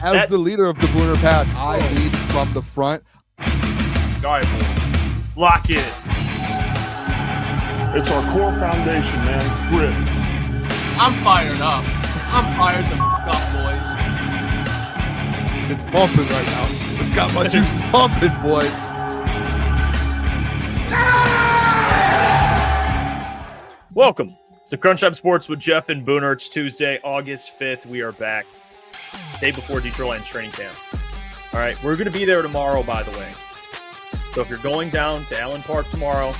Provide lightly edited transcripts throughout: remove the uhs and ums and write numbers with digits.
As the leader of the Booner Path, I lead from the front. All right, boys. Lock in. It's our core foundation, man. Grit. I'm fired up. I'm fired the up, boys. It's pumping right now. It's got my juices pumping, boys. Welcome to Crunch Time Sports with Jeff and Booner. It's Tuesday, August 5th. We are back. Day before Detroit's training camp. All right, we're going to be there tomorrow, by the way. So if you're going down to Allen Park tomorrow,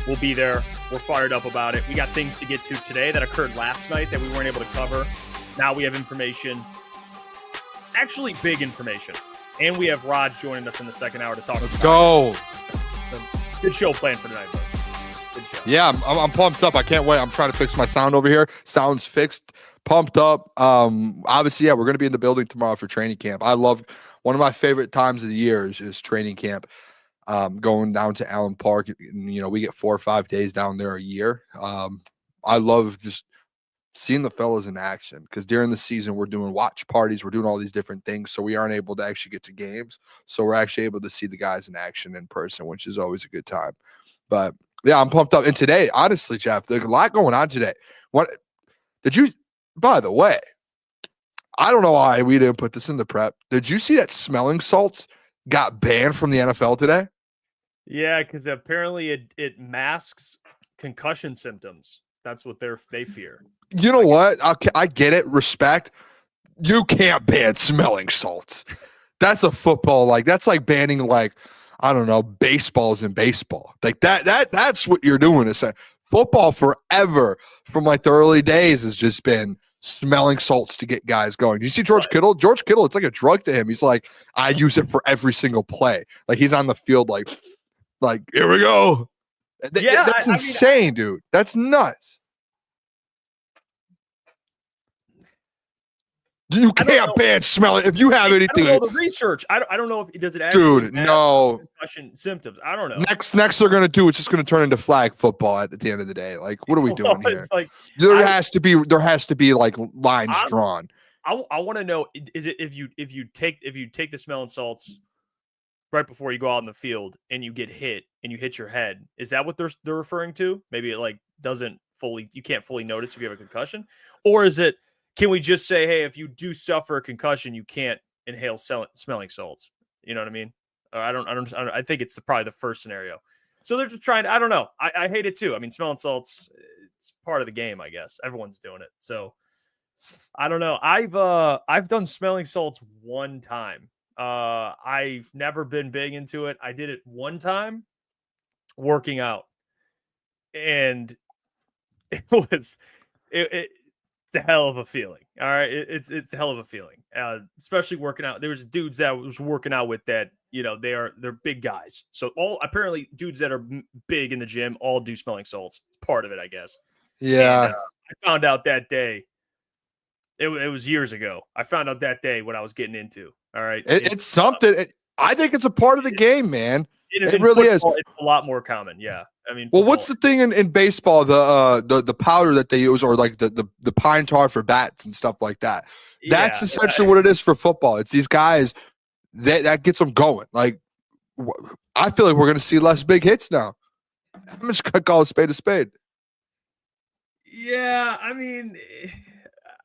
we'll be there. We're fired up about it. We got things to get to today that occurred last night that we weren't able to cover. Now we have information, actually big information. And we have Raj joining us in the second hour to talk Let's go. Good show planned for tonight, bro. Good show. Yeah, I'm pumped up. I can't wait. I'm trying to fix my sound over here. Sound's fixed. Pumped up. Obviously, yeah, we're going to be in the building tomorrow for training camp. I love one of my favorite times of the year is training camp. Going down to Allen Park, you know, we get 4 or 5 days down there a year. I love just seeing the fellas in action because during the season we're doing watch parties, we're doing all these different things, so we aren't able to actually get to games. So we're actually able to see the guys in action in person, which is always a good time. But yeah, I'm pumped up. And today, honestly, Jeff, there's a lot going on today. What did you? By the way, I don't know why we didn't put this in the prep. Did you see that smelling salts got banned from the NFL today? Yeah, because apparently it masks concussion symptoms. That's what they fear. You know what? I get it. Respect. You can't ban smelling salts. That's a football. That's like banning, I don't know, baseballs in baseball. That's what you're doing. Football forever from the early days has just been smelling salts to get guys going. You see George Kittle? George Kittle, it's like a drug to him. He's like, I use it for every single play. He's on the field like here we go. Yeah, that's insane, dude. That's nuts. You can't ban smelling if you have anything. I don't know the research. I don't know if it does it actually. Dude, no concussion symptoms. I don't know. Next they're gonna do. It's just gonna turn into flag football at the end of the day. What are we doing here? There has to be lines drawn. I want to know: is it if you take the smelling salts right before you go out in the field and you get hit and you hit your head? Is that what they're referring to? Maybe it you can't fully notice if you have a concussion, or is it? Can we just say, hey, if you do suffer a concussion, you can't inhale smelling salts? You know what I mean? I think it's probably the first scenario. So they're just trying to, I don't know. I hate it too. I mean, smelling salts, it's part of the game, I guess. Everyone's doing it. So I don't know. I've done smelling salts one time. I've never been big into it. I did it one time working out. And it's a hell of a feeling. All right. It's a hell of a feeling. Especially working out. There was dudes that was working out with that, they're big guys. So apparently dudes that are big in the gym all do smelling salts. It's part of it, I guess. Yeah. And, I found out that day. It was years ago. I found out that day what I was getting into. All right. It's something. I think it's a part of the game, man. It really football, is. It's a lot more common. Yeah. I mean, well, what's the thing in baseball? The powder that they use, or the pine tar for bats and stuff like that. That's essentially what it is for football. It's these guys that gets them going. I feel like we're going to see less big hits now. I'm just going to call a spade a spade. Yeah, I mean,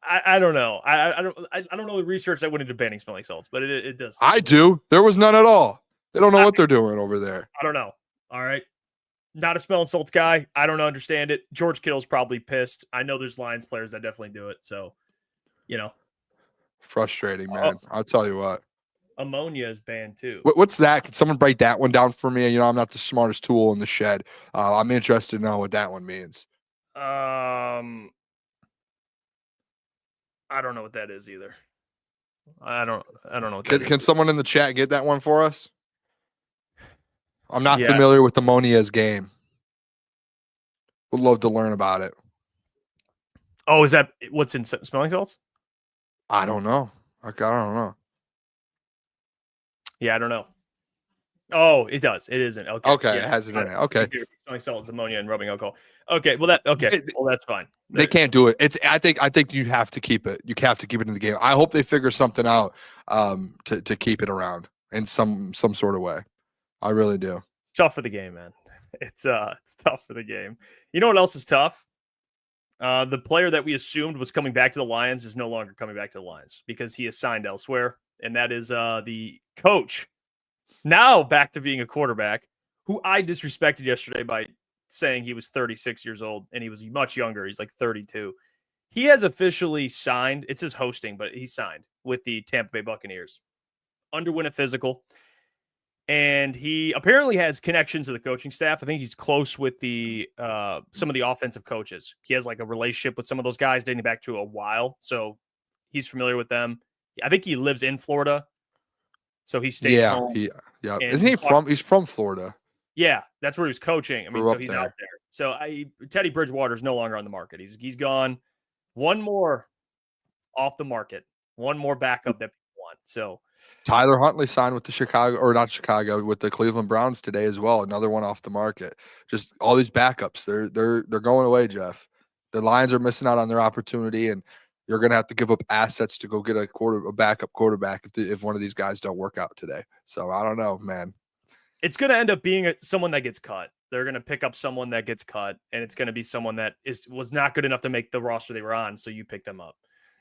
I don't know. I don't know the research that went into banning smelling salts, but it does. I do. There was none at all. They don't know what they're doing over there. I don't know. All right. Not a smelling salts guy. I don't understand it. George Kittle's probably pissed. I know there's Lions players that definitely do it. So, Frustrating, man. I'll tell you what. Ammonia is banned too. What's that? Can someone break that one down for me? I'm not the smartest tool in the shed. I'm interested to know what that one means. I don't know what that is either. I don't know what that is. Can someone in the chat get that one for us? I'm not familiar with Ammonia's game. Would love to learn about it. Oh, is that what's in smelling salts? I don't know. I don't know. Yeah, I don't know. Oh, it does. It isn't. Okay. Okay, it has it in it. Okay. Smelling salts, ammonia, and rubbing alcohol. Okay. Well, that's fine. They can't do it. I think you have to keep it. You have to keep it in the game. I hope they figure something out to keep it around in some sort of way. I really do. It's tough for the game, man. It's tough for the game. You know what else is tough? The player that we assumed was coming back to the Lions is no longer coming back to the Lions because he is signed elsewhere, and that is the coach. Now back to being a quarterback, who I disrespected yesterday by saying he was 36 years old, and he was much younger. He's like 32. He has officially signed. It's his hosting, but he signed with the Tampa Bay Buccaneers. Underwent a physical, and he apparently has connections to the coaching staff. I think he's close with the some of the offensive coaches. He has like a relationship with some of those guys dating back to a while, so he's familiar with them. I think he lives in Florida, so he stays home. Yeah. Isn't he from? He's from Florida. Yeah, that's where he was coaching. I mean, so he's there. out there. So Teddy Bridgewater's no longer on the market. He's gone. One more off the market. One more backup that people want. So Tyler Huntley signed with with the Cleveland Browns today as well. Another one off the market. Just all these backups. They're going away, Jeff. The Lions are missing out on their opportunity, and you're going to have to give up assets to go get a backup quarterback if one of these guys don't work out today. So I don't know, man. It's going to end up being someone that gets cut. They're going to pick up someone that gets cut, and it's going to be someone that was not good enough to make the roster they were on, so you pick them up.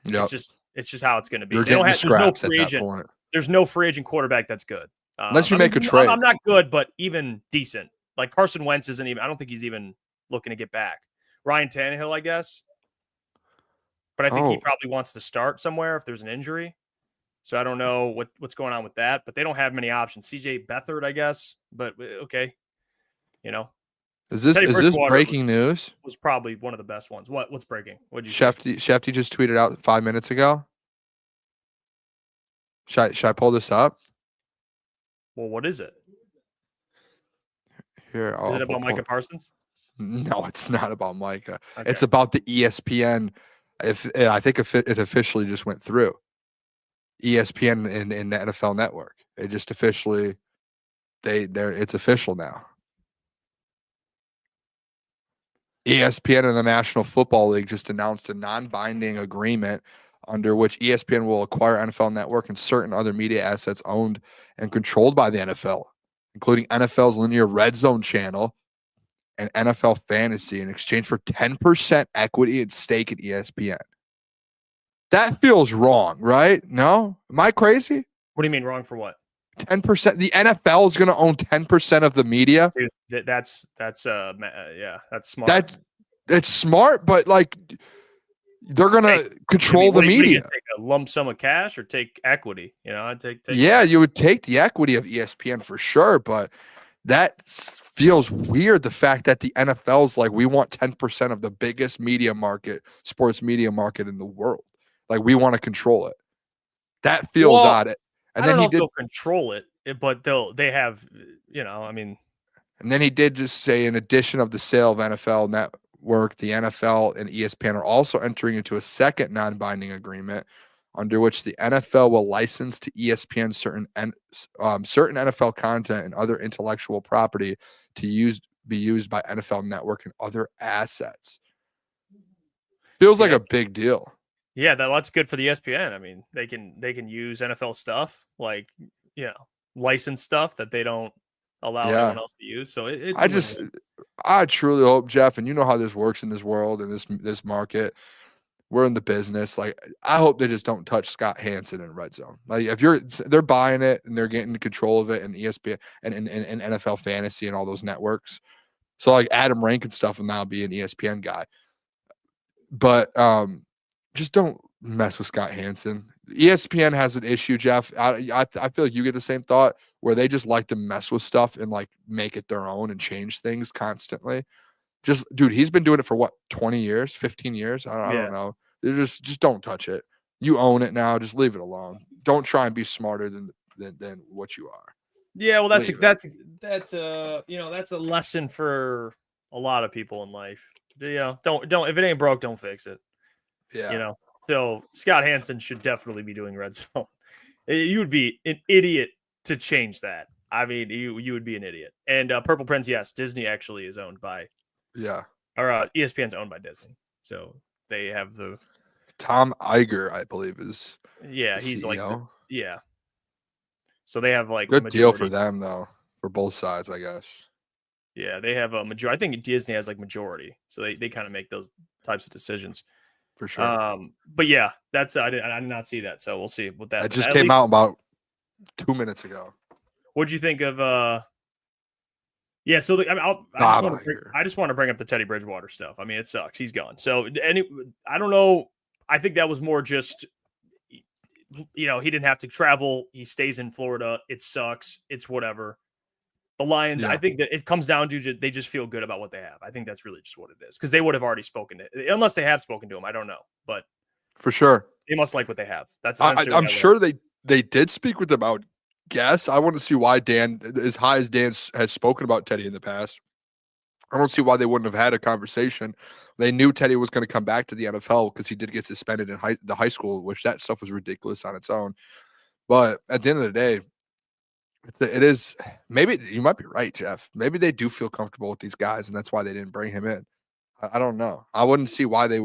Yep. It's just how it's going to be. There's no free agent. There's no free agent quarterback that's good. Unless you make a trade. I'm not good, but even decent. Like Carson Wentz isn't even. I don't think he's even looking to get back. Ryan Tannehill, I guess. But I think he probably wants to start somewhere if there's an injury. So I don't know what's going on with that, but they don't have many options. CJ Beathard, I guess, but okay. You know, is this breaking news? Was probably one of the best ones. What's breaking? What'd you Shefty just tweeted out 5 minutes ago. Should I pull this up? Well, what is it? Here, is it about Micah Parsons? No, it's not about Micah. Okay. It's about the ESPN. I think it officially just went through. ESPN in the NFL Network. It just officially it's official now. ESPN and the National Football League just announced a non-binding agreement under which ESPN will acquire NFL Network and certain other media assets owned and controlled by the NFL, including NFL's linear Red Zone channel and NFL Fantasy in exchange for 10% equity and stake in ESPN. That feels wrong, right? No? Am I crazy? What do you mean wrong for what? 10%. The NFL is going to own 10% of the media. Dude, that's smart. It's smart, but like they're going to control the media. Take a lump sum of cash or take equity? You know, I'd take. Yeah, you would take the equity of ESPN for sure, but that feels weird. The fact that the NFL's like, we want 10% of the biggest media market, sports media market in the world. Like we want to control it. That feels odd. And I don't know if they'll control it, but they have, you know, I mean. And then he did just say, in addition of the sale of NFL Network, the NFL and ESPN are also entering into a second non-binding agreement under which the NFL will license to ESPN certain NFL content and other intellectual property to be used by NFL Network and other assets. Feels like a big deal. Yeah, that's good for the ESPN. I mean, they can use NFL stuff, like, you know, licensed stuff that they don't allow anyone else to use. So I truly hope, Jeff, and you know how this works in this world and this market. We're in the business. Like, I hope they just don't touch Scott Hansen in Red Zone. Like, they're buying it and they're getting control of it, and ESPN and NFL Fantasy and all those networks. So like Adam Rankin stuff will now be an ESPN guy. But just don't mess with Scott Hansen. ESPN has an issue, Jeff. I feel like you get the same thought, where they just like to mess with stuff and like make it their own and change things constantly. Just, dude, he's been doing it for what, 20 years, 15 years? I don't know. Just don't touch it. You own it now. Just leave it alone. Don't try and be smarter than what you are. Yeah, well, that's a lesson for a lot of people in life. You know, don't if it ain't broke, don't fix it. Yeah. You know, so Scott Hansen should definitely be doing Red Zone. You would be an idiot to change that. I mean, you would be an idiot. And Purple Prince, yes, Disney actually is owned by, Yeah. or ESPN's owned by Disney. So they have the Tom Iger, I believe, is yeah, the he's like CEO. yeah. So they have like Good deal for majority. them though, for both sides, I guess. Yeah, they have a majority. I think Disney has like majority, so they kind of make those types of decisions. For sure. But yeah, that's I did not see that, so we'll see what that. It but just at came least- out about 2 minutes ago. What'd you think of? Yeah, so I just want to bring up the Teddy Bridgewater stuff. I mean, it sucks. He's gone. So I don't know. I think that was more just, he didn't have to travel. He stays in Florida. It sucks. It's whatever. The Lions, Yeah. I think that it comes down to they just feel good about what they have. I think that's really just what it is, because they would have already spoken to, unless they have spoken to him. I don't know, but For sure. they must like what they have. That's I'm sure they did speak with him about guess. I want to see why Dan, as high as Dan has spoken about Teddy in the past, I don't see why they wouldn't have had a conversation. They knew Teddy was going to come back to the NFL because he did get suspended in the high school, which that stuff was ridiculous on its own. But at the end of the day, it is maybe you might be right, Jeff. Maybe they do feel comfortable with these guys, and that's why they didn't bring him in. I don't know. I wouldn't see why they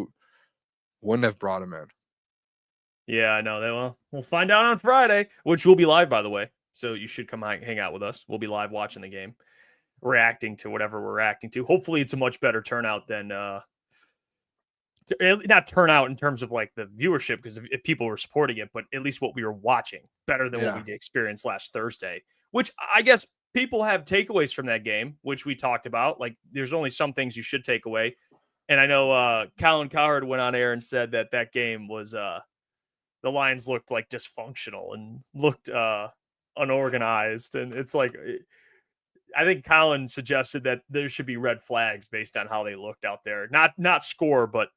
wouldn't have brought him in. Yeah, I know. We'll find out on Friday, which will be live, by the way. So you should come hang out with us. We'll be live watching the game, reacting to whatever we're reacting to. Hopefully, it's a much better turnout than not turnout in terms of like the viewership, because if people were supporting it, but at least what we were watching better than what we experienced last Thursday. Which I guess people have takeaways from that game, which we talked about. Like, there's only some things you should take away, and I know Cowherd went on air and said that game was the Lions looked like dysfunctional and looked unorganized. And it's like, I think Colin suggested that there should be red flags based on how they looked out there. Not score, but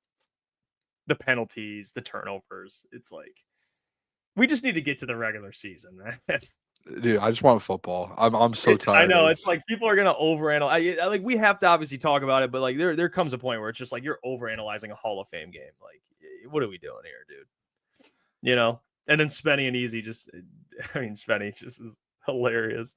the penalties, the turnovers. It's like, we just need to get to the regular season, man. Dude, I just want football. I'm so tired. I know it's like people are gonna overanalyze. Like, we have to obviously talk about it, but like there comes a point where it's just like you're overanalyzing a Hall of Fame game. Like, what are we doing here, dude? And then Spenny and Easy Spenny just is hilarious.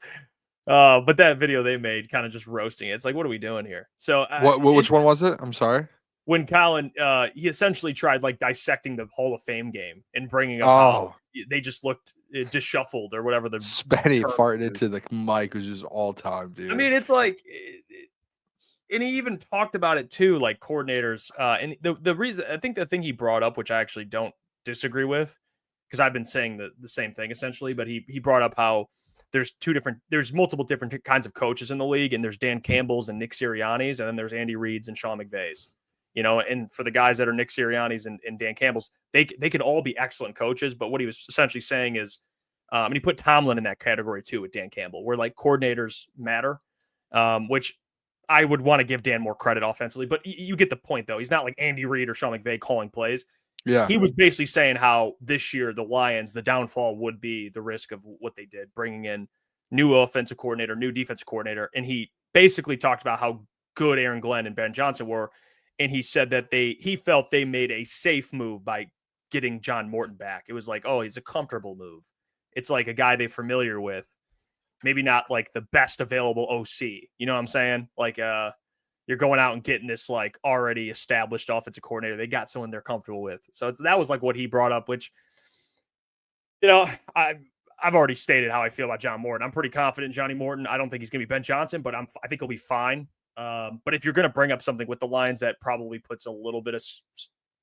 But that video they made kind of just roasting it. It's like, what are we doing here? So which one was it? I'm sorry. When Colin, he essentially tried like dissecting the Hall of Fame game and bringing up how they just looked disshuffled or whatever. The Spenny farting into the mic was just all time, dude. I mean, it's like, and he even talked about it too, like coordinators. And the reason, I think the thing he brought up, which I actually don't disagree with, because I've been saying the same thing essentially, but he brought up how there's multiple different kinds of coaches in the league, and there's Dan Campbell's and Nick Sirianni's, and then there's Andy Reid's and Sean McVay's. And for the guys that are Nick Sirianni's and Dan Campbell's, they could all be excellent coaches. But what he was essentially saying is, and he put Tomlin in that category too with Dan Campbell, where like coordinators matter, which I would want to give Dan more credit offensively. But you get the point, though. He's not like Andy Reid or Sean McVay calling plays. Yeah. He was basically saying how this year the Lions, the downfall would be the risk of what they did, bringing in new offensive coordinator, new defensive coordinator. And he basically talked about how good Aaron Glenn and Ben Johnson were. And he said that he felt they made a safe move by getting John Morton back. It was like, oh, he's a comfortable move. It's like a guy they're familiar with. Maybe not like the best available OC. You know what I'm saying? Like, you're going out and getting this like already established offensive coordinator. They got someone they're comfortable with. So that was like what he brought up, which, I've already stated how I feel about John Morton. I'm pretty confident in Johnny Morton. I don't think he's going to be Ben Johnson, but I think he'll be fine. But if you're going to bring up something with the Lions that probably puts a little bit of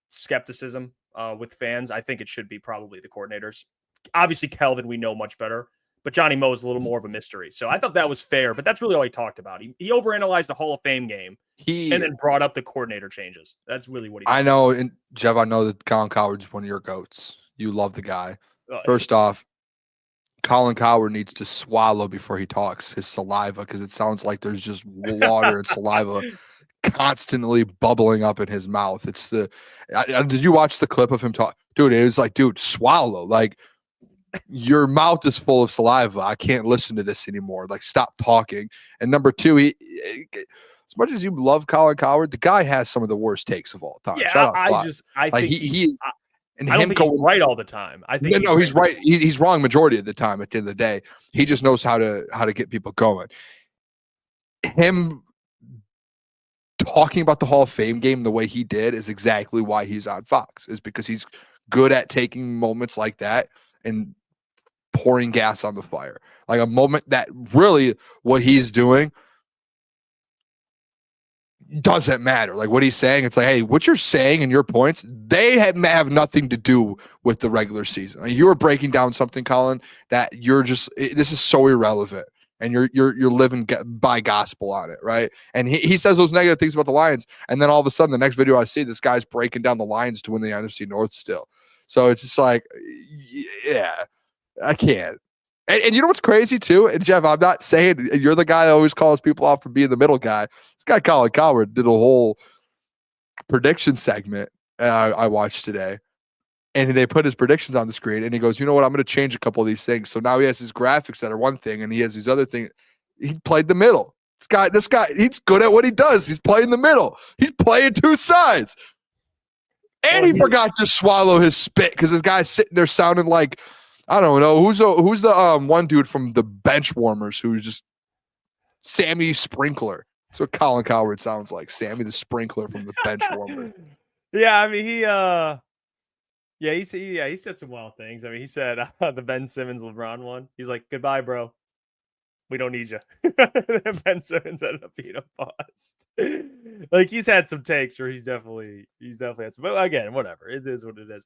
skepticism with fans, I think it should be probably the coordinators. Obviously, Kelvin, we know much better, but Johnny Moe is a little more of a mystery. So I thought that was fair, but that's really all he talked about. He overanalyzed the Hall of Fame game and then brought up the coordinator changes. That's really what he did. I know, and Jeff, I know that Colin Cowherd's one of your goats. You love the guy. First off, Colin Cowherd needs to swallow before he talks his saliva, because it sounds like there's just water and saliva constantly bubbling up in his mouth. It's did you watch the clip of him talk? Dude, it was like, dude, swallow. Like, your mouth is full of saliva. I can't listen to this anymore. Like, stop talking. And number two, as much as you love Colin Cowherd, the guy has some of the worst takes of all time. Yeah, And I don't think he's right all the time. I think he's right. He's wrong majority of the time. At the end of the day, he just knows how to get people going. Him talking about the Hall of Fame game the way he did is exactly why he's on Fox. Is because he's good at taking moments like that and pouring gas on the fire. Like a moment that really what he's doing doesn't matter. Like what he's saying, it's like, hey, what you're saying and your points, they have nothing to do with the regular season. Like you were breaking down something, Colin, that this is so irrelevant, and you're living by gospel on it, right? And he says those negative things about the Lions, and then all of a sudden, the next video I see, this guy's breaking down the Lions to win the NFC North still. So it's just like, yeah, I can't. And you know what's crazy too? And Jeff, I'm not saying you're the guy that always calls people out for being the middle guy. This guy, Colin Cowherd, did a whole prediction segment I watched today. And they put his predictions on the screen. And he goes, you know what? I'm going to change a couple of these things. So now he has his graphics that are one thing. And he has these other things. He played the middle. This guy, he's good at what he does. He's playing the middle. He's playing two sides. And he forgot to swallow his spit because the guy's sitting there sounding like, I don't know who's the one dude from the Bench Warmers who's just Sammy Sprinkler. That's what Colin Cowherd sounds like. Sammy the Sprinkler from the Bench Warmer. Yeah, I mean he said some wild things. I mean, he said the Ben Simmons LeBron one. He's like, goodbye, bro. We don't need you. Ben Simmons ended up being a bust. Like he's had some takes where he's definitely had some. But again, whatever. It is what it is.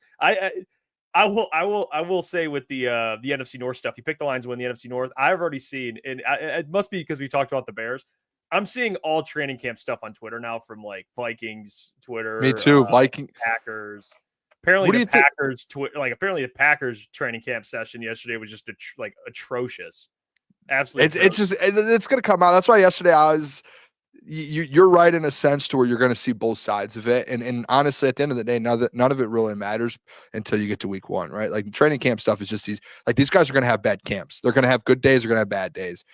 I will say with the NFC North stuff, he picked the Lions to win the NFC North. I've already seen, and it must be because we talked about the Bears. I'm seeing all training camp stuff on Twitter now from like Vikings Twitter. Me too. Packers. Apparently the Packers apparently the Packers training camp session yesterday was just atrocious. Absolutely. It's going to come out. That's why yesterday you're right in a sense to where you're going to see both sides of it. And honestly, at the end of the day, none of it really matters until you get to week one, right? Like training camp stuff is just these guys are going to have bad camps. They're going to have good days. They're going to have bad days.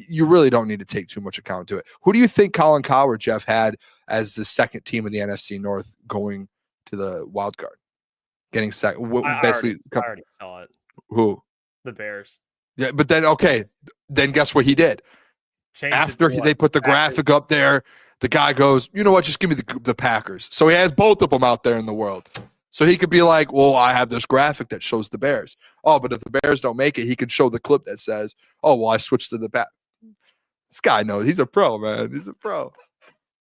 You really don't need to take too much account to it. Who do you think Colin Cowherd, Jeff, had as the second team in the NFC North going to the wild card? Getting second. I already saw it. Who? The Bears. Yeah, but then guess what he did? After they put the graphic up there, the guy goes, you know what, just give me the Packers. So he has both of them out there in the world. So he could be like, well, I have this graphic that shows the Bears. Oh, but if the Bears don't make it, he could show the clip that says, oh, well, I switched to the Pack. This guy knows. He's a pro, man. He's a pro.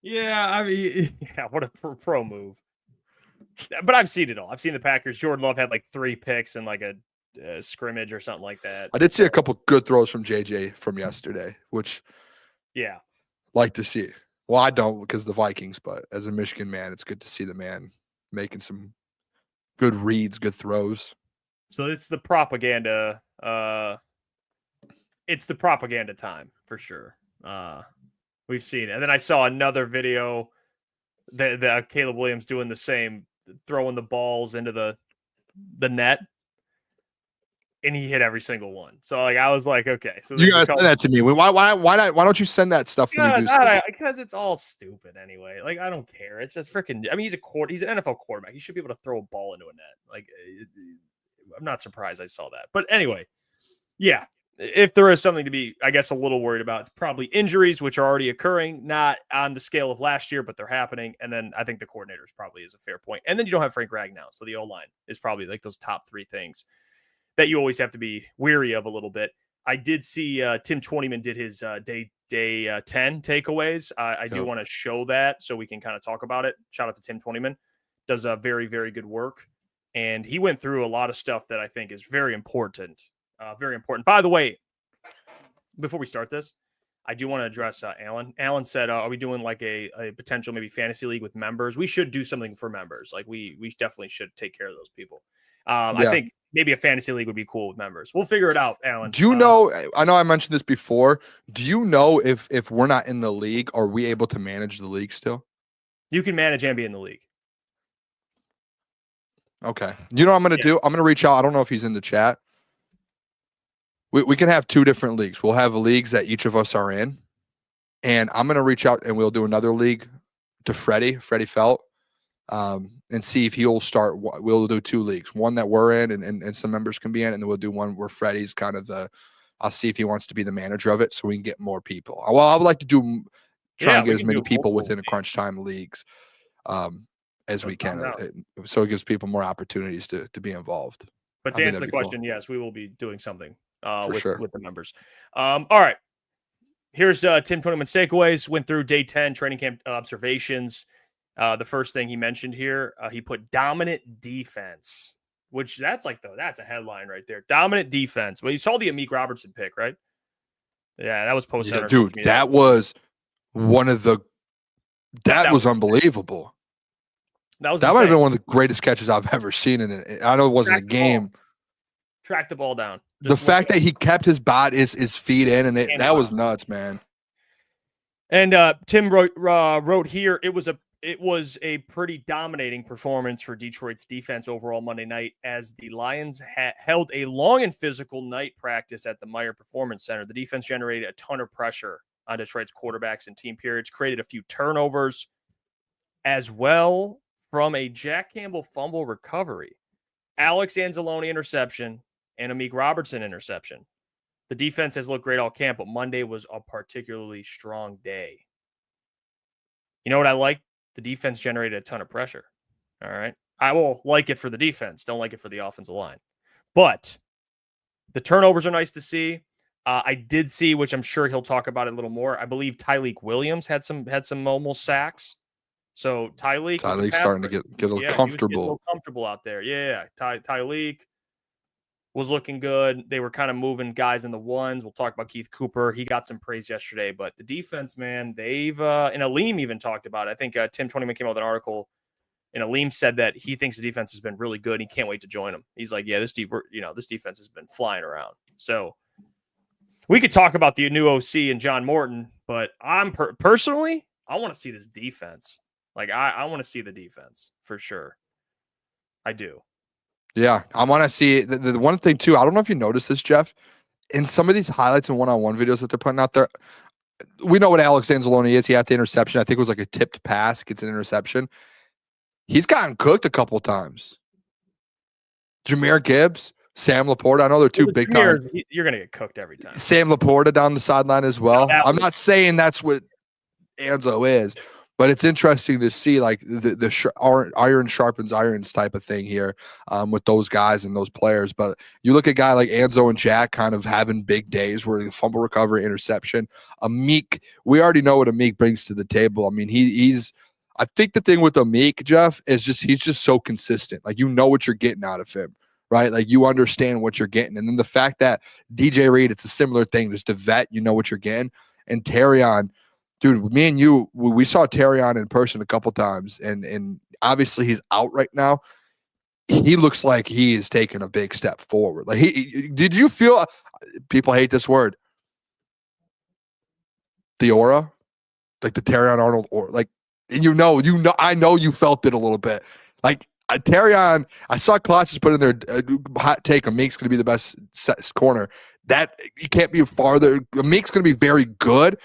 Yeah, I mean, yeah, what a pro move. But I've seen it all. I've seen the Packers. Jordan Love had like 3 picks and like a scrimmage or something like that. I did see a couple good throws from JJ from yesterday, which like to see. Well, I don't because the Vikings, but as a Michigan man, it's good to see the man making some good reads, good throws. So it's the propaganda. It's the propaganda time for sure. We've seen it. And then I saw another video that Caleb Williams doing the same, throwing the balls into the net. And he hit every single one. So like I was like, okay. So you gotta send that to me. Why not? Why don't you send that stuff when you do stuff? Because it's all stupid anyway. Like I don't care. It's just freaking. I mean, he's an NFL quarterback. He should be able to throw a ball into a net. Like I'm not surprised I saw that. But anyway, yeah. If there is something to be, I guess, a little worried about, it's probably injuries, which are already occurring, not on the scale of last year, but they're happening. And then I think the coordinators probably is a fair point. And then you don't have Frank Ragnow, so the O-line is probably like those top 3 things that you always have to be weary of a little bit. I did see Tim Twentyman did his day 10 takeaways. I do want to show that so we can kind of talk about it. Shout out to Tim Twentyman. Does a very, very good work. And he went through a lot of stuff that I think is very important. Very important. By the way, before we start this, I do want to address Alan. Alan said, are we doing like a potential maybe fantasy league with members? We should do something for members. Like we definitely should take care of those people. I think maybe a fantasy league would be cool with members. We'll figure it out, Alan. Do you know, I know I mentioned this before. Do you know if we're not in the league, are we able to manage the league still? You can manage and be in the league. Okay. You know what I'm going to do? I'm going to reach out. I don't know if he's in the chat. We can have 2 different leagues. We'll have leagues that each of us are in. And I'm going to reach out and we'll do another league to Freddie Felt. And and see if he'll start. We'll do 2 leagues, one that we're in and some members can be in, and then we'll do one where Freddie's kind of I'll see if he wants to be the manager of it so we can get more people. Well, I would like to try and get as many people within a crunch time leagues as we can. So it gives people more opportunities to be involved. But to answer the question, yes, we will be doing something with the members. All right. Here's Tim 20-minute takeaways. Went through day 10 training camp observations. The first thing he mentioned here, he put dominant defense, which that's a headline right there. Dominant defense. Well, you saw the Amik Robertson pick, right? Yeah, that was posted. Yeah, dude, that was one of the. That was unbelievable. That might have been one of the greatest catches I've ever seen in it. I know it wasn't a game. Track the ball down. The fact that he kept his feet in, and that was nuts, man. And Tim wrote here, it was a pretty dominating performance for Detroit's defense overall Monday night as the Lions held a long and physical night practice at the Meyer Performance Center. The defense generated a ton of pressure on Detroit's quarterbacks in team periods, created a few turnovers as well from a Jack Campbell fumble recovery, Alex Anzalone interception, and Amik Robertson interception. The defense has looked great all camp, but Monday was a particularly strong day. You know what I like? The defense generated a ton of pressure. All right. I will like it for the defense. Don't like it for the offensive line. But the turnovers are nice to see. I did see, which I'm sure he'll talk about it a little more. I believe Tyreek Williams had some almost sacks. So Tyreek's starting to get a little comfortable. He was a little comfortable out there. Yeah. Tyreek was looking good. They were kind of moving guys in the ones. We'll talk about Keith Cooper. He got some praise yesterday, but the defense, man, they've and Aleem even talked about it. I think Tim 20-minute came out with an article, and Aleem said that he thinks the defense has been really good. He can't wait to join them. He's like, yeah, this defense has been flying around. So we could talk about the new OC and John Morton, but I'm personally, I want to see this defense. Like I want to see the defense for sure. I do. Yeah, I want to see the one thing too. I don't know if you noticed this, Jeff. In some of these highlights and one-on-one videos that they're putting out there, we know what Alex Anzalone is. He had the interception. I think it was like a tipped pass, gets an interception. He's gotten cooked a couple of times. Jameer Gibbs, Sam Laporta. I know they're two big time. You're gonna get cooked every time. Sam Laporta down the sideline as well. I'm not saying that's what Anzo is. But it's interesting to see like the iron sharpens irons type of thing here with those guys and those players. But you look at a guy like Anzo and Jack kind of having big days where the fumble recovery, interception. Amik, we already know what Amik brings to the table. I mean, I think the thing with Amik, Jeff, is he's just so consistent. Like, you know what you're getting out of him, right? Like, you understand what you're getting. And then the fact that DJ Reed, it's a similar thing. Just a vet, you know what you're getting. And Terrion, dude, me and you, we saw Terrion in person a couple times, and obviously he's out right now. He looks like he is taking a big step forward. Like, did you feel? People hate this word. The aura, like the Terrion Arnold aura, like, and I know you felt it a little bit. Like Terrion, I saw Klotz just put in there hot take. Amik's going to be the best corner. That he can't be farther. Amik's going to be very good.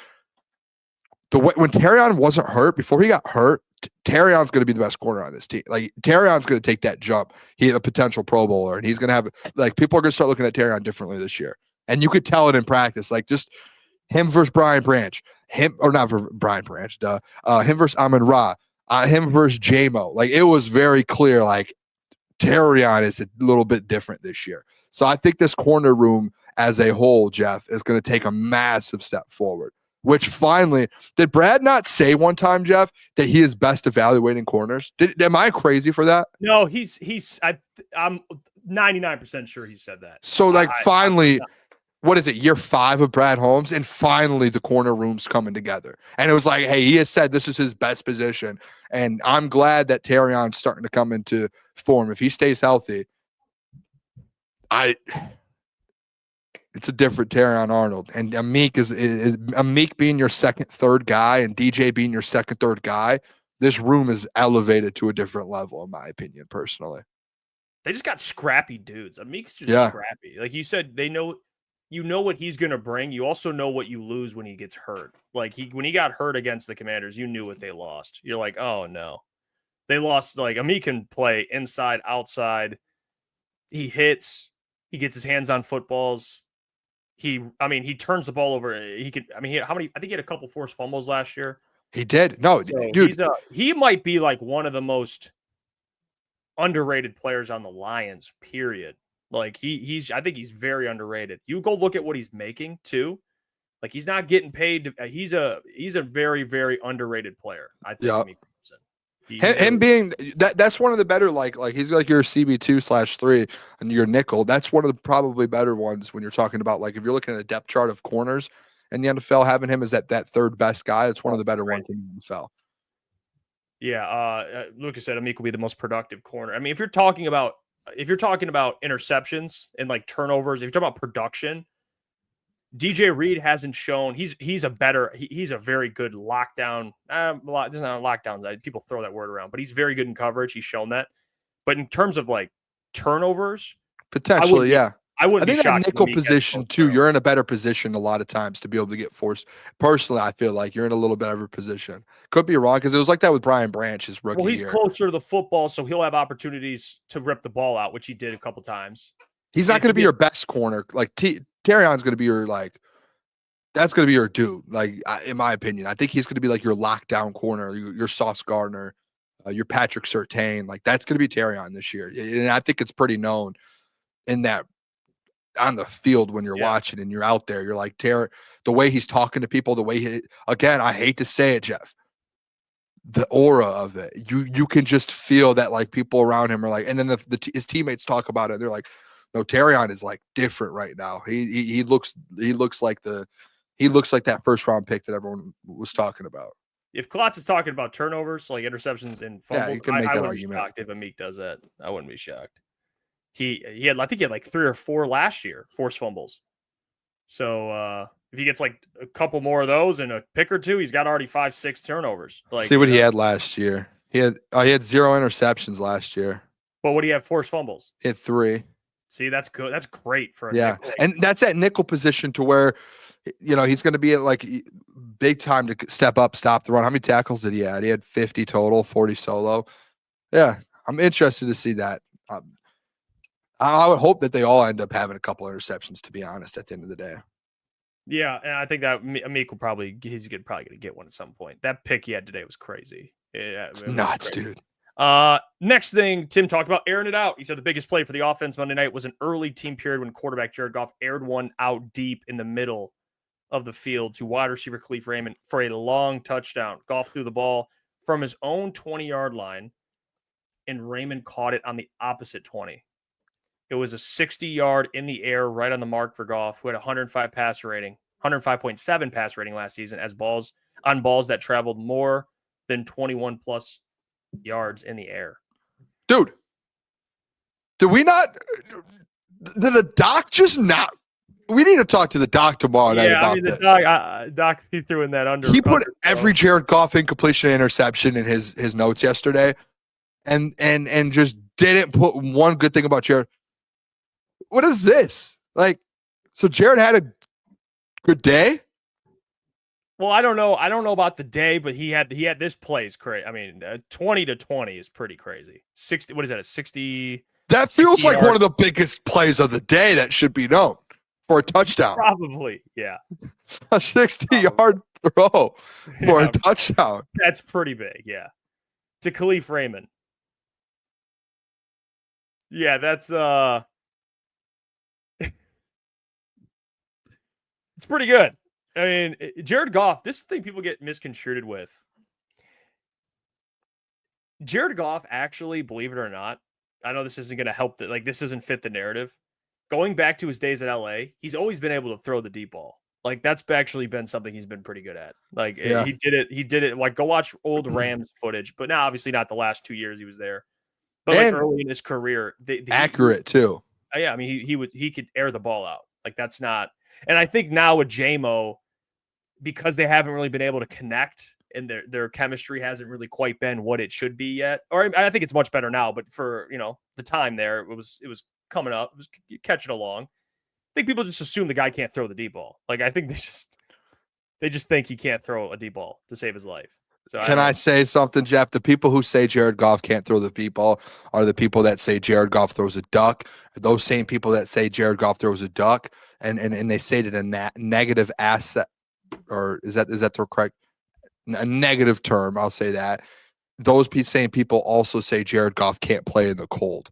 When Terrion wasn't hurt, before he got hurt, Terrion's going to be the best corner on this team. Like, Terrion's going to take that jump. He's a potential Pro Bowler, and he's going to have, like, people are going to start looking at Terrion differently this year. And you could tell it in practice. Like, just him versus Brian Branch. Him versus Amon-Ra. Him versus J-Mo. Like, it was very clear, like, Terrion is a little bit different this year. So I think this corner room as a whole, Jeff, is going to take a massive step forward. Which finally, did Brad not say one time, Jeff, that he is best evaluating corners? Am I crazy for that? No, I'm 99% sure he said that. So, like, finally, what is it, year 5 of Brad Holmes? And finally, the corner room's coming together. And it was like, hey, he has said this is his best position. And I'm glad that Terrion's starting to come into form. If he stays healthy, it's a different Terrion Arnold. And Amik is Amik being your second, third guy and DJ being your second, third guy. This room is elevated to a different level, in my opinion, personally. They just got scrappy dudes. Amik's just scrappy. Like you said, you know what he's going to bring. You also know what you lose when he gets hurt. Like when he got hurt against the Commanders, you knew what they lost. You're like, oh no. They lost, like, Amit can play inside, outside. He hits. He gets his hands on footballs. He turns the ball over. He could, I think he had a couple forced fumbles last year. He did. No, So dude. he might be like one of the most underrated players on the Lions, period. Like I think he's very underrated. You go look at what he's making too. Like he's not getting paid. He's a very, very underrated player. I think. Yeah. Him being that's one of the better, like he's like your CB2/3 and your nickel. That's one of the probably better ones when you're talking about, like, if you're looking at a depth chart of corners in the NFL, having him as that third best guy. It's one of the better ones in the NFL. Yeah, Lukas said Amit will be the most productive corner. I mean, if you're talking about interceptions and like turnovers, if you're talking about production, DJ Reed hasn't shown he's a very good lockdown. Not lockdowns. People throw that word around, but he's very good in coverage. He's shown that. But in terms of like turnovers, potentially, yeah. I think that nickel position too. You're in a better position a lot of times to be able to get forced. Personally, I feel like you're in a little better position. Could be wrong because it was like that with Brian Branch his rookie year. Well, he's closer to the football, so he'll have opportunities to rip the ball out, which he did a couple times. He's not going to be your best corner. Like Terrion's going to be your, like, that's going to be your dude. Like, in my opinion, I think he's going to be like your lockdown corner, your Sauce Gardner, your Patrick Surtain. Like, that's going to be Terrion this year, and I think it's pretty known in that. On the field when you're watching and you're out there, you're like, the way he's talking to people, the way again, I hate to say it, Jeff, the aura of it, you can just feel that, like, people around him are like, and then his teammates talk about it. They're like, no, Terrion is like different right now. He looks like that first round pick that everyone was talking about. If Klotz is talking about turnovers, like interceptions and fumbles, you can make I that wouldn't be argument. shocked if Amit does that. I wouldn't be shocked. I think he had like 3 or 4 last year, forced fumbles. So if he gets like a couple more of those and a pick or two, he's got already 5-6 turnovers. Like, see what he had last year. He had 0 interceptions last year. But what do you have? Forced fumbles. He had 3. See, that's good. That's great for a nickel. And that's at nickel position to where, he's going to be at like big time to step up, stop the run. How many tackles did he have? He had 50 total, 40 solo. Yeah, I'm interested to see that. I would hope that they all end up having a couple interceptions, to be honest, at the end of the day. Yeah, and I think that Amit will probably going to get one at some point. That pick he had today was crazy. It's nuts, dude. Next thing Tim talked about, airing it out. He said the biggest play for the offense Monday night was an early team period when quarterback Jared Goff aired one out deep in the middle of the field to wide receiver Caleb Raymond for a long touchdown. Goff threw the ball from his own 20-yard line, and Raymond caught it on the opposite 20. It was a 60-yard in the air, right on the mark for Goff, who had 105.7 pass rating last season as balls that traveled more than 21 plus yards in the air. Dude, did the doc just not? We need to talk to the doc tomorrow night about this. Doc, he threw in that under. He put every Jared Goff incompletion interception in his notes yesterday, and just didn't put one good thing about Jared. What is this? Like, so Jared had a good day? Well, I don't know about the day, but he had this play is crazy. I mean, 20-20 is pretty crazy. 60, what is that? A 60? That feels like one of the biggest plays of the day that should be known for a touchdown. Probably, yeah. A 60-yard throw for a touchdown. That's pretty big, yeah. To Caleb Raymond. Yeah, that's it's pretty good. I mean, Jared Goff, this is the thing people get misconstrued with. Jared Goff actually, believe it or not, I know this isn't going to help that, like, this doesn't fit the narrative. Going back to his days at LA, he's always been able to throw the deep ball. Like, that's actually been something he's been pretty good at. Like, he did it. Like, go watch old Rams footage, but now obviously not the last 2 years he was there. But like early in his career, accurate too. Yeah, I mean, he could air the ball out. Like, that's not. And I think now with JMO, because they haven't really been able to connect and their chemistry hasn't really quite been what it should be yet. Or I think it's much better now, but for, the time there, it was coming up, it was catching along. I think people just assume the guy can't throw the deep ball. Like, I think they just think he can't throw a deep ball to save his life. So Can I say something, Jeff? The people who say Jared Goff can't throw the deep ball are the people that say Jared Goff throws a duck. Those same people that say Jared Goff throws a duck, and they say it in a negative asset, or is that the correct a negative term? I'll say that. Those same people also say Jared Goff can't play in the cold.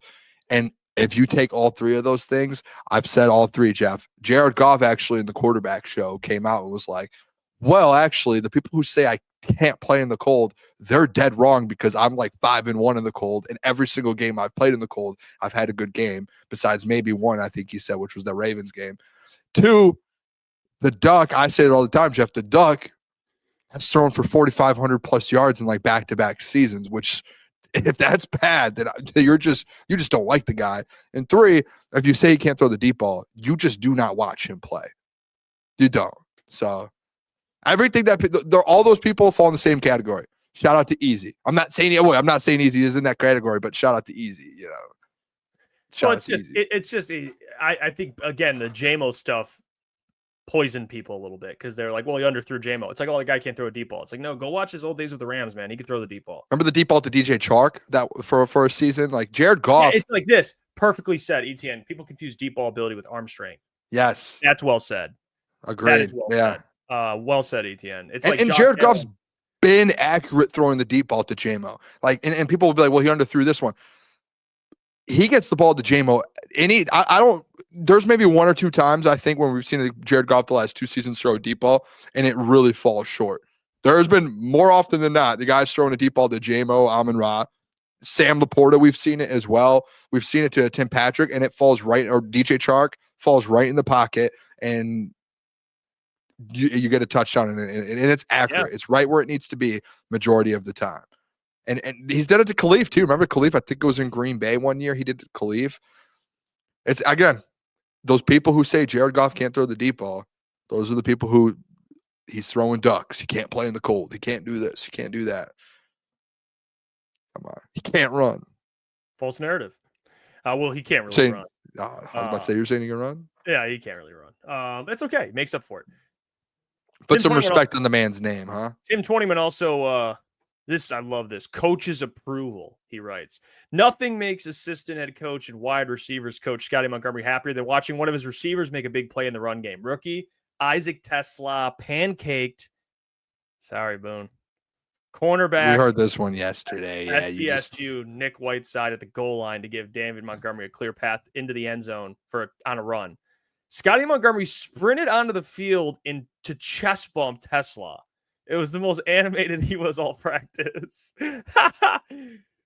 And if you take all three of those things, I've said all three, Jeff. Jared Goff actually in the quarterback show came out and was like, well, actually, the people who say I can't play in the cold, they're dead wrong because I'm like 5-1 in the cold. And every single game I've played in the cold, I've had a good game, besides maybe one, I think he said, which was the Ravens game. 2, the duck, I say it all the time, Jeff, the duck has thrown for 4,500 plus yards in like back-to-back seasons, which if that's bad, then you just don't like the guy. And 3, if you say he can't throw the deep ball, you just do not watch him play. You don't. So everything all those people fall in the same category. Shout out to Easy. I'm not saying Easy is in that category, but shout out to Easy. I think again the JMO stuff poisoned people a little bit because they're like, well, he underthrew JMO. It's like, oh, the guy can't throw a deep ball. It's like, no, go watch his old days with the Rams, man. He could throw the deep ball. Remember the deep ball to DJ Chark that for a season? Like Jared Goff. Yeah, it's like this. Perfectly said, ETN. People confuse deep ball ability with arm strength. Yes. That's well said. Agreed. Said. Well said, ETN. It's and Jared Goff's been accurate throwing the deep ball to JMO. Like, and people will be like, well, he underthrew this one. He gets the ball to JMO. There's maybe 1 or 2 times I think when we've seen Jared Goff the last 2 seasons throw a deep ball and it really falls short. There's been more often than not, the guy's throwing a deep ball to JMO, Amon-Ra, Sam Laporta. We've seen it as well. We've seen it to Tim Patrick and it falls right, or DJ Chark falls right in the pocket and you get a touchdown and it's accurate. Yeah. It's right where it needs to be majority of the time. And he's done it to Khalif too. Remember Khalif? I think it was in Green Bay one year. He did it to Khalif. It's again, those people who say Jared Goff can't throw the deep ball, those are the people who he's throwing ducks. He can't play in the cold. He can't do this. He can't do that. Come on. He can't run. False narrative. Well, he can't really run. I was about to say, you're saying he can run? Yeah, he can't really run. That's okay. Makes up for it. Put some respect on the man's name, huh? Tim 20man also, I love this. Coach's approval, he writes. Nothing makes assistant head coach and wide receivers coach Scotty Montgomery happier than watching one of his receivers make a big play in the run game. Rookie Isaac TeSlaa pancaked. Sorry, Boone. Cornerback. We heard this one yesterday. Yeah, SBSU Nick Whiteside at the goal line to give David Montgomery a clear path into the end zone on a run. Scotty Montgomery sprinted onto the field to chest bump TeSlaa. It was the most animated he was all practice.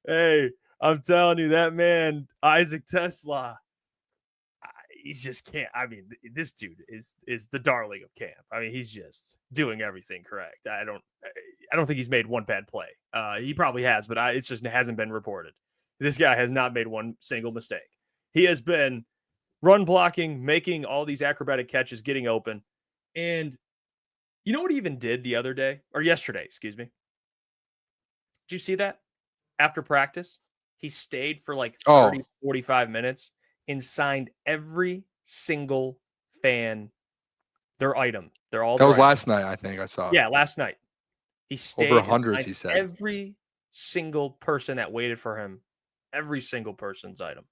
Hey, I'm telling you, that man, Isaac TeSlaa, he just can't. I mean, this dude is the darling of camp. I mean, he's just doing everything correct. I don't think he's made one bad play. He probably has, but it just hasn't been reported. This guy has not made one single mistake. He has been run blocking, making all these acrobatic catches, getting open. And you know what he even did the other day? Or yesterday, excuse me. Did you see that? After practice, he stayed for like 30, 45 minutes and signed every single fan their item. They're all. That was last night, I think I saw. Yeah, last night. He stayed over hundreds, he said. Every single person that waited for him, every single person's item.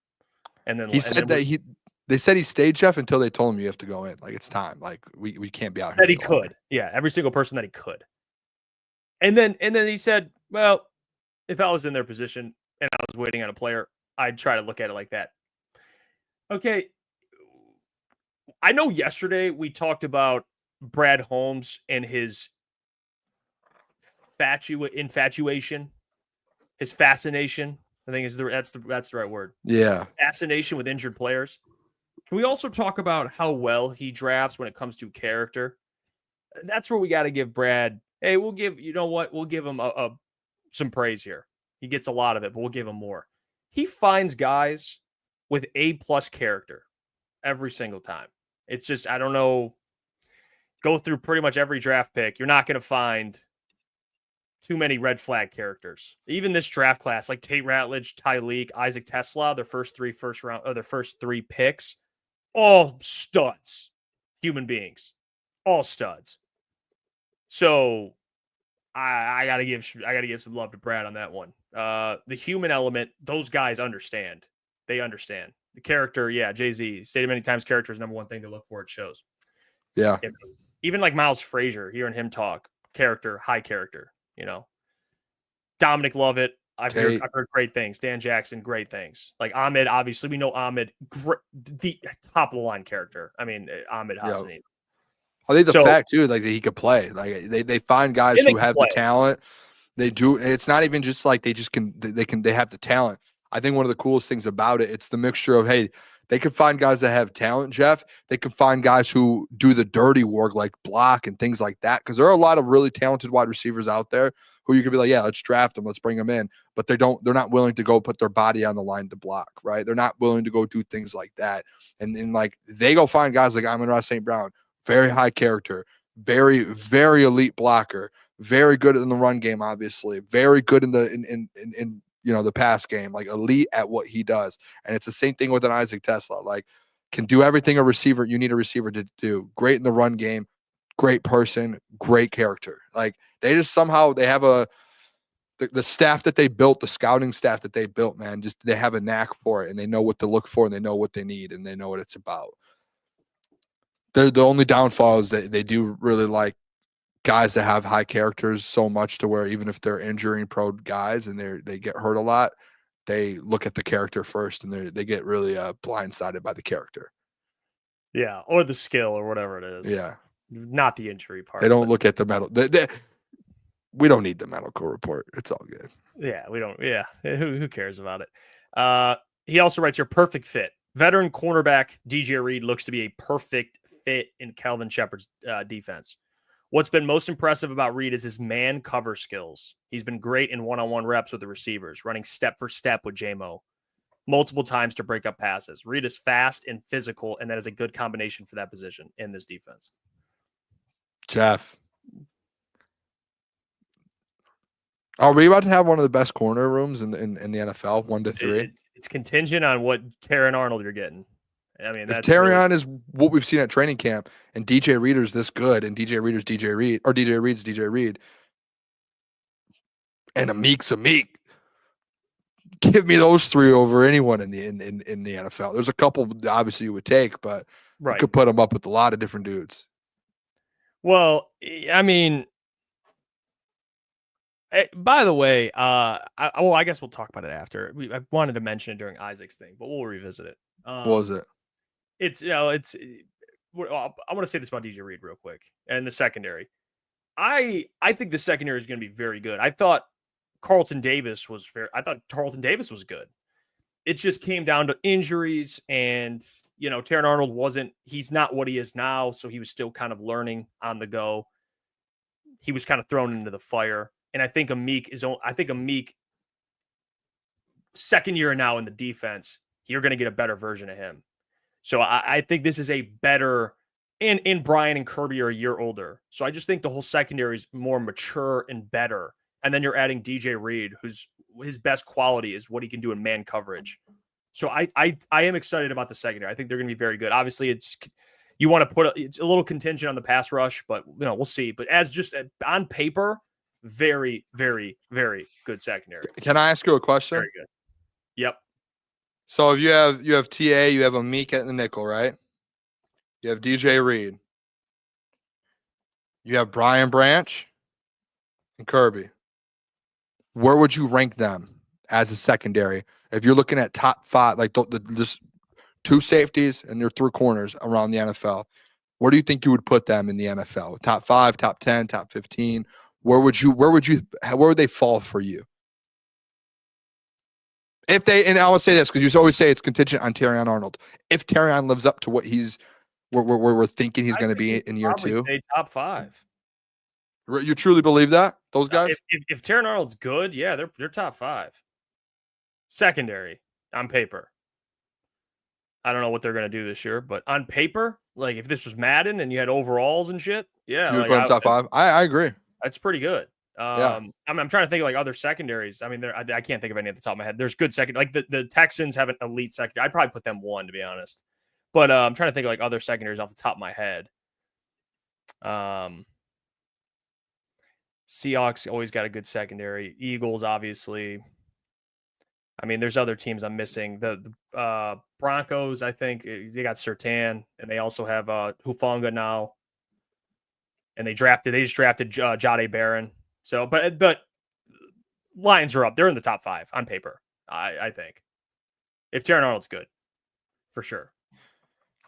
And then he said that they said he stayed, Jeff, until they told him you have to go in. Like, it's time. Like, we can't be out here. That he could. Yeah, every single person that he could. And then he said, well, if I was in their position and I was waiting on a player, I'd try to look at it like that. Okay. I know yesterday we talked about Brad Holmes and his infatuation, his fascination. I think that's the right word. Yeah. Fascination with injured players. Can we also talk about how well he drafts when it comes to character? That's where we got to give Brad. Hey, we'll give him some praise here. He gets a lot of it, but we'll give him more. He finds guys with A+ character every single time. It's just, I don't know. Go through pretty much every draft pick. You're not going to find too many red flag characters. Even this draft class, like Tate Ratledge, Tyreek, Isaac TeSlaa, their first three picks, all studs, human beings, all studs. So I gotta give some love to Brad on that one. The human element, those guys understand. They understand the character. Yeah, Jay-Z stated many times, character is number one thing to look for. It shows. Yeah. Even like Miles Frazier, hearing him talk, character, high character. Dominic Lovett. I've heard great things. Dan Jackson, great things. Like Ahmed, obviously we know Ahmed, the top of the line character. I mean, Ahmed Hassanin. Yeah. I think the fact too, like that he could play. Like they find guys who have the talent. They do. It's not even just like they have the talent. I think one of the coolest things about it, it's the mixture of, hey, they can find guys that have talent, Jeff. They can find guys who do the dirty work, like block and things like that. Because there are a lot of really talented wide receivers out there who you could be like, yeah, let's draft them, let's bring them in. But they're not willing to go put their body on the line to block, right? They're not willing to go do things like that. And like they go find guys like Amon-Ra St. Brown, very high character, very, very elite blocker, very good in the run game, obviously, very good in the pass game, like elite at what he does. And it's the same thing with an Isaac TeSlaa, like can do everything you need a receiver to do. Great in the run game, great person, great character. Like they just somehow they have the staff that they built, the scouting staff that they built, man, just they have a knack for it and they know what to look for and they know what they need and they know what it's about. The only downfall is that they do really like guys that have high characters so much to where even if they're injury prone guys and they get hurt a lot, they look at the character first and they get really blindsided by the character. Yeah, or the skill or whatever it is. Yeah, not the injury part. They don't look at the medical. We don't need the medical report. It's all good. Yeah, we don't. Yeah, who cares about it? He also writes, "Your perfect fit. Veteran cornerback DJ Reed looks to be a perfect fit in Kelvin Shepard's defense. What's been most impressive about Reed is his man cover skills. He's been great in one-on-one reps with the receivers, running step for step with J-Mo multiple times to break up passes. Reed is fast and physical, and that is a good combination for that position in this defense." Jeff, are we about to have one of the best corner rooms in the NFL, 1 to 3? It's contingent on what Terran Arnold you're getting. I mean, if Terrion is what we've seen at training camp, and DJ Reader's this good, and DJ Reader's DJ Reed, or DJ Reed's DJ Reed, and Amik's Amik, give me those three over anyone in the NFL. There's a couple obviously you would take, but you could put them up with a lot of different dudes. Well, I mean, by the way, I guess we'll talk about it after. I wanted to mention it during Isaac's thing, but we'll revisit it. What was it? I want to say this about DJ Reed real quick and the secondary. I think the secondary is going to be very good. I thought Carlton Davis was fair. I thought Carlton Davis was good. It just came down to injuries and, Terran Arnold he's not what he is now. So he was still kind of learning on the go. He was kind of thrown into the fire. And I think Amik second year now in the defense, you're going to get a better version of him. So I think this is a better, and Brian and Kirby are a year older. So I just think the whole secondary is more mature and better. And then you're adding DJ Reed, who's his best quality is what he can do in man coverage. So I am excited about the secondary. I think they're going to be very good. Obviously, it's a little contingent on the pass rush, but we'll see. But as just on paper, very, very, very good secondary. Can I ask you a question? Very good. Yep. So if you have TA, you have Amik at the nickel, right? You have DJ Reed. You have Brian Branch and Kirby. Where would you rank them as a secondary? If you're looking at top 5, like just 2 safeties and your 3 corners around the NFL, where do you think you would put them in the NFL? Top 5, top 10, top 15? Where would they fall for you? If they, and I will say this because you always say it's contingent on Terrion Arnold. If Terrion lives up to what we're thinking he's going to be in year 2, say top 5. You truly believe that those guys? If Terrion Arnold's good, yeah, they're top 5. Secondary on paper. I don't know what they're going to do this year, but on paper, like if this was Madden and you had overalls and shit, yeah, you would put them top 5. I agree. That's pretty good. Yeah. I'm trying to think of like other secondaries. I mean, I can't think of any at the top of my head. There's good second, like the Texans have an elite secondary. I'd probably put them 1 to be honest. But I'm trying to think of like other secondaries off the top of my head. Seahawks always got a good secondary. Eagles, obviously. I mean, there's other teams I'm missing. The Broncos, I think they got Surtain, and they also have Hufanga now. And they just drafted Jade Barron. So, but Lions are up. They're in the top 5 on paper, I think. If Terran Arnold's good, for sure.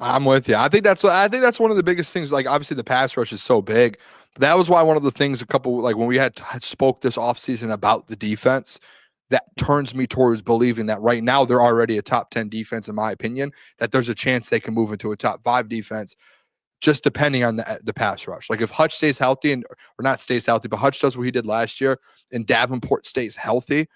I'm with you. I think that's one of the biggest things. Like, obviously the pass rush is so big. But that was why one of the things when we had spoke this offseason about the defense, that turns me towards believing that right now they're already a top 10 defense, in my opinion, that there's a chance they can move into a top 5 defense, just depending on the pass rush. Like, if Hutch stays healthy or not stays healthy, but Hutch does what he did last year and Davenport stays healthy,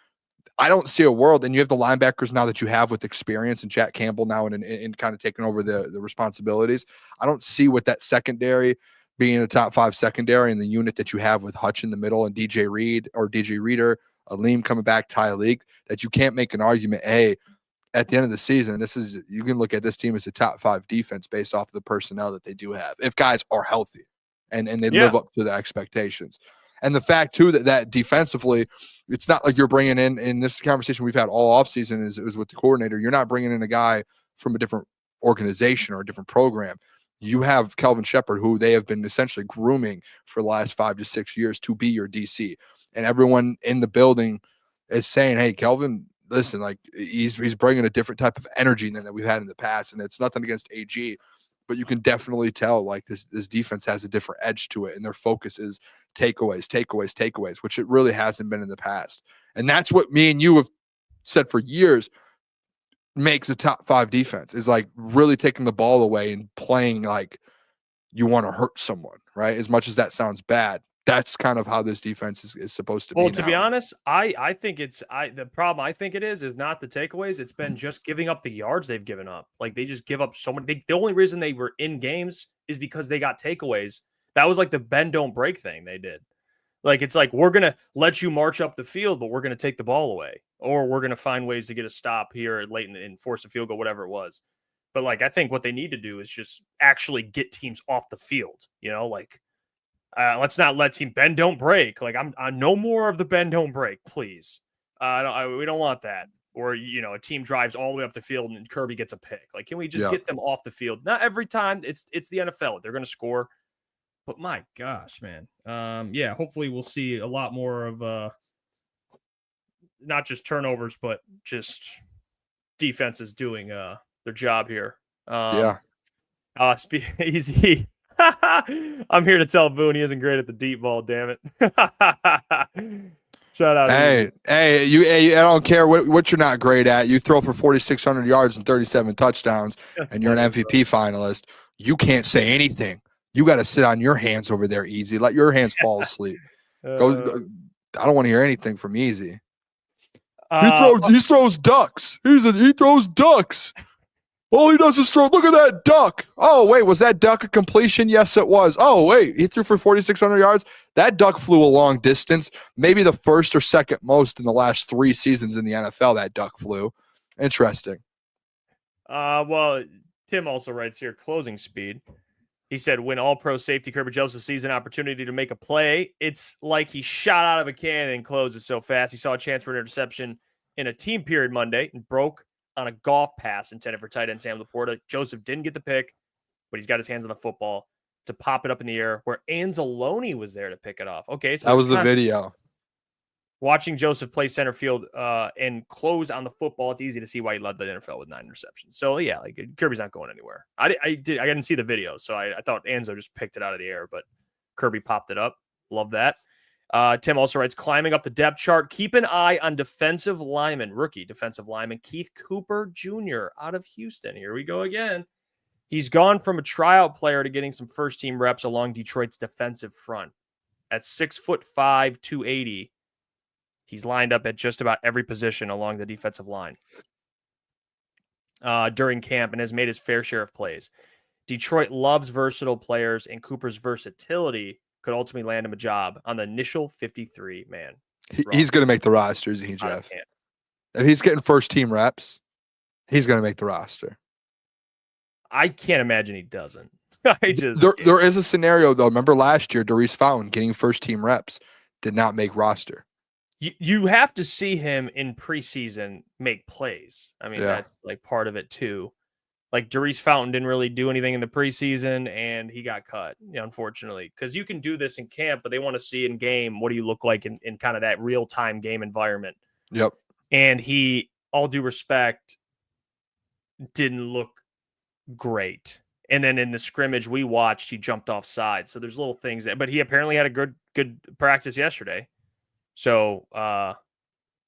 I don't see a world. And you have the linebackers now that you have with experience and Jack Campbell now and kind of taking over the responsibilities. I don't see what that secondary being a top 5 secondary and the unit that you have with Hutch in the middle and DJ Reader, Aleem coming back, Ty Leak, that you can't make an argument, hey, at the end of the season, you can look at this team as a top 5 defense based off of the personnel that they do have, if guys are healthy and they live up to the expectations. And the fact, too, that defensively, it's not like you're bringing in this conversation we've had all offseason is with the coordinator. You're not bringing in a guy from a different organization or a different program. You have Kelvin Shepard, who they have been essentially grooming for the last 5 to 6 years to be your DC. And everyone in the building is saying, hey, Kelvin, listen, like he's bringing a different type of energy than that we've had in the past. And it's nothing against AG, but you can definitely tell like this defense has a different edge to it. And their focus is takeaways, which it really hasn't been in the past. And that's what me and you have said for years makes a top 5 defense, is like really taking the ball away and playing like you want to hurt someone, right? As much as that sounds bad, that's kind of how this defense is supposed to be. Well, to be honest, I think the problem I think it is not the takeaways. It's been just giving up the yards they've given up. Like, they just give up so many. The only reason they were in games is because they got takeaways. That was like the bend, don't break thing they did. Like, it's like, we're going to let you march up the field, but we're going to take the ball away. Or we're going to find ways to get a stop here late and force a field goal, whatever it was. But, like, I think what they need to do is just actually get teams off the field. You know, like, let's not let team bend, don't break. Like, I'm no more of the bend, don't break, please. We don't want that. Or, you know, a team drives all the way up the field and Kirby gets a pick. Like, can we just get them off the field? Not every time. It's the NFL. They're going to score. But my gosh, man. Hopefully we'll see a lot more of not just turnovers, but just defenses doing their job here. Easy. I'm here to tell Boone he isn't great at the deep ball, damn it. Shout out. Hey, I don't care what you're not great at. You throw for 4,600 yards and 37 touchdowns, and you're an MVP finalist. You can't say anything. You got to sit on your hands over there, Easy. Let your hands fall asleep. Go. I don't want to hear anything from Easy. He throws ducks. He throws ducks. All he does is throw. Look at that duck. Oh, wait, was that duck a completion? Yes, it was. Oh, wait, he threw for 4,600 yards. That duck flew a long distance, maybe the first or second most in the last 3 seasons in the NFL. That duck flew. Interesting. Well, Tim also writes here, closing speed. He said, when all-pro safety Kirby Joseph sees an opportunity to make a play, it's like he shot out of a cannon and closes so fast. He saw a chance for an interception in a team period Monday and broke on a golf pass intended for tight end Sam Laporta. Joseph didn't get the pick, but he's got his hands on the football to pop it up in the air where Anzalone was there to pick it off. Okay, so that was the video. Watching Joseph play center field and close on the football, it's easy to see why he led the NFL with 9 interceptions. So, yeah, like Kirby's not going anywhere. I didn't see the video, so I thought Anzo just picked it out of the air, but Kirby popped it up. Love that. Tim also writes, climbing up the depth chart, keep an eye on rookie defensive lineman Keith Cooper Jr. out of Houston. Here we go again. He's gone from a tryout player to getting some first-team reps along Detroit's defensive front. At 6'5", 280, he's lined up at just about every position along the defensive line during camp and has made his fair share of plays. Detroit loves versatile players, and Cooper's versatility could ultimately land him a job on the initial 53-man. He's going to make the roster, isn't he, Jeff? If he's getting first-team reps, he's going to make the roster. I can't imagine he doesn't. There is a scenario, though. Remember last year, Darius Fountain getting first-team reps. did not make roster. You have to see him in preseason make plays. I mean, Yeah. that's like part of it too. Like Darius Fountain didn't really do anything in the preseason, and he got cut, unfortunately. Because you can do this in camp, but they want to see in game what do you look like in kind of that real-time game environment. Yep. And he, all due respect, didn't look great. And then in the scrimmage we watched, he jumped off sides. So there's little things but he apparently had a good practice yesterday. So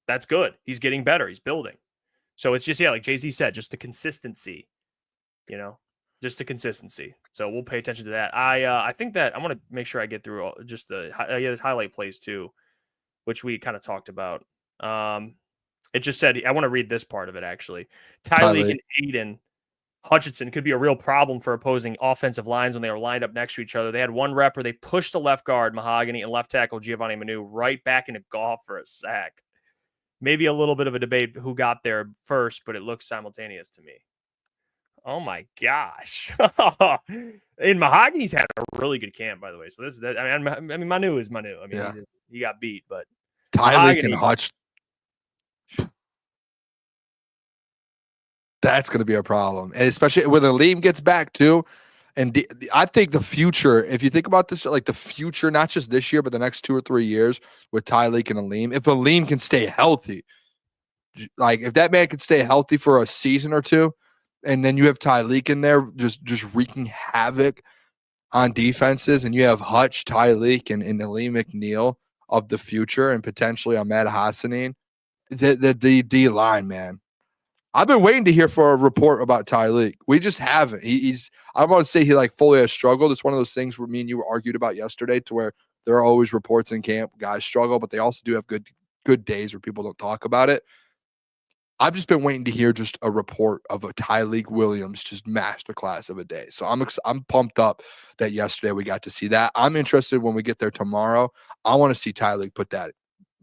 that's good. He's getting better. He's building. So it's just, like Jay-Z said, just the consistency, just the consistency. So we'll pay attention to that. I think that I want to make sure I get through just the highlight plays too, which we kind of talked about. It just said, I want to read this part of it actually. Tyreek and Aiden Hutchinson could be a real problem for opposing offensive lines when they were lined up next to each other. They had one rep where they pushed the left guard, Mahogany, and left tackle, Giovanni Manu, right back into Goff for a sack. Maybe a little bit of a debate who got there first, but it looks simultaneous to me. Oh, my gosh. And Mahogany's had a really good camp, by the way. So this is that. I mean, Manu is Manu. I mean, he got beat, but Tyreek and Hutch. That's going to be a problem, and especially when Aleem gets back too. And I think the future, if you think about this, like the future, not just this year, but the next 2 or 3 years with Tyreek and Aleem, if Aleem can stay healthy, like if that man can stay healthy for a season or two, and then you have Tyreek in there just wreaking havoc on defenses, and you have Hutch, Tyreek, and Aleem McNeil of the future, and potentially Ahmed Hassanin, the D line, man. I've been waiting to hear for a report about Tyreek. We just haven't. He's I don't want to say he like fully has struggled. It's one of those things where me and you were argued about yesterday, to where there are always reports in camp, guys struggle, but they also do have good days where people don't talk about it. I've just been waiting to hear just a report of a Tyreek Williams just masterclass of a day. So I'm pumped up that yesterday we got to see that. I'm interested when we get there tomorrow. I want to see Tyreek put that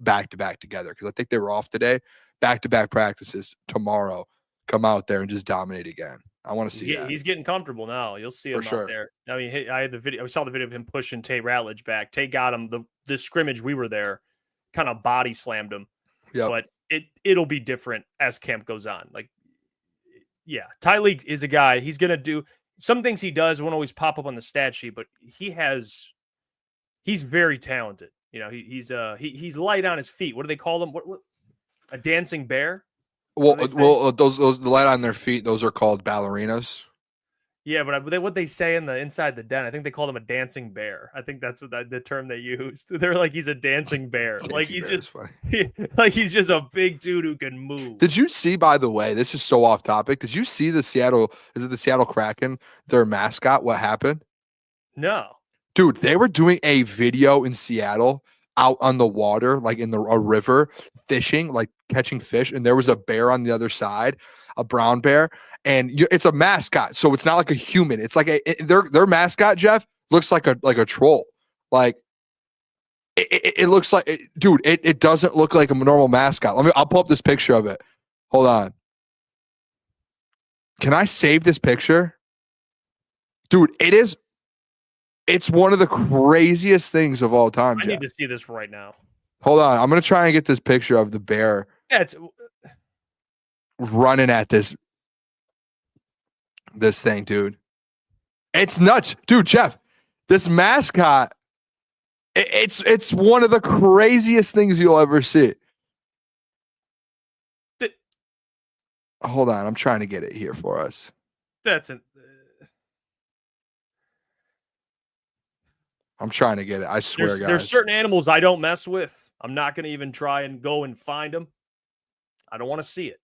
back to back together, because I think they were off today. Back-to-back practices tomorrow, come out there and just dominate again. I want to see that. He's getting comfortable now. You'll see him out there. I mean, I had the video. I saw the video of him pushing Tate Ratledge back. Tate got him. The scrimmage we were there, kind of body slammed him. Yep. But it'll be different as camp goes on. Like, yeah, Tyreek is a guy. He's gonna do some things he does won't always pop up on the stat sheet, but he's very talented. He's light on his feet. What do they call him? What? A dancing bear? Well, those the light on their feet, those are called ballerinas. Yeah, but what they say inside the den, I think they call him a dancing bear. I think that's the term they used. They're like, he's a dancing bear. Like he's just a big dude who can move. Did you see, by the way, this is so off topic, did you see the Seattle Kraken, their mascot, what happened? No. Dude, they were doing a video in Seattle out on the water, like in a river, fishing, like catching fish, and there was a bear on the other side, a brown bear, and it's a mascot, so it's not like a human. It's like their mascot, Jeff, looks like a troll. Like it looks like, dude, it doesn't look like a normal mascot. I'll pull up this picture of it. Hold on. Can I save this picture? Dude, it's one of the craziest things of all time, Jeff. I need to see this right now. Hold on. I'm going to try and get this picture of the bear running at this thing, dude. It's nuts. Dude, Jeff, this mascot, it's one of the craziest things you'll ever see. Hold on. I'm trying to get it here for us. I'm trying to get it. I swear, guys. There's certain animals I don't mess with. I'm not going to even try and go and find them. I don't want to see it.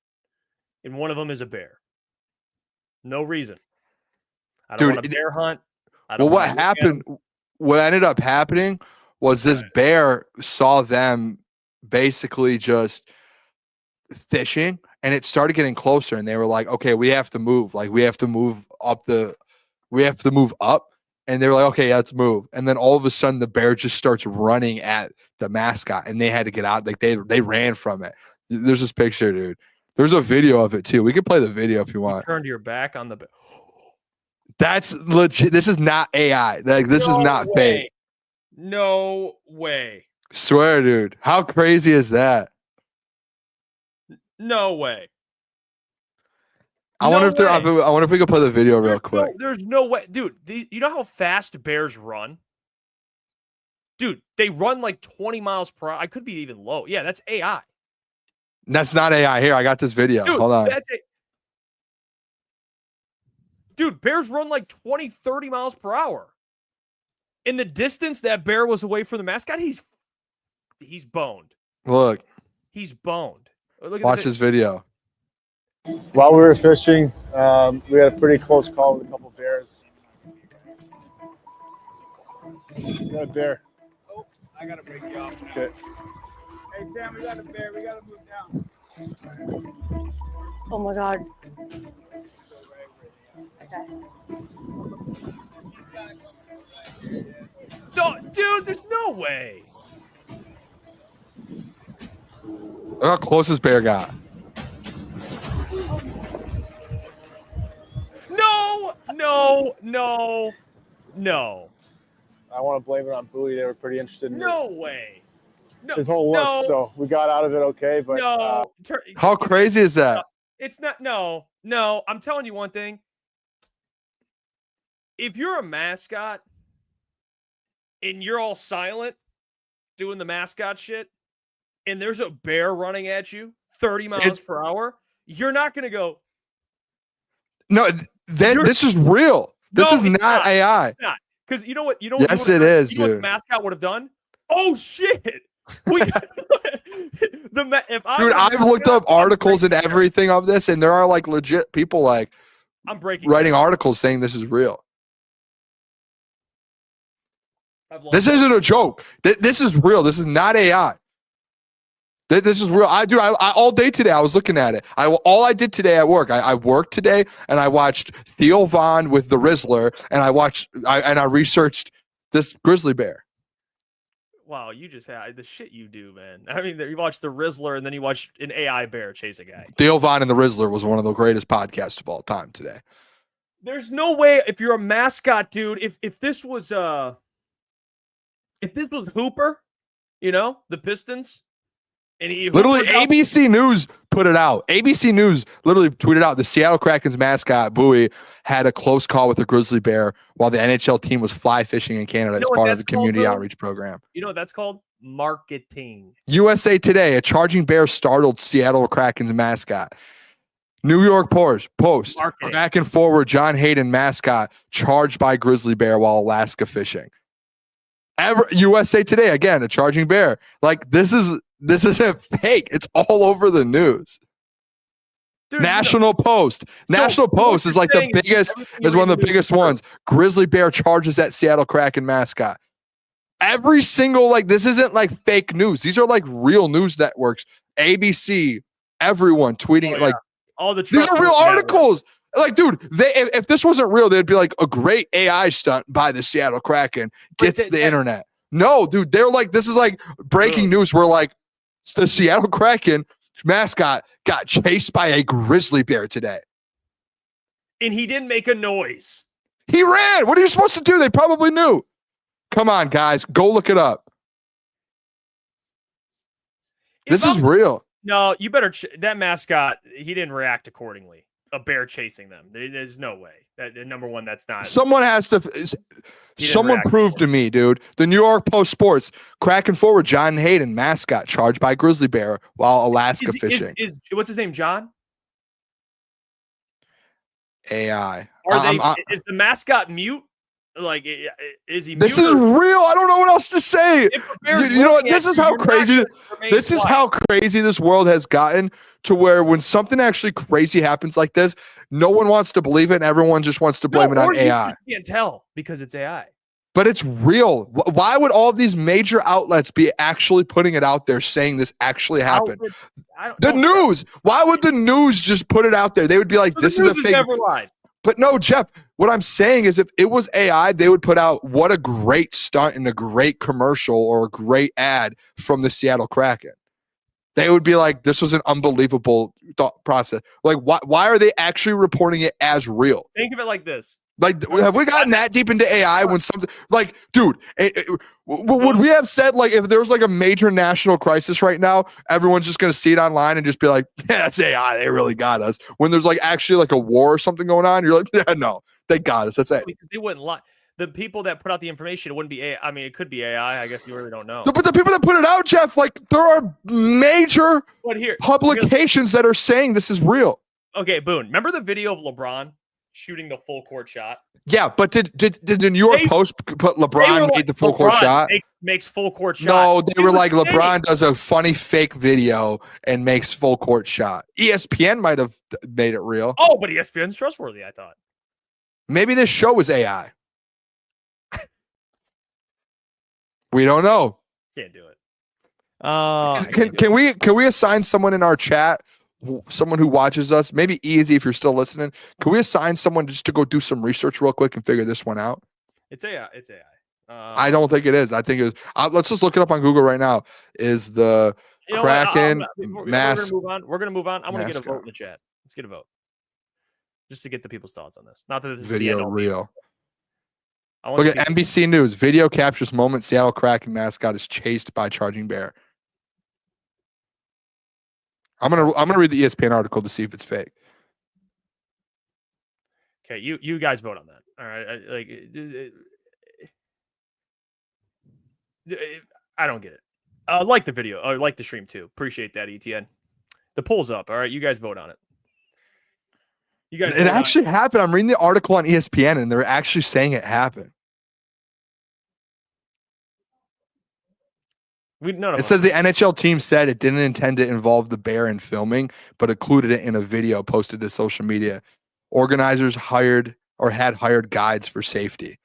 And one of them is a bear. No reason. I don't want to bear hunt. What happened? What ended up happening was this bear saw them basically just fishing, and it started getting closer, and they were like, okay, we have to move. Like, we have to move up. And they were like, okay, let's move. And then all of a sudden, the bear just starts running at the mascot, and they had to get out. Like they ran from it. There's this picture, dude. There's a video of it too. We can play the video if you want. Turned your back on the bear. That's legit. This is not AI. Like this is not fake. No way. Swear, dude. How crazy is that? No way. I wonder if we could play the video real quick. There's no way. Dude, you know how fast bears run? Dude, they run like 20 miles per hour. I could be even low. Yeah, that's AI. That's not AI. Here, I got this video. Dude, Hold on. Dude, bears run like 20, 30 miles per hour. In the distance that bear was away from the mascot, he's boned. Look. He's boned. Look at Watch this video. While we were fishing, we had a pretty close call with a couple bears. We got a bear. Oh, I gotta break you off. Okay. Hey Sam, we got a bear. We gotta move down. Oh my God. No, dude, there's no way. Look how close this bear got. No. I want to blame it on Bowie. They were pretty interested in No way. No, his whole look, no, so we got out of it okay. But no. How crazy is that? It's not. No. I'm telling you one thing. If you're a mascot and you're all silent doing the mascot shit, and there's a bear running at you 30 miles per hour, you're not going to go. No, this is real. This is not AI. Because you know what? Yes, it is, You know what the dude. mascot would have done? Oh shit! I've looked up articles and everything of this, and there are like legit people like writing articles saying this is real. This isn't a joke. This is real. This is not AI. This is real. I all day today I was looking at it. All I did today at work, I worked today and I watched Theo Von with the Rizzler, and I researched this grizzly bear. Wow, you just had the shit you do, man. I mean, you watched the Rizzler and then you watched an AI bear chase a guy. Theo Von and the Rizzler was one of the greatest podcasts of all time today. There's no way if you're a mascot, dude. If this was Hooper, the Pistons. And literally, ABC News put it out. ABC News literally tweeted out the Seattle Kraken's mascot, Bowie, had a close call with a grizzly bear while the NHL team was fly fishing in Canada as part of the community outreach program. You know what that's called? Marketing. USA Today, a charging bear startled Seattle Kraken's mascot. New York Post, Kraken forward John Hayden mascot charged by grizzly bear while Alaska fishing. USA Today, again, a charging bear. Like, this isn't fake. It's all over the news. Dude, National Post. National Post is like the biggest, is one of the biggest ones. Grizzly bear charges at Seattle Kraken mascot. Every single, this isn't like fake news. These are like real news networks. ABC, everyone tweeting it. All the these are real articles. Like, dude, if this wasn't real, they'd be like a great AI stunt by the Seattle Kraken gets the internet. No, dude, they're like, this is like breaking news where like the Seattle Kraken mascot got chased by a grizzly bear today. And he didn't make a noise. He ran. What are you supposed to do? They probably knew. Come on, guys, go look it up. This is real. No, you better. That mascot, he didn't react accordingly. A bear chasing them. There's no way. Number one, that's not. Someone has to. Someone prove to me, dude. The New York Post Sports, Kraken forward John Hayden mascot charged by grizzly bear while Alaska fishing. What's his name? John? AI. Is the mascot mute? Like, is he? This is real. I don't know what else to say. You know what? This is how crazy. This is how crazy this world has gotten to where when something actually crazy happens like this, no one wants to believe it, and everyone just wants to blame it on AI. You can't tell because it's AI. But it's real. Why would all of these major outlets be actually putting it out there saying this actually happened? The news. Why would the news just put it out there? They would be like, "This is a fake." Never lied. But no, Jeff, what I'm saying is if it was AI, they would put out what a great stunt and a great commercial or a great ad from the Seattle Kraken. They would be like, this was an unbelievable thought process. Like, why are they actually reporting it as real? Think of it like this. Like, have we gotten that deep into AI when something like, dude, would we have said like if there was like a major national crisis right now, everyone's just gonna see it online and just be like, yeah, that's AI, they really got us. When there's like actually like a war or something going on, you're like, yeah, no, they got us. That's it. Because they wouldn't lie. The people that put out the information, it wouldn't be AI. I mean, it could be AI. I guess you really don't know. But the people that put it out, Jeff, like there are major publications that are saying this is real. Okay, Boone. Remember the video of LeBron shooting the full court shot? Yeah, but did the New York Post put LeBron made the full court shot? Makes full court shot. No, they were like LeBron does a funny fake video and makes full court shot. ESPN might have made it real. Oh, but ESPN's trustworthy, I thought. Maybe this show was AI. We don't know. Can't do it. Can we assign someone in our chat, someone who watches us, maybe Easy if you're still listening? Can we assign someone just to go do some research real quick and figure this one out? It's AI. It's AI. I don't think it is. I think it is. Let's just look it up on Google right now. Is the Kraken mask? We're gonna move on. I want to get a vote in the chat. Let's get a vote, just to get the people's thoughts on this. Not that this video is the end real. Look at NBC News. Video captures moment Seattle Kraken mascot is chased by charging bear. I'm gonna read the ESPN article to see if it's fake. Okay, you guys vote on that. All right, I don't get it. I like the video. I like the stream too. Appreciate that, ETN. The poll's up. All right, you guys vote on it. You guys. It actually happened. I'm reading the article on ESPN, and they're actually saying it happened. It says the NHL team said it didn't intend to involve the bear in filming, but included it in a video posted to social media. Organizers had hired guides for safety.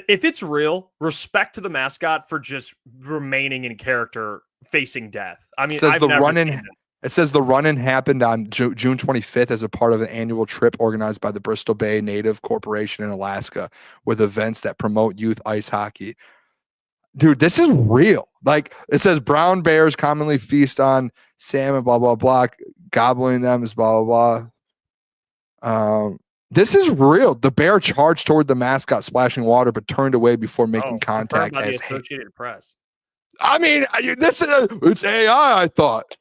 If it's real, respect to the mascot for just remaining in character, facing death. I mean, it says the run-in happened on June 25th as a part of an annual trip organized by the Bristol Bay Native Corporation in Alaska with events that promote youth ice hockey. Dude, this is real. Like it says, brown bears commonly feast on salmon, blah, blah, blah. Gobbling them is blah, blah, blah. This is real. The bear charged toward the mascot, splashing water, but turned away before making contact. By the Associated Press. I mean, it's AI, I thought.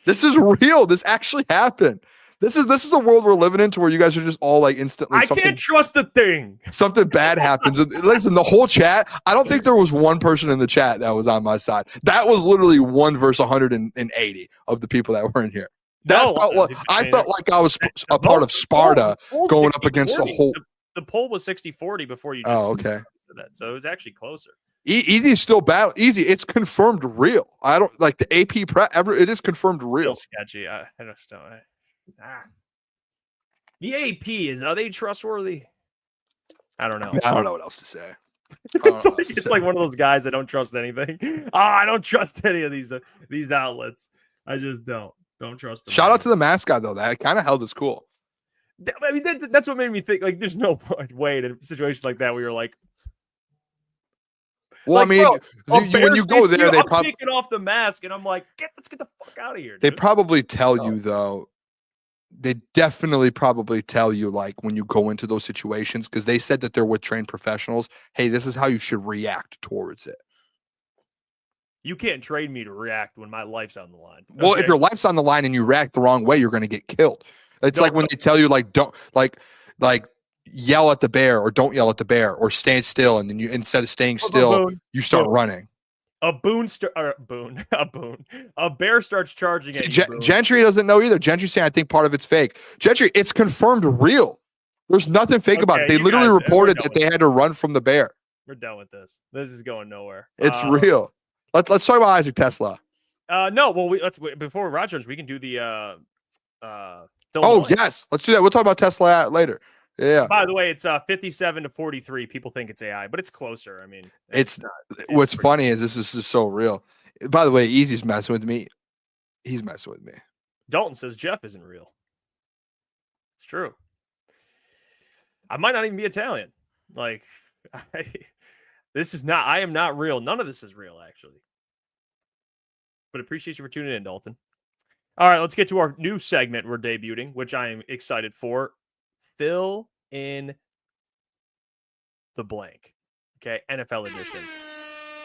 This is real. This actually happened. This is a world we're living in to where you guys are just all like instantly. I can't trust the thing. Something bad happens. Listen, the whole chat. I don't think there was one person in the chat that was on my side. That was literally 1 versus 180 of the people that were in here. I felt like I was a part of Sparta going up against the whole. The poll was 60-40 before you. Okay. That, so it was actually closer. Easy is still battle. Easy. It's confirmed real. I don't like the AP prep. It is confirmed real. Still sketchy. I just don't. The AP are they trustworthy? I don't know. I don't know what else to say. It's like one of those guys that don't trust anything. I don't trust any of these outlets. I just don't trust them. Shout out to the mascot though. That kind of held us cool. I mean, that's what made me think. Like, there's no way in a situation like that where you're like. Well, like, I mean, when you go there, they probably taking off the mask, and I'm like, let's get the fuck out of here. Dude. They probably tell you though. They definitely probably tell you like when you go into those situations because they said that they're with trained professionals. Hey, this is how you should react towards it. You can't train me to react when my life's on the line. Okay? Well, if your life's on the line and you react the wrong way, you're going to get killed. It's like when they tell you like don't like yell at the bear or don't yell at the bear or stand still, and then you instead of staying still, you start running. A bear starts charging at you. Gentry doesn't know either. Gentry's saying, I think part of it's fake. Gentry, it's confirmed real. There's nothing fake about it. They literally reported that they had to run from the bear. We're done with this. This is going nowhere. It's real. Let's talk about Isaac TeSlaa. No, well, let's before Rogers, we can do the yes, let's do that. We'll talk about TeSlaa later. Yeah. By the way, it's 57-43. People think it's AI, but it's closer. I mean, what's funny is this is just so real. By the way, Easy's messing with me. He's messing with me. Dalton says Jeff isn't real. It's true. I might not even be Italian. Like, I am not real. None of this is real, actually. But appreciate you for tuning in, Dalton. All right, let's get to our new segment we're debuting, which I am excited for. fill in the blank. Okay, NFL edition.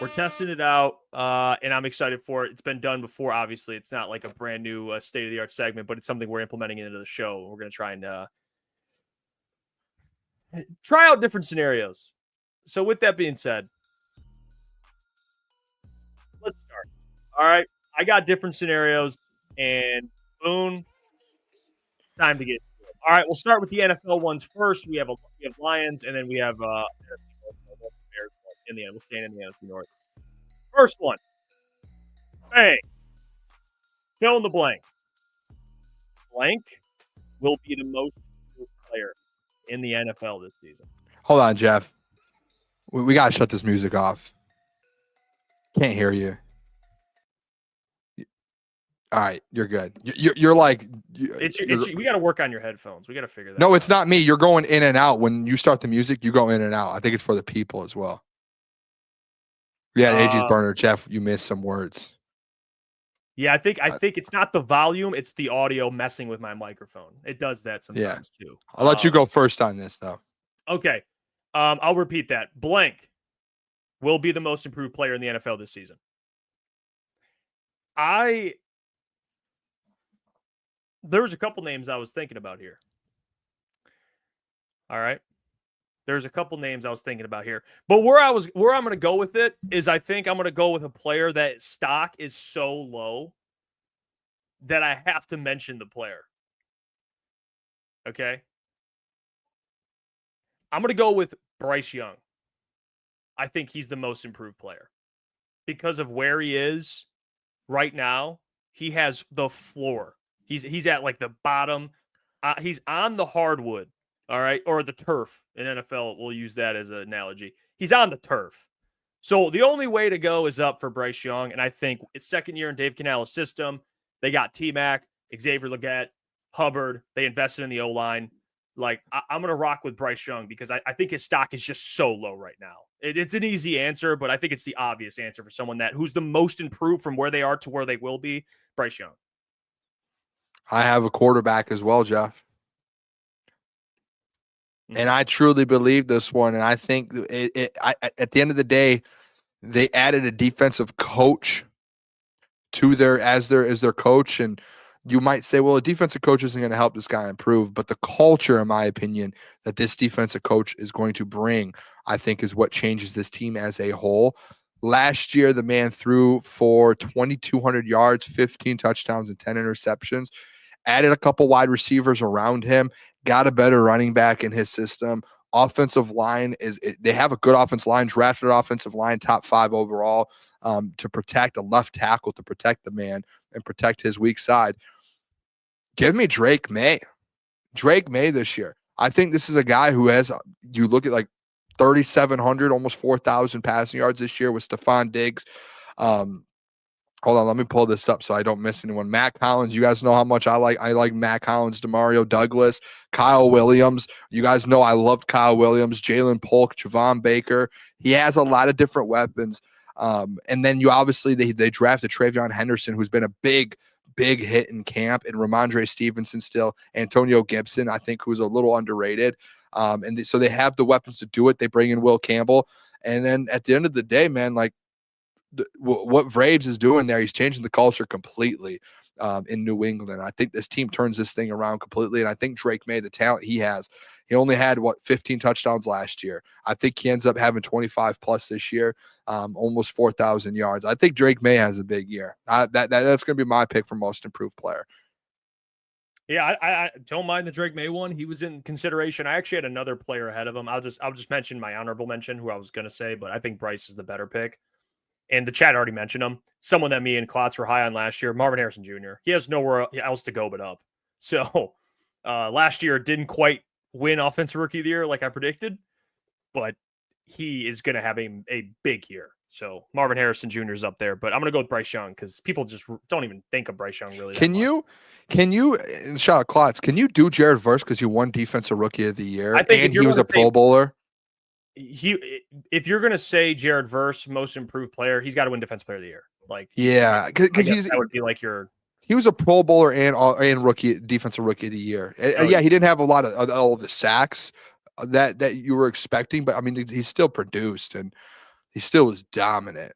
We're testing it out, and I'm excited for it. It's been done before, obviously. It's not like a brand new state-of-the-art segment, but it's something we're implementing into the show. We're going to try and try out different scenarios. So with that being said, let's start. All right, I got different scenarios, and boom, it's time to get to it. All right, we'll start with the NFL ones first. We have Lions, and then we have Bears in the end. We'll stay in the NFC North. First one, bang, fill in the blank. Blank will be the most improved player in the NFL this season. Hold on, Jeff. We got to shut this music off. Can't hear you. All right, you're good. You're like we got to work on your headphones. We got to figure that out. No, it's not me. You're going in and out. When you start the music, you go in and out. I think it's for the people as well. Yeah, AG's burner. Jeff, you missed some words. Yeah, I think it's not the volume, it's the audio messing with my microphone. It does that sometimes too. I'll let you go first on this though. Okay. I'll repeat that. Blank will be the most improved player in the NFL this season. There was a couple names I was thinking about here. All right. There's a couple names I was thinking about here. But where I'm going to go with it is I think I'm going to go with a player that stock is so low that I have to mention the player. Okay? I'm going to go with Bryce Young. I think he's the most improved player. Because of where he is right now, he has the floor. He's at like the bottom. He's on the hardwood. All right, or the turf in NFL. We'll use that as an analogy. He's on the turf. So the only way to go is up for Bryce Young. And I think it's second year in Dave Canales' system. They got T-Mac, Xavier Legette, Hubbard. They invested in the O-line. Like, I'm going to rock with Bryce Young because I think his stock is just so low right now. It's an easy answer, but I think it's the obvious answer for someone who's the most improved from where they are to where they will be, Bryce Young. I have a quarterback as well, Jeff. And I truly believe this one. And I think at the end of the day, they added a defensive coach to their coach. And you might say, well, a defensive coach isn't going to help this guy improve. But the culture, in my opinion, that this defensive coach is going to bring, I think, is what changes this team as a whole. Last year, the man threw for 2,200 yards, 15 touchdowns, and 10 interceptions. Added a couple wide receivers around him. Got a better running back in his system. Offensive line they have a good offensive line, drafted offensive line, top 5 overall, to protect a left tackle, to protect the man and protect his weak side. Give me Drake May. Drake May this year. I think this is a guy who has, you look at like 3,700, almost 4,000 passing yards this year with Stephon Diggs. Hold on, let me pull this up so I don't miss anyone. Matt Collins, you guys know how much I like Matt Collins, Demario Douglas, Kyle Williams. You guys know I loved Kyle Williams, Jalen Polk, Javon Baker. He has a lot of different weapons. And then they drafted Travion Henderson, who's been a big hit in camp, and Ramondre Stevenson still, Antonio Gibson, I think, who's a little underrated. So they have the weapons to do it. They bring in Will Campbell. And then at the end of the day, man, like, what Vraves is doing there, he's changing the culture completely in New England. I think this team turns this thing around completely, and I think Drake May, the talent he has, he only had 15 touchdowns last year. I think he ends up having 25 plus this year, almost 4,000 yards. I think Drake May has a big year. That's going to be my pick for most improved player. Yeah, I don't mind the Drake May one. He was in consideration. I actually had another player ahead of him. I'll just mention my honorable mention, who I was going to say, but I think Bryce is the better pick. And the chat already mentioned him. Someone that me and Klotz were high on last year, Marvin Harrison Jr. He has nowhere else to go but up. So last year didn't quite win Offensive Rookie of the Year like I predicted, but he is going to have a big year. So Marvin Harrison Jr. is up there, but I'm going to go with Bryce Young because people just don't even think of Bryce Young really. Can you, and shout out Klotz, can you do Jared Verse because you won Defensive Rookie of the Year I think and he was a Pro Bowler? If you're going to say Jared Verse, most improved player, he's got to win Defensive Player of the Year. Like, yeah, because that would be like your He was a Pro Bowler and rookie defensive rookie of the year. And yeah, he didn't have a lot of all of the sacks that you were expecting, but I mean, he still produced and he still was dominant.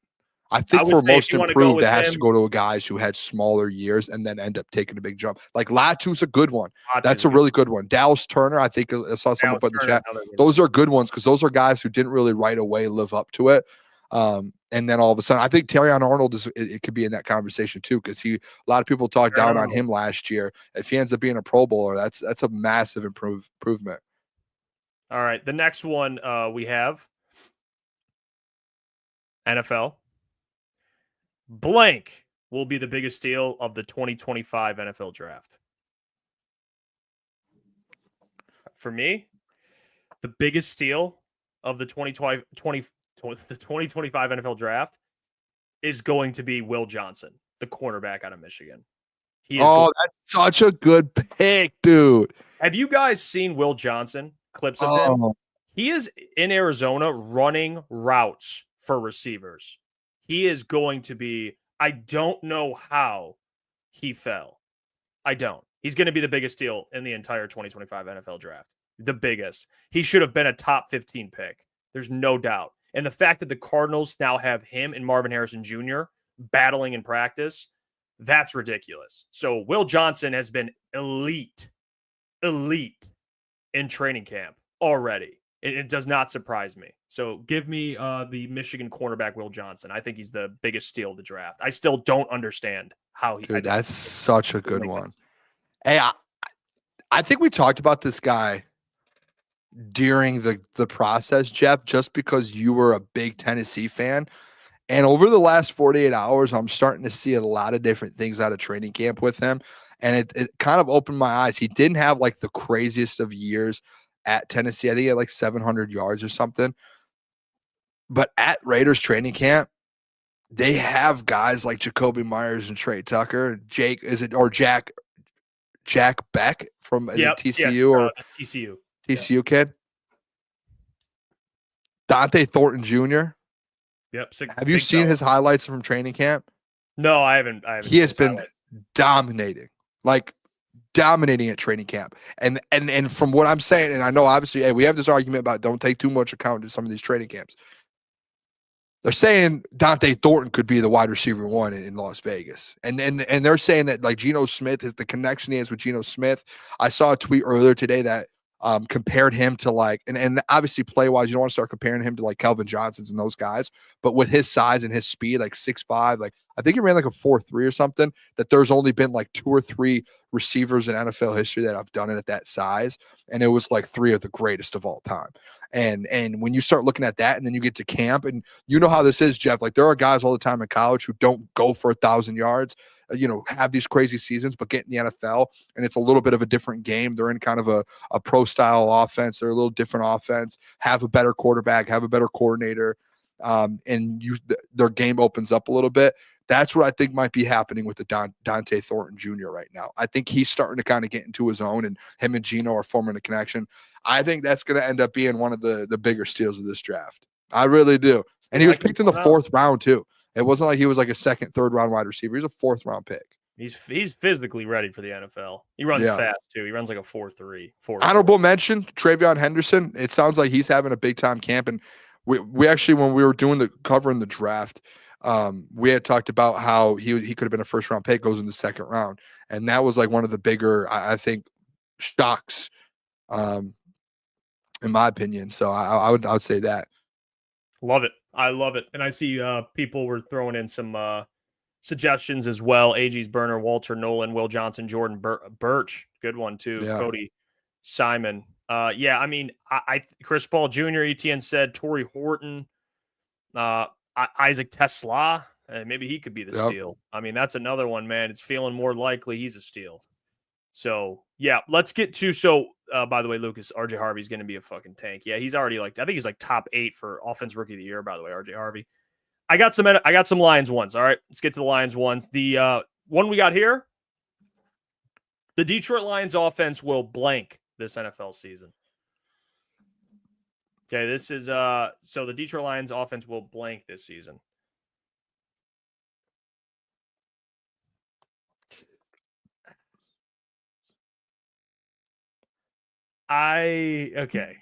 I think for most improved, that has to go to a guys who had smaller years and then end up taking a big jump. Like Latu's a good one. That's a really good one. Dallas Turner, I think I saw someone put in the chat. Those are good ones because those are guys who didn't really right away live up to it. And then all of a sudden, I think Terrion Arnold it could be in that conversation too, because a lot of people talked down on him last year. If he ends up being a Pro Bowler, that's a massive improvement. All right, the next one we have NFL. Blank will be the biggest steal of the 2025 NFL draft. For me, the biggest steal of the 2025 NFL draft is going to be Will Johnson, the cornerback out of Michigan. That's such a good pick, dude. Have you guys seen Will Johnson? Clips of him? He is in Arizona running routes for receivers. He is going to be, I don't know how he fell. I don't. He's going to be the biggest steal in the entire 2025 NFL draft. The biggest. He should have been a top 15 pick. There's no doubt. And the fact that the Cardinals now have him and Marvin Harrison Jr. battling in practice, that's ridiculous. So Will Johnson has been elite in training camp already. It does not surprise me. So give me the Michigan cornerback, Will Johnson. I think he's the biggest steal of the draft. I still don't understand how he. Dude, that's such a good one. Hey, I think we talked about this guy during the process, Jeff, just because you were a big Tennessee fan. And over the last 48 hours, I'm starting to see a lot of different things out of training camp with him. And it kind of opened my eyes. He didn't have like the craziest of years at Tennessee. I think he had like 700 yards or something. But at Raiders training camp, they have guys like Jacoby Myers and Trey Tucker. Jack Beck from TCU or TCU kid. Dante Thornton Jr. Yep. Have you seen his highlights from training camp? No, I haven't. He has been dominating at training camp. And from what I'm saying, and I know obviously, hey, we have this argument about don't take too much account to some of these training camps. They're saying Dante Thornton could be the wide receiver one in Las Vegas. And they're saying that like Geno Smith is the connection he has with Geno Smith. I saw a tweet earlier today that compared him to like, and obviously play wise, you don't want to start comparing him to like Kelvin Johnson's and those guys, but with his size and his speed, like 6'5", like I think he ran like a 4.3 or something, that there's only been like 2 or 3 receivers in NFL history that have done it at that size. And it was like 3 of the greatest of all time. And when you start looking at that and then you get to camp and you know how this is, Jeff, like there are guys all the time in college who don't go for 1,000 yards, have these crazy seasons, but get in the NFL and it's a little bit of a different game. They're in kind of a pro style offense. They're a little different offense, have a better quarterback, have a better coordinator. And their game opens up a little bit. That's what I think might be happening with the Dante Thornton Jr. right now. I think he's starting to kind of get into his own, and him and Geno are forming a connection. I think that's going to end up being one of the bigger steals of this draft. I really do. And he was picked in the 4th round too. It wasn't like he was like a 2nd, 3rd round wide receiver. He's a 4th round pick. He's physically ready for the NFL. He runs fast too. He runs like a 4.3. Honorable mention, Travion Henderson. It sounds like he's having a big time camp. And we actually, when we were doing covering the draft, we had talked about how he could have been a 1st round pick, goes in the 2nd round. And that was like one of the bigger, I think, shocks, in my opinion. So I would say that. Love it. I love it. And I see people were throwing in some suggestions as well. AG's Burner, Walter Nolan, Will Johnson, Jordan Birch. Good one too. Yeah. Cody Simon. I mean, Chris Paul Jr., ETN said, Torrey Horton, Isaac TeSlaa. Maybe he could be the steal. I mean, that's another one, man. It's feeling more likely he's a steal. So, yeah, let's get to by the way, Lucas, RJ Harvey's going to be a fucking tank. Yeah, he's already I think he's like top 8 for offense rookie of the year, by the way, RJ Harvey. I got some Lions ones. All right, let's get to the Lions ones. The one we got here, the Detroit Lions offense will blank this NFL season. Okay, this is so the Detroit Lions offense will blank this season. Okay.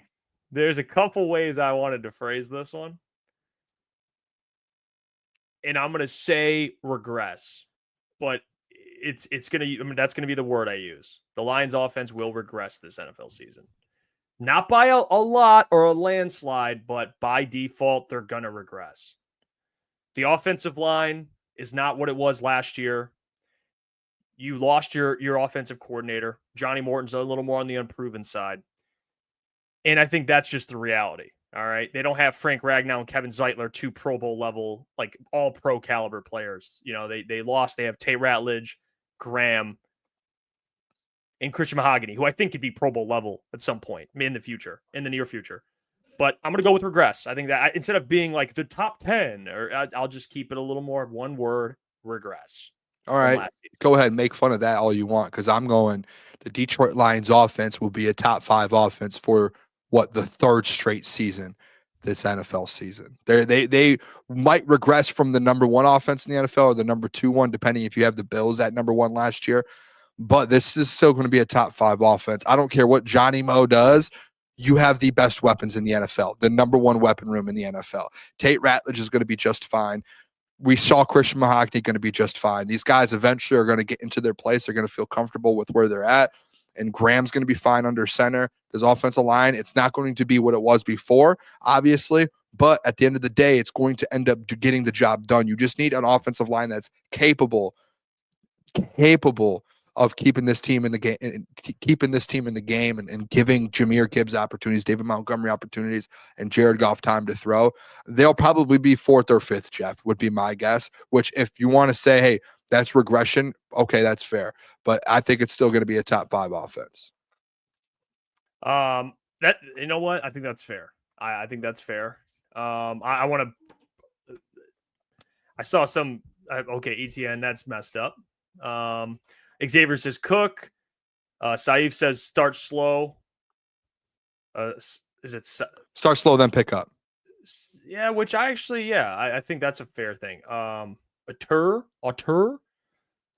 There's a couple ways I wanted to phrase this one. And I'm going to say regress. But it's going to, I mean, that's going to be the word I use. The Lions offense will regress this NFL season. Not by a lot or a landslide, but by default, they're going to regress. The offensive line is not what it was last year. You lost your offensive coordinator. Johnny Morton's a little more on the unproven side. And I think that's just the reality. All right. They don't have Frank Ragnow and Kevin Zeitler, 2 Pro Bowl level, like all pro caliber players. You know, they lost. They have Tate Ratledge, Graham, and Christian Mahogany, who I think could be Pro Bowl level at some point in the future, in the near future. But I'm going to go with regress. I think that instead of being like the top 10, or I'll just keep it a little more one word, regress. All right. Go ahead. Make fun of that all you want, because I'm going the Detroit Lions offense will be a top 5 offense for the 3rd straight season this NFL season. They might regress from the number 1 offense in the NFL or the number 2 one, depending if you have the Bills at number 1 last year. But this is still going to be a top 5 offense. I don't care what Johnny Mo does. You have the best weapons in the NFL, the number 1 weapon room in the NFL. Tate Ratledge is going to be just fine. We saw Christian Mahogany going to be just fine. These guys eventually are going to get into their place. They're going to feel comfortable with where they're at. And Graham's going to be fine under center. This offensive line, it's not going to be what it was before, obviously. But at the end of the day, it's going to end up getting the job done. You just need an offensive line that's capable of keeping this team in the game, and giving Jahmyr Gibbs opportunities, David Montgomery opportunities, and Jared Goff time to throw. They'll probably be 4th or 5th, Jeff, would be my guess, which if you want to say, hey, that's regression, okay, that's fair. But I think it's still going to be a top 5 offense. That, you know what? I think that's fair. I think that's fair. I want to, I saw some, okay, ETN, that's messed up. Xavier says Cook. Saif says start slow. Is it start slow, then pick up? Yeah, which I think that's a fair thing. Auteur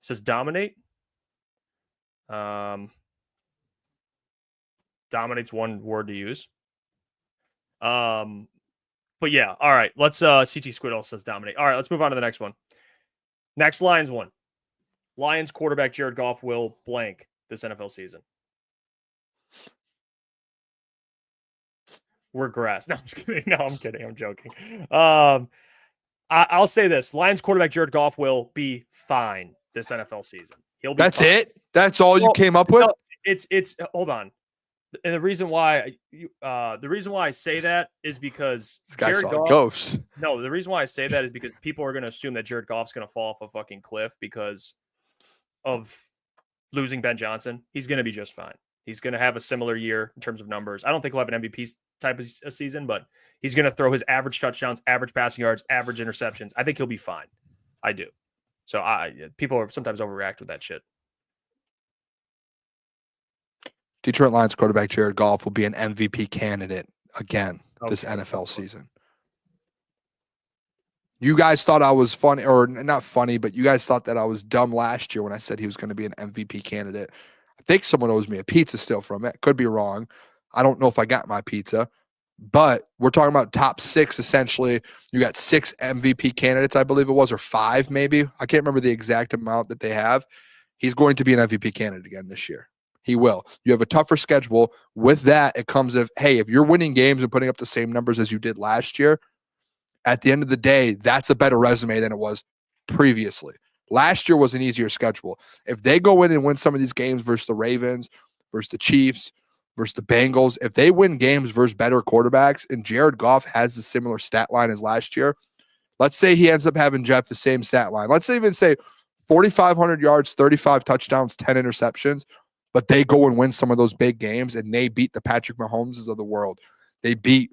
says dominate. Dominate's one word to use. But yeah, all right. Let's CT Squid also says dominate. All right, let's move on to the next one. Next Lions one. Lions quarterback Jared Goff will blank this NFL season. Regress. No, I'm just kidding. No, I'm kidding. I'm joking. I'll say this. Lions quarterback Jared Goff will be fine this NFL season. He'll be That's fine. it? That's all you came up with? No, it's hold on. And the reason why I say that is because this guy Jared saw Goff, ghosts. No, the reason why I say that is because people are going to assume that Jared Goff's going to fall off a fucking cliff because of losing Ben Johnson. He's going to be just fine. He's going to have a similar year in terms of numbers. I don't think he'll have an MVP type of a season, but he's going to throw his average touchdowns, average passing yards, average interceptions. I think he'll be fine. I do. So people are sometimes overreact with that shit. Detroit Lions quarterback Jared Goff will be an MVP candidate again this NFL season. You guys thought I was funny, or not funny, but you guys thought that I was dumb last year when I said he was going to be an MVP candidate. I think someone owes me a pizza still from it. Could be wrong. I don't know if I got my pizza, but we're talking about top 6 essentially. You got 6 MVP candidates, I believe it was, or 5 maybe. I can't remember the exact amount that they have. He's going to be an MVP candidate again this year. He will. You have a tougher schedule. With that, it comes of, hey, if you're winning games and putting up the same numbers as you did last year, at the end of the day, that's a better resume than it was previously. Last year was an easier schedule. If they go in and win some of these games versus the Ravens, versus the Chiefs, versus the Bengals, if they win games versus better quarterbacks, and Jared Goff has a similar stat line as last year, let's say he ends up having, Jeff, the same stat line. Let's even say 4,500 yards, 35 touchdowns, 10 interceptions, but they go and win some of those big games, and they beat the Patrick Mahomeses of the world. They beat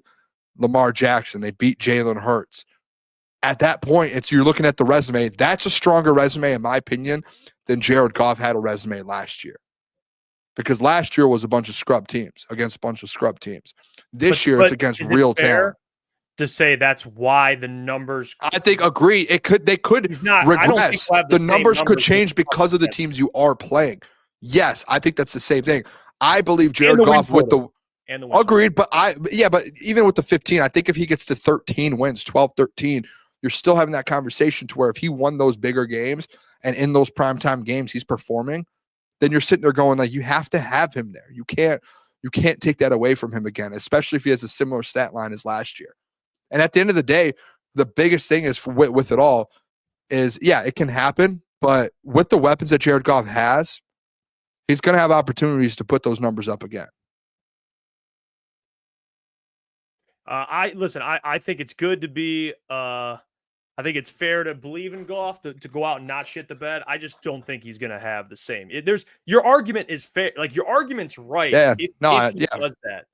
Lamar Jackson. They beat Jalen Hurts. At that point, you're looking at the resume. That's a stronger resume, in my opinion, than Jared Goff had a resume last year. Because last year was a bunch of scrub teams against a bunch of scrub teams. This year, it's against real talent. To say that's why the numbers, I think, agree. They could regress. The numbers could change because of the teams you are playing. Yes, I think that's the same thing. I believe And Jared the win Goff with the total. And the win agreed, but even with the 15, I think if he gets to 13 wins, 12, 13, you're still having that conversation to where if he won those bigger games and in those primetime games he's performing, then you're sitting there going like, you have to have him there. You can't take that away from him again, especially if he has a similar stat line as last year. And at the end of the day, the biggest thing is with it all is, yeah, it can happen, but with the weapons that Jared Goff has, he's going to have opportunities to put those numbers up again. I think it's good to be. I think it's fair to believe in Goff to go out and not shit the bed. I just don't think he's going to have the same. Your argument is fair. Like your argument's right. Yeah, if he does that.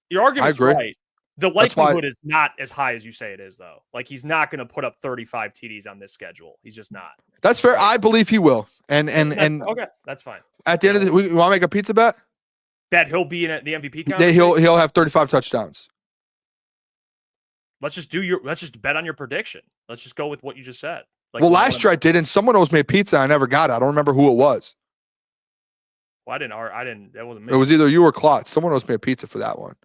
Your argument's right. The likelihood is not as high as you say it is, though. Like he's not going to put up 35 TDs on this schedule. He's just not. That's fair. I believe he will. And okay, that's fine. At the end of the, we want to make a pizza bet that he'll be in the MVP conversation? He'll have 35 touchdowns. Let's just bet on your prediction. Let's just go with what you just said. Like, well, last year I did, and someone owes me a pizza. I never got it. I don't remember who it was. Well, I didn't. That wasn't me. It was either you or Klotz. Someone owes me a pizza for that one.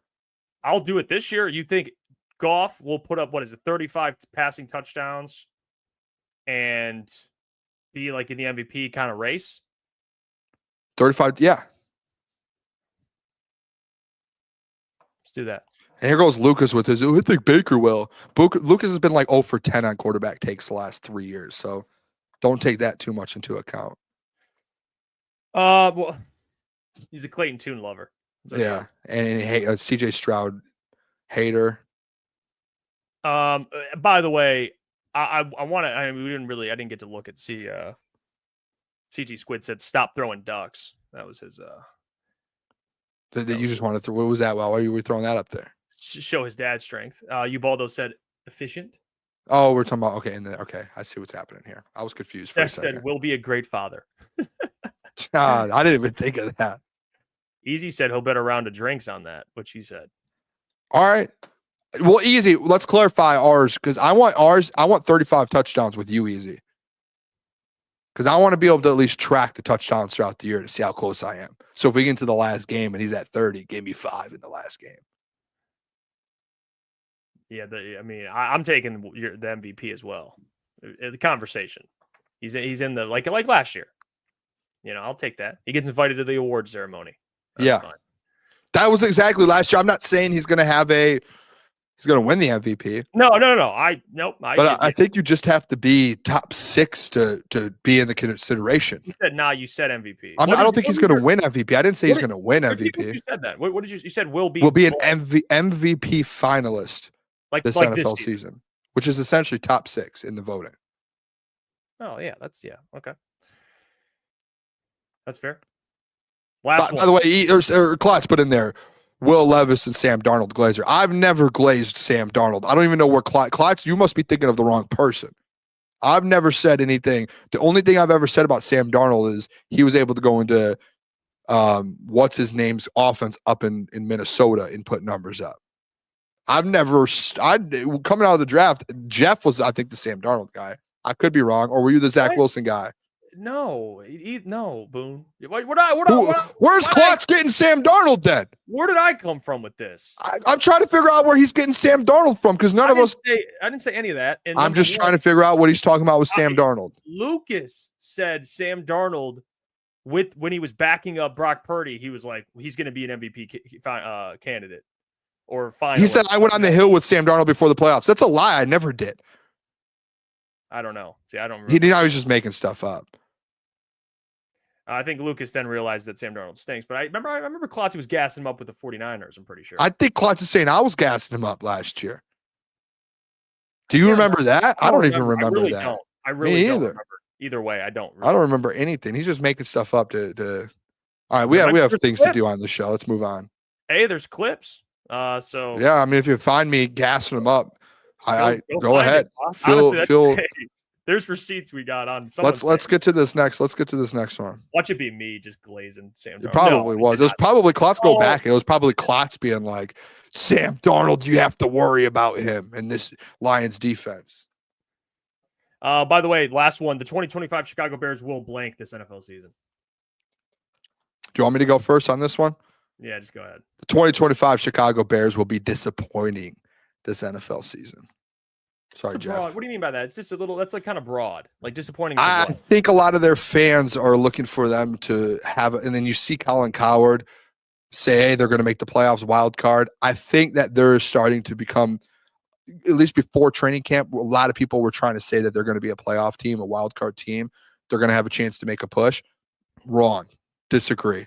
I'll do it this year. You think Goff will put up 35 passing touchdowns and be like in the MVP kind of race? 35, yeah. Let's do that. And here goes Lukas with his, I think Baker will. Lukas has been like 0 for 10 on quarterback takes the last 3 years, so don't take that too much into account. Well, he's a Clayton Tune lover. Yeah, and CJ Stroud hater. By the way, I want to. I mean, I didn't get to look at CG Squid said stop throwing ducks. That was his. You just wanted to. What was that? Why were you throwing that up there? Show his dad's strength. Ubaldo said efficient. Oh, we're talking about okay. I see what's happening here. I was confused for a second. Said will be a great father. God, I didn't even think of that. Easy said he'll bet a round of drinks on that, which he said. All right. Well, Easy, let's clarify ours because I want 35 touchdowns with you, Easy. Because I want to be able to at least track the touchdowns throughout the year to see how close I am. So if we get into the last game and he's at 30, give me 5 in the last game. Yeah, I'm taking the MVP as well. The conversation. He's in the like last year. I'll take that. He gets invited to the award ceremony. That's fine. That was exactly last year. I'm not saying he's going to win the MVP. No. I think you just have to be top 6 to be in the consideration. You said you said MVP. I don't think he's going to win MVP. I didn't say he's going to win MVP. You said that. What did you said will be an MVP finalist this NFL season, which is essentially top 6 in the voting. Oh yeah, okay. That's fair. By the way, Klotz put in there Will Levis and Sam Darnold Glazer. I've never glazed Sam Darnold. I don't even know where Klotz, you must be thinking of the wrong person. I've never said anything. The only thing I've ever said about Sam Darnold is he was able to go into what's his name's offense up in Minnesota and put numbers up. Coming out of the draft, Jeff was, I think, the Sam Darnold guy. I could be wrong. Or were you the Zach Wilson guy? No, Boone. Where's Klotz getting Sam Darnold then? Where did I come from with this? I'm trying to figure out where he's getting Sam Darnold from because none of us. I didn't say any of that. And I'm just trying to figure out what he's talking about with Sam Darnold. Lukas said Sam Darnold when he was backing up Brock Purdy, he was like, he's going to be an MVP candidate or finalist. He said, I went on the hill with Sam Darnold before the playoffs. That's a lie. I never did. I don't know. See, I don't remember. He was just making stuff up. I think Lukas then realized that Sam Darnold stinks. But I remember Klotz was gassing him up with the 49ers, I'm pretty sure. I think Klotz is saying I was gassing him up last year. Do you remember that? I don't even remember that. I really don't remember. Either way, I don't remember anything. He's just making stuff up to All right, we have things to do on the show. Let's move on. Hey, there's clips. So yeah, I mean, if you find me gassing him up, go ahead. Honestly, there's receipts we got on. Let's get to this next. Let's get to this next one. Watch it be me just glazing Sam Darnold. It probably was. It was probably Klotz go back. It was probably Klotz being like, Sam Darnold, you have to worry about him in this Lions defense. By the way, last one. The 2025 Chicago Bears will blank this NFL season. you want me to go first on this one? Yeah, just go ahead. The 2025 Chicago Bears will be disappointing this NFL season. Sorry, It's a Jeff. broad. What do you mean by that? It's just a little. That's like kind of broad, like disappointing. I What? think a lot of their fans are looking for them to have, and then you see Colin Cowherd say, hey, they're going to make the playoffs wild card. I think that they're starting to become, at least before training camp, a lot of people were trying to say that they're going to be a playoff team, a wild card team. They're going to have a chance to make a push. Wrong. Disagree.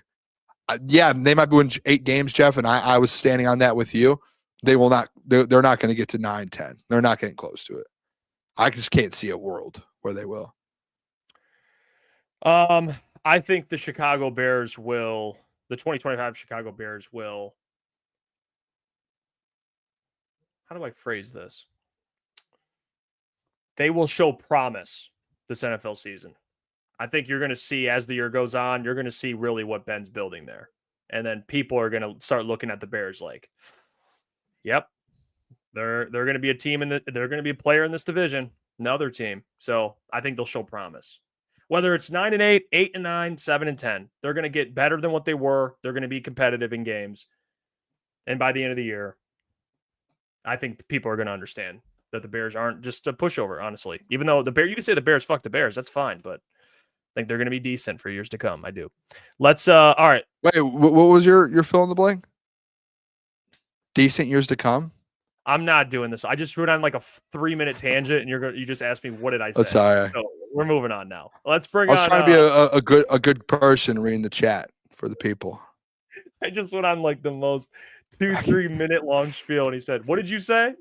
Yeah, they might be winning 8 games, Jeff, and I was standing on that with you. They will not. They're not going to get to 9-10. They're not getting close to it. I just can't see a world where they will. I think the Chicago Bears will. The 2025 Chicago Bears will. How do I phrase this? They will show promise this NFL season. I think you're going to see, as the year goes on, you're going to see really what Ben's building there. And then people are going to start looking at the Bears like, yep, they're going to be a team they're going to be a player in this division, another team. So I think they'll show promise. Whether it's 9-8, 8-9, 7-10, they're going to get better than what they were. They're going to be competitive in games. And by the end of the year, I think people are going to understand that the Bears aren't just a pushover, honestly. Even though you can say the Bears fuck the Bears, that's fine, but I think they're going to be decent for years to come. I do. Let's all right. Wait, what was your fill in the blank? Decent years to come? I'm not doing this. I just wrote on like a 3-minute tangent, and you just asked me what did I say. Sorry. So we're moving on now. Let's bring I was on. trying to be a good person reading the chat for the people. I just went on like the most 2-3 minute long spiel, and he said, "What did you say?"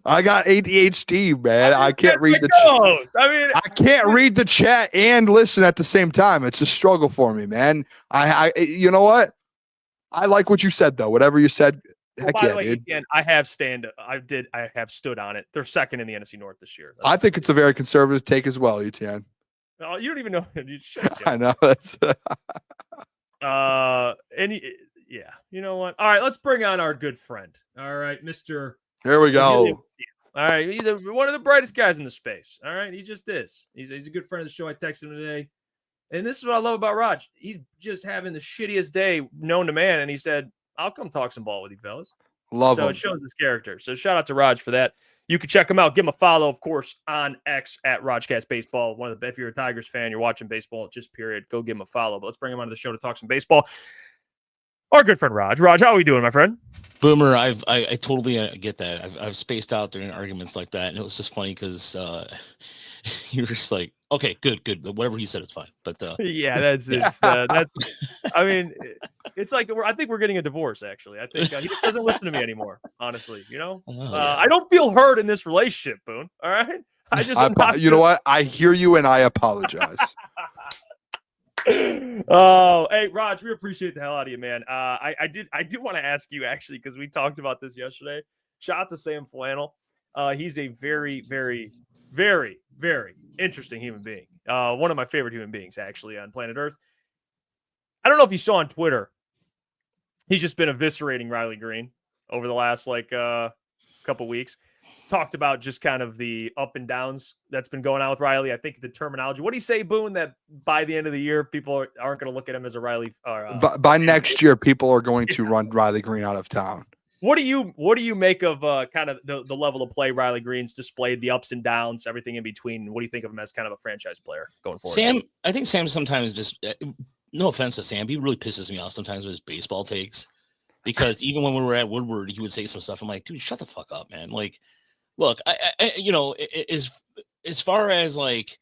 I got ADHD, man. I can't read the chat. I can't read the chat and listen at the same time. It's a struggle for me, man. I you know what? I like what you said though. Whatever you said, heck by yeah, the way, dude. ESPN, I have stood on it. They're second in the NFC North this year. I think it's a very conservative take as well, ETN. Oh, you don't even know. You shut I know that's yeah, you know what? All right, let's bring on our good friend. All right, Mr. Here we go. All right, he's one of the brightest guys in the space. All right, he just is. He's a good friend of the show. I texted him today, and this is what I love about Raj. He's just having the shittiest day known to man, and he said, "I'll come talk some ball with you fellas." Love him. So it shows his character. So shout out to Raj for that. You can check him out. Give him a follow, of course, on X at Rajcast Baseball. If you're a Tigers fan, you're watching baseball, just period, go give him a follow. But let's bring him onto the show to talk some baseball. Our good friend Raj. Raj, how are we doing, my friend? Boomer, I totally get that. I've spaced out during arguments like that, and it was just funny because you were just like, okay, good, whatever he said is fine. But yeah, that's. I mean, it's like I think we're getting a divorce. Actually, I think he just doesn't listen to me anymore. Honestly, you know, I don't feel heard in this relationship, Boone. All right, you know what? I hear you, and I apologize. Oh, hey, Raj, we appreciate the hell out of you, man. I do want to ask you actually, because we talked about this yesterday. Shout out to Sam Flannel. He's a very, very, very, very interesting human being. One of my favorite human beings, actually, on planet Earth. I don't know if you saw on Twitter, he's just been eviscerating Riley Green over the last couple weeks. Talked about just kind of the up and downs that's been going on with Riley. I think the terminology. What do you say, Boone? That by the end of the year, people aren't going to look at him as a Riley. By next year, people are going to run Riley Green out of town. What do you make of kind of the level of play Riley Green's displayed, the ups and downs, everything in between? What do you think of him as kind of a franchise player going forward? I think Sam sometimes just, no offense to Sam, he really pisses me off sometimes with his baseball takes. Because even when we were at Woodward, he would say some stuff. I'm like, dude, shut the fuck up, man. Like, look, I you know, as far as like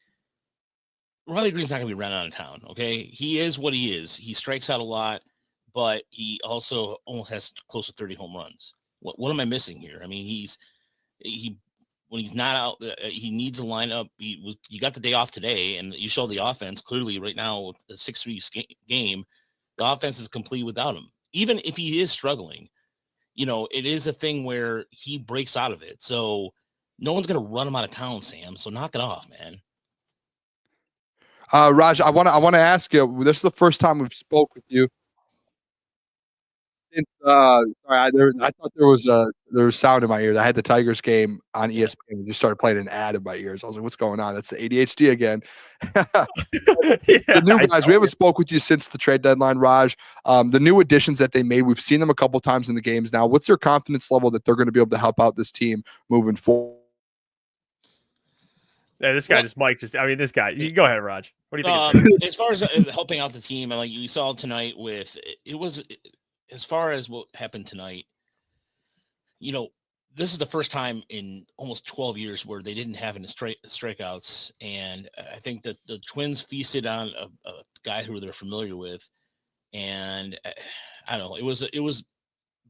Riley Green's not gonna be run out of town. Okay, he is what he is. He strikes out a lot, but he also almost has close to 30 home runs. What am I missing here? I mean, when he's not out, he needs a lineup. You got the day off today, and you show the offense clearly right now with a 6-3 game. The offense is complete without him. Even if he is struggling, you know, it is a thing where he breaks out of it. So no one's going to run him out of town, Sam. So knock it off, man. Raj, I want to ask you, this is the first time we've spoke with you. Sorry, I thought there was sound in my ears. I had the Tigers game on ESPN and just started playing an ad in my ears. I was like, "What's going on?" That's the ADHD again. The new guys, we haven't spoke with you since the trade deadline, Raj. The new additions that they made, we've seen them a couple times in the games now. What's their confidence level that they're going to be able to help out this team moving forward? Yeah, this guy this guy. You go ahead, Raj. What do you think? As far as helping out the team, like you saw tonight with it was as far as what happened tonight, this is the first time in almost 12 years where they didn't have any strikeouts. And I think that the Twins feasted on a guy who they're familiar with. And I don't know, it was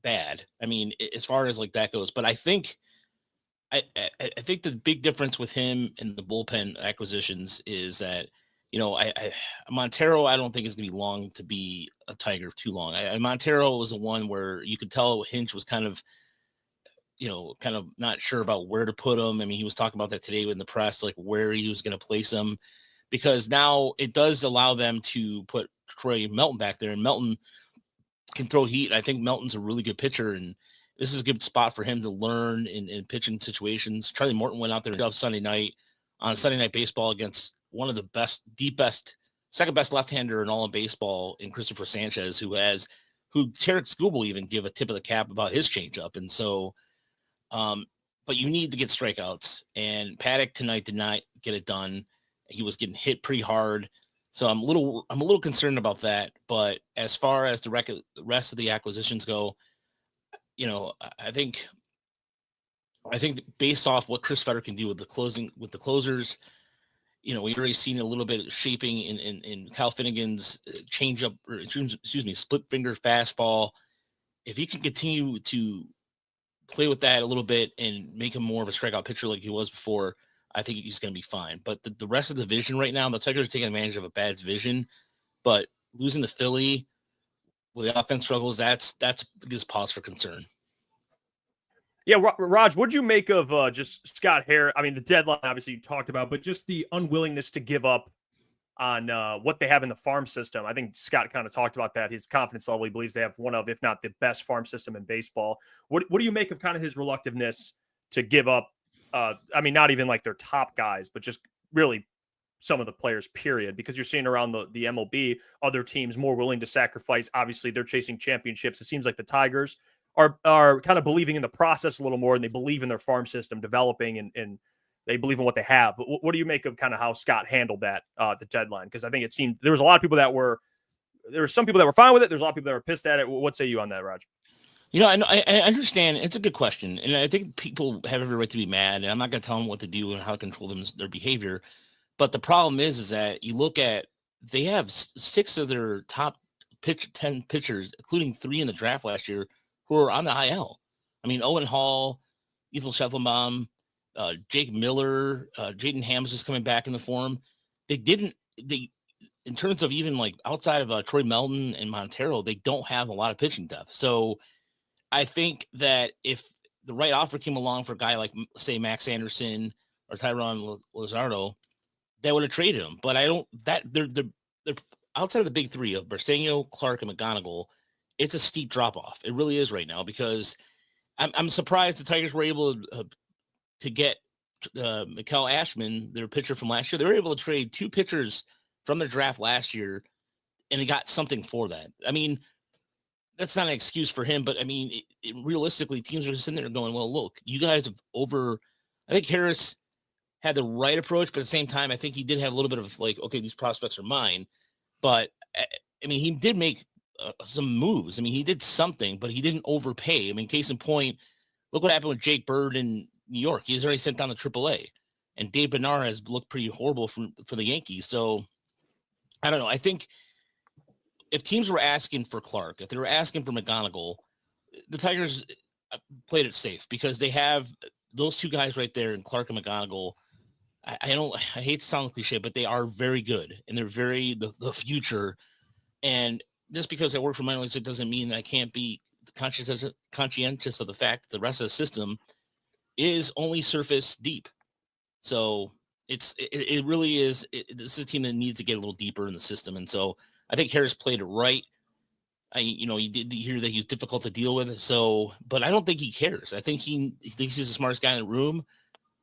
bad. I mean, as far as like that goes, but I think the big difference with him and the bullpen acquisitions is that, Montero, I don't think is going to be long to be a Tiger too long. Montero was the one where you could tell Hinch was kind of not sure about where to put him. I mean, he was talking about that today in the press, like where he was going to place him, because now it does allow them to put Troy Melton back there, and Melton can throw heat. I think Melton's a really good pitcher, and this is a good spot for him to learn in pitching situations. Charlie Morton went out there on Sunday Night Baseball against one of the second best left-hander in all of baseball in Christopher Sanchez, who Tarik Skubal even give a tip of the cap about his changeup. And so, but you need to get strikeouts, and Paddock tonight did not get it done. He was getting hit pretty hard. So I'm a little concerned about that. But as far as the rest of the acquisitions go, I think based off what Chris Fetter can do with the closers, we've already seen a little bit of shaping in Kyle Finnegan's changeup, or split finger fastball. If he can continue to play with that a little bit and make him more of a strikeout pitcher like he was before, I think he's going to be fine. But the rest of the division right now, the Tigers are taking advantage of a bad division, but losing to Philly with the offense struggles, that gives pause for concern. Yeah, Raj, what'd you make of just Scott Harris? I mean, the deadline, obviously, you talked about, but just the unwillingness to give up on what they have in the farm system. I think Scott kind of talked about that. His confidence level, he believes they have one of, if not the best farm system in baseball. What do you make of kind of his reluctantness to give up? I mean, not even like their top guys, but just really some of the players, period, because you're seeing around the MLB, other teams more willing to sacrifice. Obviously, they're chasing championships. It seems like the Tigers are kind of believing in the process a little more, and they believe in their farm system developing, and they believe in what they have. But what do you make of kind of how Scott handled that the deadline? Because I think it seemed there was a lot of people there were some people that were fine with it. There's a lot of people that were pissed at it. What say you on that, Raj? I understand. It's a good question, and I think people have every right to be mad, and I'm not going to tell them what to do and how to control their behavior. But the problem is that you look at, they have 6 of their top 10 pitchers, including 3 in the draft last year, who are on the IL. I mean, Owen Hall, Ethel Scheffenbaum, Jake Miller, Jaden Hams is coming back in the form. In terms of even like outside of Troy Melton and Montero, they don't have a lot of pitching depth. So I think that if the right offer came along for a guy like, say, Max Anderson or Tyron Lozardo, they would have traded him. But they're outside of the big 3 of Bersenio, Clark, and McGonigal. It's a steep drop off. It really is right now, because I'm surprised the Tigers were able to get Mikael Ashman, their pitcher from last year. They were able to trade 2 pitchers from their draft last year, and they got something for that. I mean, that's not an excuse for him, but I mean, realistically, teams are sitting there going, well, look, you guys have I think Harris had the right approach, but at the same time, I think he did have a little bit of like, okay, these prospects are mine. But I mean, he did make some moves. I mean, he did something, but he didn't overpay. I mean, case in point, look what happened with Jake Bird in New York. He's already sent down to AAA, and Dave Bernard has looked pretty horrible for the Yankees. So I don't know. I think if teams were asking for Clark, if they were asking for McGonigal, the Tigers played it safe, because they have those 2 guys right there, in Clark and McGonigal. I hate to sound cliche, but they are very good, and they're very the future. And just because I work for minor leagues, it doesn't mean that I can't be conscientious of the fact that the rest of the system is only surface deep. So it really is. This is a team that needs to get a little deeper in the system. And so I think Harris played it right. You did hear that he's difficult to deal with. So, but I don't think he cares. I think he thinks he's the smartest guy in the room.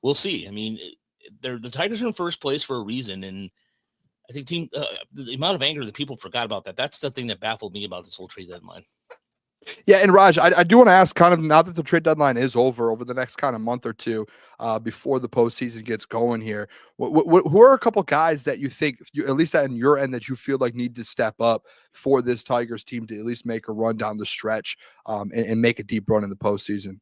We'll see. I mean, the Tigers are in first place for a reason, and I think the amount of anger that people forgot about that. That's the thing that baffled me about this whole trade deadline. Yeah, and Raj, I do want to ask, kind of now that the trade deadline is over the next kind of month or two, before the postseason gets going here, who are a couple guys that you think, at least on your end, that you feel like need to step up for this Tigers team to at least make a run down the stretch, and make a deep run in the postseason?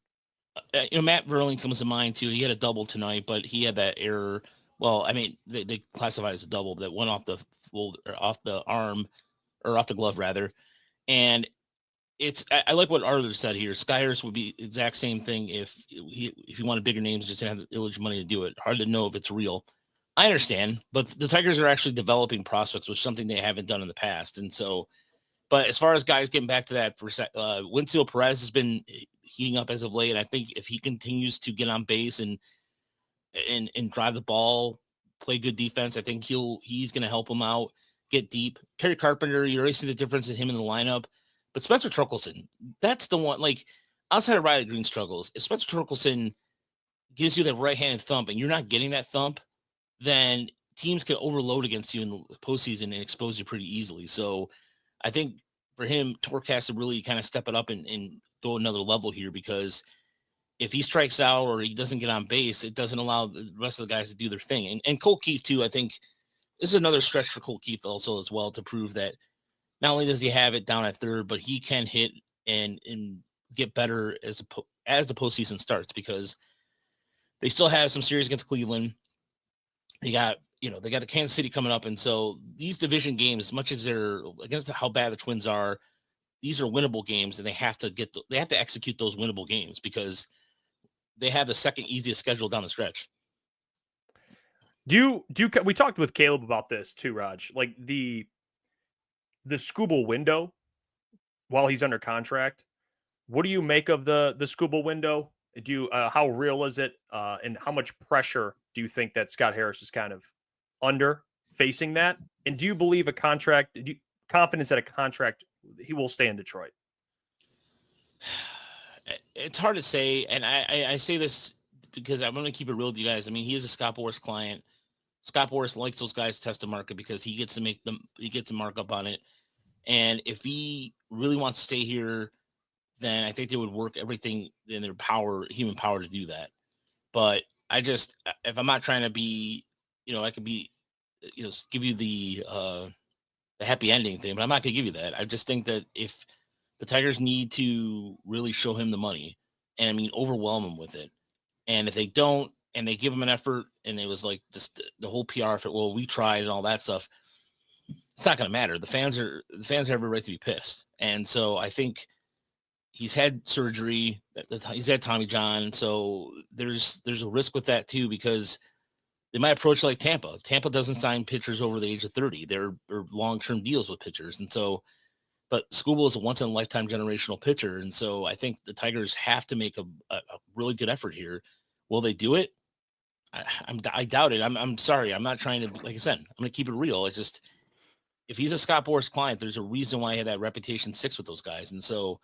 Matt Verling comes to mind too. He had a double tonight, but he had that error. Well, I mean, they classified it as a double that went off the arm, or off the glove rather, and I like what Arthur said here. Skyers would be exact same thing if you wanted bigger names, just didn't have the illegitimate money to do it. Hard to know if it's real. I understand, but the Tigers are actually developing prospects, which is something they haven't done in the past. And so, but as far as guys getting back to that, for Winfield Perez has been heating up as of late. And I think if he continues to get on base and drive the ball, play good defense, I think he's going to help him out, get deep. Kerry Carpenter, you already see the difference in him in the lineup. But Spencer Torkelson, that's the one, like, outside of Riley Green struggles, if Spencer Torkelson gives you that right-handed thump and you're not getting that thump, then teams can overload against you in the postseason and expose you pretty easily. So I think for him, Torque has to really kind of step it up and go another level here, because if he strikes out or he doesn't get on base, it doesn't allow the rest of the guys to do their thing. And Cole Keefe, too, I think this is another stretch for Cole Keefe also as well, to prove that not only does he have it down at third, but he can hit and get better as the postseason starts, because they still have some series against Cleveland. They got the Kansas City coming up. And so these division games, as much as they're against how bad the Twins are, these are winnable games, and they have to execute those winnable games, because they have the second easiest schedule down the stretch. We talked with Caleb about this too, Raj, like the Skubal window while he's under contract. What do you make of the Skubal window? How real is it? And how much pressure do you think that Scott Harris is kind of under facing that? And do you believe confidence that a contract, he will stay in Detroit? It's hard to say. And I say this because I'm going to keep it real with you guys. I mean, he is a Scott Boras client. Scott Boras likes those guys to test the market, because he gets to mark up on it. And if he really wants to stay here, then I think they would work everything in their power, human power, to do that. But if I'm not trying to be, I could be, give you the happy ending thing, but I'm not going to give you that. I just think that if the Tigers need to really show him the money, and I mean, overwhelm him with it. And if they don't, and they give him an effort, and it was like just the whole PR effort, well, we tried and all that stuff, it's not going to matter. The fans have every right to be pissed. And so I think he's had surgery. He's had Tommy John. So there's a risk with that too, because they might approach like Tampa. Tampa doesn't sign pitchers over the age of 30. They're long-term deals with pitchers. And so, but Skubal is a once-in-a-lifetime generational pitcher. And so I think the Tigers have to make a really good effort here. Will they do it? I doubt it. I'm sorry. I'm not trying to, like I said, I'm going to keep it real. It's just, if he's a Scott Boras client, there's a reason why he had that reputation 6 with those guys. And so,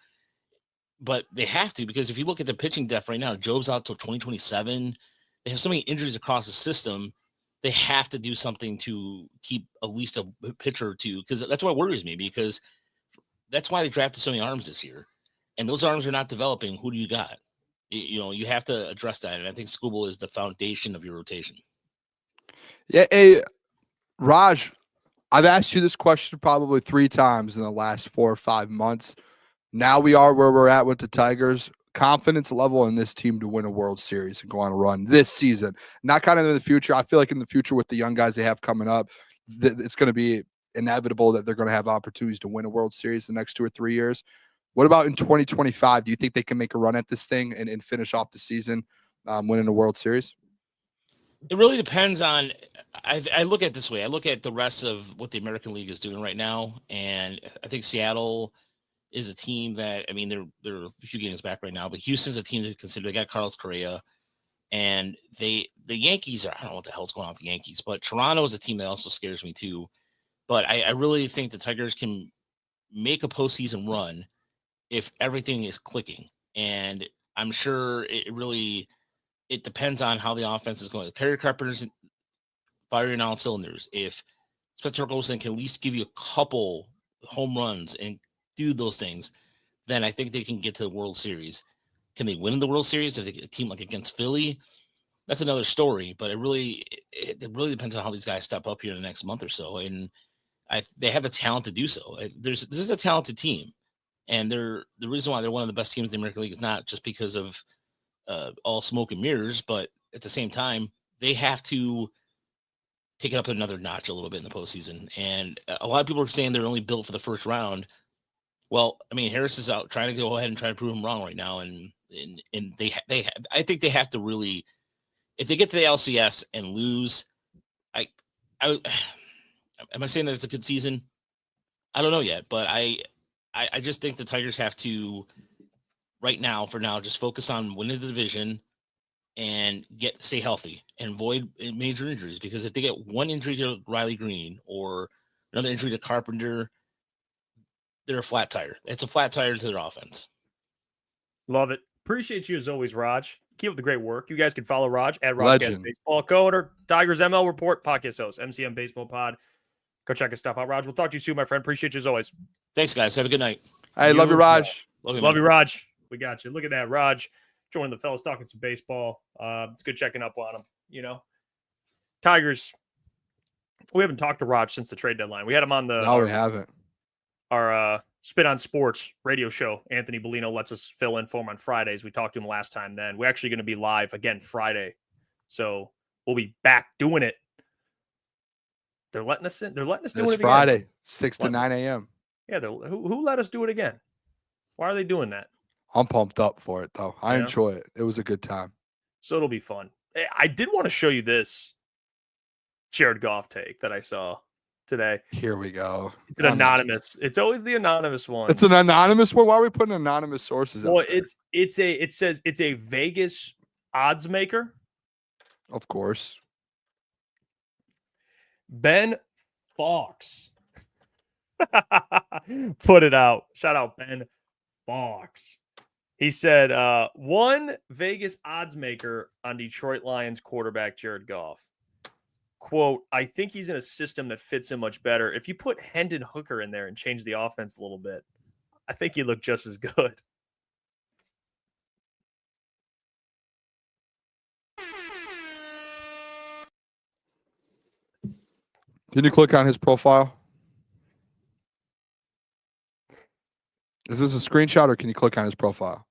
but they have to, because if you look at the pitching depth right now, Joe's out till 2027. They have so many injuries across the system. They have to do something to keep at least a pitcher or two, because that's what worries me, because that's why they drafted so many arms this year. And those arms are not developing. Who do you got? You have to address that. And I think Skubal is the foundation of your rotation. Yeah. Hey, Raj, I've asked you this question probably 3 times in the last 4 or 5 months. Now we are where we're at with the Tigers. Confidence level in this team to win a World Series and go on a run this season. Not kind of in the future. I feel like in the future with the young guys they have coming up, it's going to be inevitable that they're going to have opportunities to win a World Series the next 2 or 3 years. What about in 2025? Do you think they can make a run at this thing and finish off the season winning a World Series? It really depends on – I look at it this way. I look at the rest of what the American League is doing right now, and I think Seattle is a team that – I mean, they're a few games back right now, but Houston's a team to consider. They got Carlos Correa, and the Yankees are – I don't know what the hell's going on with the Yankees, but Toronto is a team that also scares me too. But I really think the Tigers can make a postseason run if everything is clicking. And I'm sure it depends on how the offense is going. Kerry Carpenter's firing on all cylinders. If Spencer Olsen can at least give you a couple home runs and do those things, then I think they can get to the World Series. Can they win the World Series if they get a team like against Philly? That's another story, but it really depends on how these guys step up here in the next month or so. And they have the talent to do so. This is a talented team. And the reason why they're one of the best teams in the American League is not just because of all smoke and mirrors, but at the same time, they have to take it up another notch a little bit in the postseason. And a lot of people are saying they're only built for the first round. Well, I mean, Harris is out trying to go ahead and try to prove him wrong right now. And I think they have to really, if they get to the LCS and lose, am I saying that it's a good season? I don't know yet, but I just think the Tigers have to, right now, for now, just focus on winning the division and stay healthy and avoid major injuries. Because if they get one injury to Riley Green or another injury to Carpenter, they're a flat tire. It's a flat tire to their offense. Love it. Appreciate you as always, Raj. Keep up the great work. You guys can follow Raj at Rajcast Baseball, co-owner, Tigers ML Report, podcast host, MCM Baseball Pod. Go check his stuff out, Raj. We'll talk to you soon, my friend. Appreciate you as always. Thanks, guys. Have a good night. Hey, love you, Raj. Love you, Raj. We got you. Look at that, Raj. Joining the fellas, talking some baseball. It's good checking up on them. Tigers. We haven't talked to Raj since the trade deadline. We had him on we haven't. Our Spit on Sports radio show. Anthony Bellino lets us fill in for him on Fridays. We talked to him last time then. We're actually going to be live again Friday. So we'll be back doing it. They're letting us in. They're letting us do it again. Friday, 6 to 9 a.m. Yeah, who let us do it again? Why are they doing that? I'm pumped up for it, though. I enjoy it. It was a good time. So it'll be fun. I did want to show you this Jared Goff take that I saw today. Here we go. It's an anonymous. It's always the anonymous one. It's an anonymous one. Why are we putting anonymous sources out there? It says it's a Vegas odds maker. Of course. Ben Fox. Put it out. Shout out Ben Fox. He said, one Vegas odds maker on Detroit Lions quarterback Jared Goff. Quote, I think he's in a system that fits him much better. If you put Hendon Hooker in there and change the offense a little bit, I think he'd look just as good. Can you click on his profile? Is this a screenshot or can you click on his profile?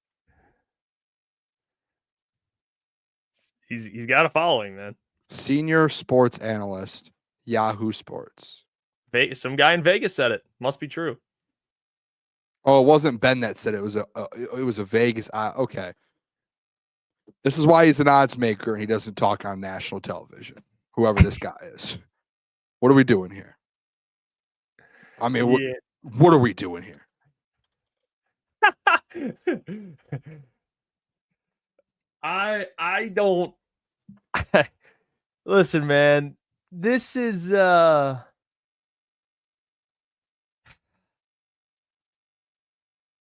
He's got a following, man. Senior sports analyst, Yahoo Sports. Some guy in Vegas said it. Must be true. Oh, it wasn't Ben that said it. It was a Vegas. Okay. This is why he's an odds maker and he doesn't talk on national television. Whoever this guy is. What are we doing here? I mean, what are we doing here? I don't listen, man. This is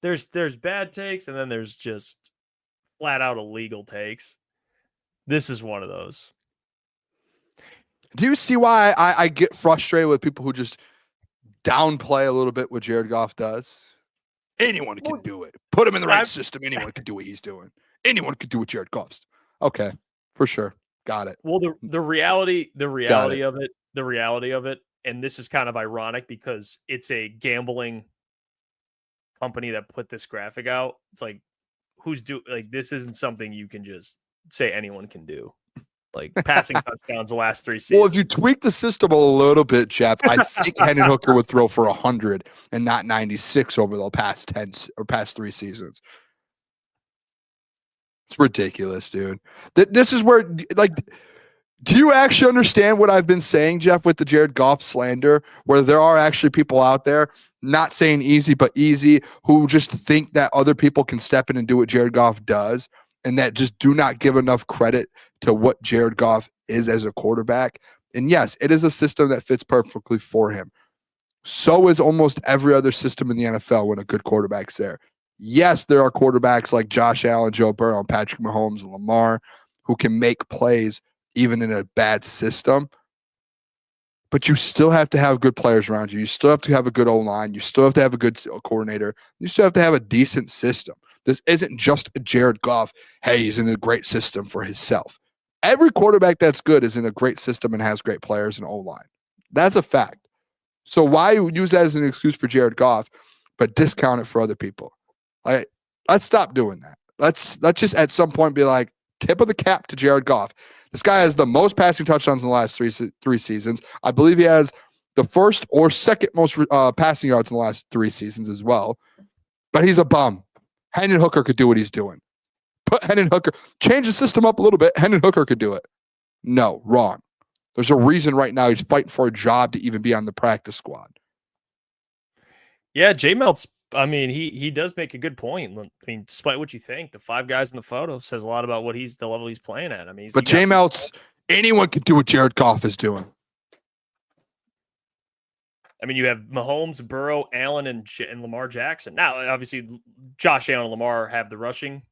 there's bad takes and then there's just flat out illegal takes. This is one of those. Do you see why I get frustrated with people who just downplay a little bit what Jared Goff does? Anyone can do it. Put him in the right system. Anyone can do what he's doing. Anyone can do what Jared Goff's. Okay, for sure. Got it. Well, the reality of it, and this is kind of ironic because it's a gambling company that put this graphic out. It's like, this isn't something you can just say anyone can do. Like passing touchdowns the last 3 seasons. Well, if you tweak the system a little bit, Jeff, I think Hendon Hooker would throw for 100 and not 96 over the past 3 seasons. It's ridiculous, dude. This is where, do you actually understand what I've been saying, Jeff, with the Jared Goff slander, where there are actually people out there, not saying easy, but easy, who just think that other people can step in and do what Jared Goff does, and that just do not give enough credit to what Jared Goff is as a quarterback. And yes, it is a system that fits perfectly for him. So is almost every other system in the NFL when a good quarterback's there. Yes, there are quarterbacks like Josh Allen, Joe Burrow, and Patrick Mahomes, and Lamar who can make plays even in a bad system. But you still have to have good players around you. You still have to have a good O-line. You still have to have a good coordinator. You still have to have a decent system. This isn't just a Jared Goff, hey, he's in a great system for himself. Every quarterback that's good is in a great system and has great players and O-line. That's a fact. So why use that as an excuse for Jared Goff, but discount it for other people? Let's stop doing that. Let's just at some point be like, tip of the cap to Jared Goff. This guy has the most passing touchdowns in the last three seasons. I believe he has the first or second most passing yards in the last 3 seasons as well. But he's a bum. Hendon Hooker could do what he's doing. Put Hendon Hooker, change the system up a little bit. Hendon Hooker could do it. No, wrong. There's a reason right now he's fighting for a job to even be on the practice squad. Yeah, J-Melt's, I mean, he does make a good point. I mean, despite what you think, the 5 guys in the photo says a lot about what the level he's playing at. I mean, but J-Melt's, anyone can do what Jared Goff is doing. I mean, you have Mahomes, Burrow, Allen, and Lamar Jackson. Now, obviously, Josh Allen and Lamar have the rushing,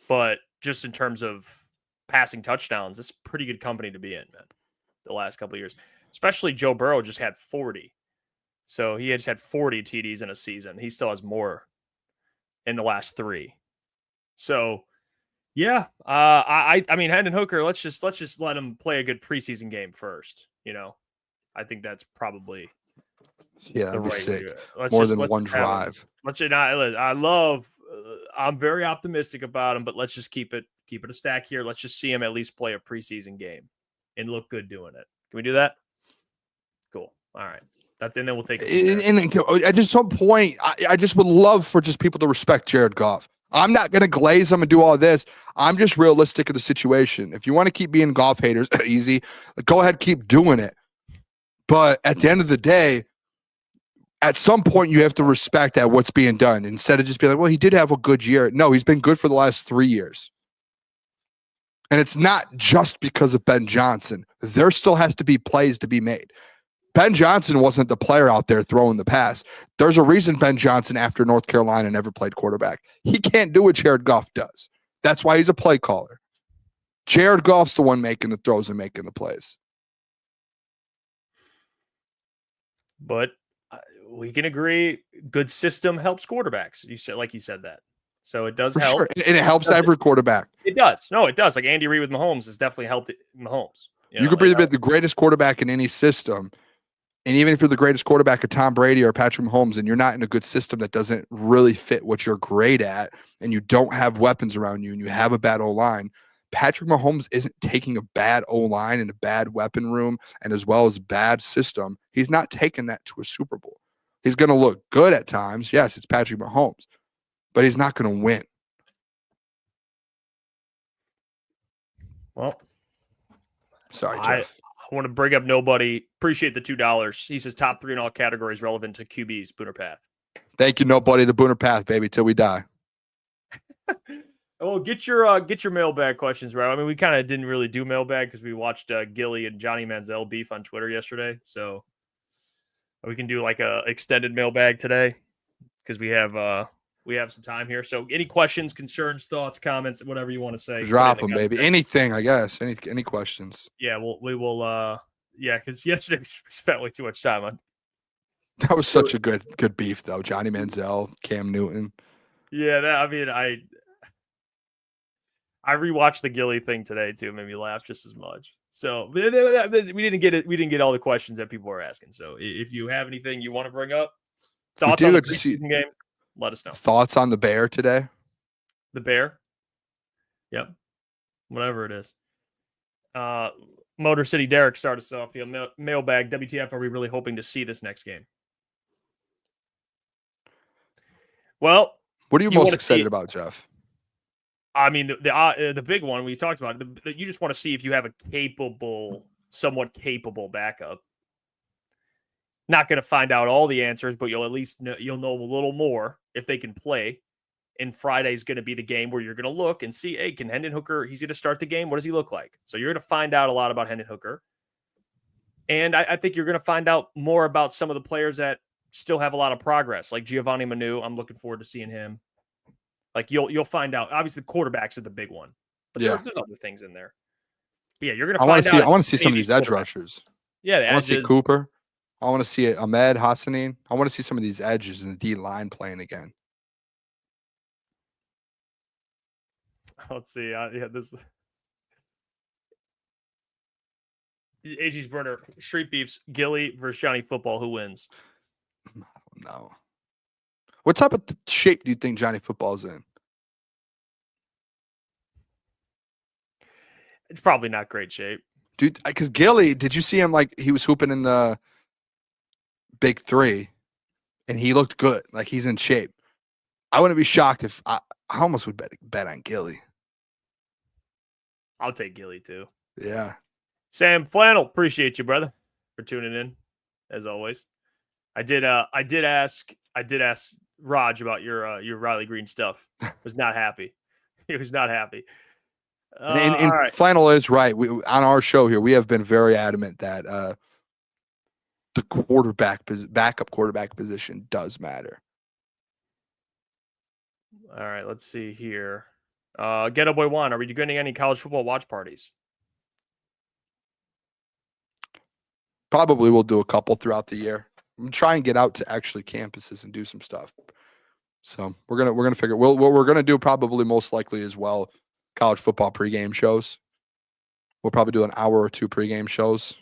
but just in terms of passing touchdowns, it's pretty good company to be in, man, the last couple of years. Especially Joe Burrow just had 40. So he just had 40 TDs in a season. He still has more in the last 3. So, yeah, I mean, Hendon Hooker, let's just let him play a good preseason game first. You know, I think that's probably that'd be sick. Let's more than one drive. I'm very optimistic about him, but let's just keep it a stack here. Let's just see him at least play a preseason game and look good doing it. Can we do that? Cool. All right. And then we'll take it. And at just some point, I just would love for just people to respect Jared Goff. I'm not going to glaze him and do all this. I'm just realistic of the situation. If you want to keep being Goff haters, easy, go ahead, keep doing it. But at the end of the day, at some point, you have to respect at what's being done instead of just being like, well, he did have a good year. No, he's been good for the last 3 years. And it's not just because of Ben Johnson. There still has to be plays to be made. Ben Johnson wasn't the player out there throwing the pass. There's a reason Ben Johnson, after North Carolina, never played quarterback. He can't do what Jared Goff does. That's why he's a play caller. Jared Goff's the one making the throws and making the plays. But we can agree, good system helps quarterbacks. You said that. So it does help. Sure. And it helps every quarterback. It does. No, it does. Like Andy Reid with Mahomes has definitely helped Mahomes. You could be the greatest quarterback in any system. And even if you're the greatest quarterback of Tom Brady or Patrick Mahomes and you're not in a good system that doesn't really fit what you're great at and you don't have weapons around you and you have a bad O-line, Patrick Mahomes isn't taking a bad O-line and a bad weapon room and as well as a bad system. He's not taking that to a Super Bowl. He's going to look good at times. Yes, it's Patrick Mahomes, but he's not going to win. Well, sorry, Jeff. I want to bring up nobody. Appreciate the $2. He says top 3 in all categories relevant to QB's Booner Path. Thank you, nobody. The Booner Path, baby, till we die. Well, get your mailbag questions right. I mean, we kind of didn't really do mailbag because we watched Gilly and Johnny Manziel beef on Twitter yesterday. So we can do like a extended mailbag today because we have some time here. So any questions, concerns, thoughts, comments, whatever you want to say. Drop them, baby. Anything, I guess. Any questions? Yeah, we will. Yeah, because yesterday we spent way too much time on. That was such a good beef, though. Johnny Manziel, Cam Newton. Yeah, I rewatched the Gilly thing today too. It made me laugh just as much. So we didn't get it. We didn't get all the questions that people were asking. So if you have anything you want to bring up, thoughts on the preseason game, let us know. Thoughts on the Bear today? The Bear? Yep. Whatever it is. Motor City Derek started us off. Mailbag, WTF, are we really hoping to see this next game? Well, what are you most excited about, Jeff? I mean, the big one we talked about, you just want to see if you have a somewhat capable backup. Not going to find out all the answers, but you'll at least know a little more if they can play. And Friday's going to be the game where you're going to look and see, hey, can Hendon Hooker, he's going to start the game. What does he look like? So you're going to find out a lot about Hendon Hooker. And I think you're going to find out more about some of the players that still have a lot of progress, like Giovanni Manu. I'm looking forward to seeing him. Like you'll find out. Obviously, quarterbacks are the big one, but there's other things in there. But yeah, you're going to find out. I want to see some of these edge rushers. Yeah, I want to see Cooper. I want to see Ahmed Hassanin. I want to see some of these edges in the D line playing again. Let's see. This AG's burner. Street Beefs. Gilly versus Johnny Football. Who wins? I don't know. What type of shape do you think Johnny Football's in? It's probably not great shape. Dude, because Gilly, did you see him like he was hooping in the Big Three and he looked good. Like he's in shape. I wouldn't be shocked if I almost would bet on Gilly. I'll take Gilly too. Yeah. Sam Flannel, appreciate you, brother, for tuning in, as always. I did ask Raj about your Riley Green stuff. Was not happy. He was not happy. And all right. Flannel is right. We on our show here, we have been very adamant that the backup quarterback position does matter. All right, let's see here. Ghetto Boy Juan, are we getting any college football watch parties? Probably we'll do a couple throughout the year. I'm trying to get out to actually campuses and do some stuff. So we're gonna figure. What we're gonna do probably most likely as well. College football pregame shows. We'll probably do an hour or two pregame shows.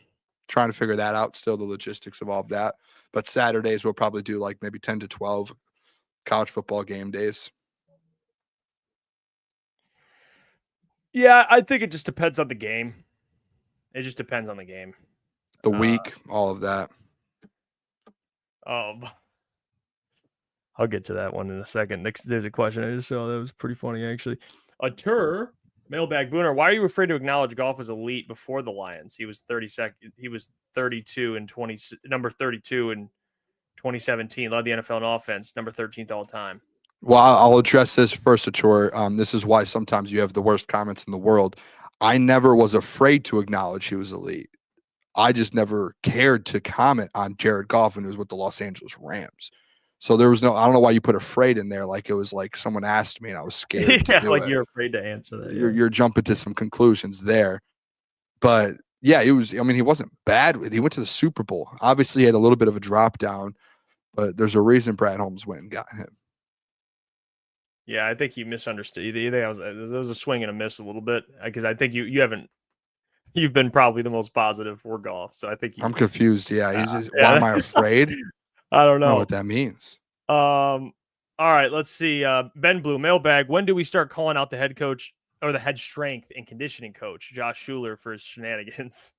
Trying to figure that out. Still the logistics of all of that. But Saturdays we'll probably do like maybe 10 to 12 college football game days. Yeah, I think it just depends on the game. It just depends on the game. The week, all of that. I'll get to that one in a second. There's a question I just saw that was pretty funny, actually. Mailbag Booner, why are you afraid to acknowledge Goff as elite before the Lions? He was 32 in 2017, led the NFL in offense, number 13th all time. Well, I'll address this first, Achor. This is why sometimes you have the worst comments in the world. I never was afraid to acknowledge he was elite. I just never cared to comment on Jared Goff when he was with the Los Angeles Rams. So there was I don't know why you put afraid in there. Like it was like someone asked me and I was scared. Yeah, like you're afraid to answer that. You're jumping to some conclusions there. But yeah, he wasn't bad. He went to the Super Bowl. Obviously, he had a little bit of a drop down, but there's a reason Brad Holmes went and got him. Yeah, I think you misunderstood. There was a swing and a miss a little bit because I think you've been probably the most positive for Goff. So I think I'm confused. Yeah, why am I afraid? I don't know what that means. All right, let's see. Ben Blue, Mailbag. When do we start calling out the head coach or the head strength and conditioning coach, Josh Schuler, for his shenanigans?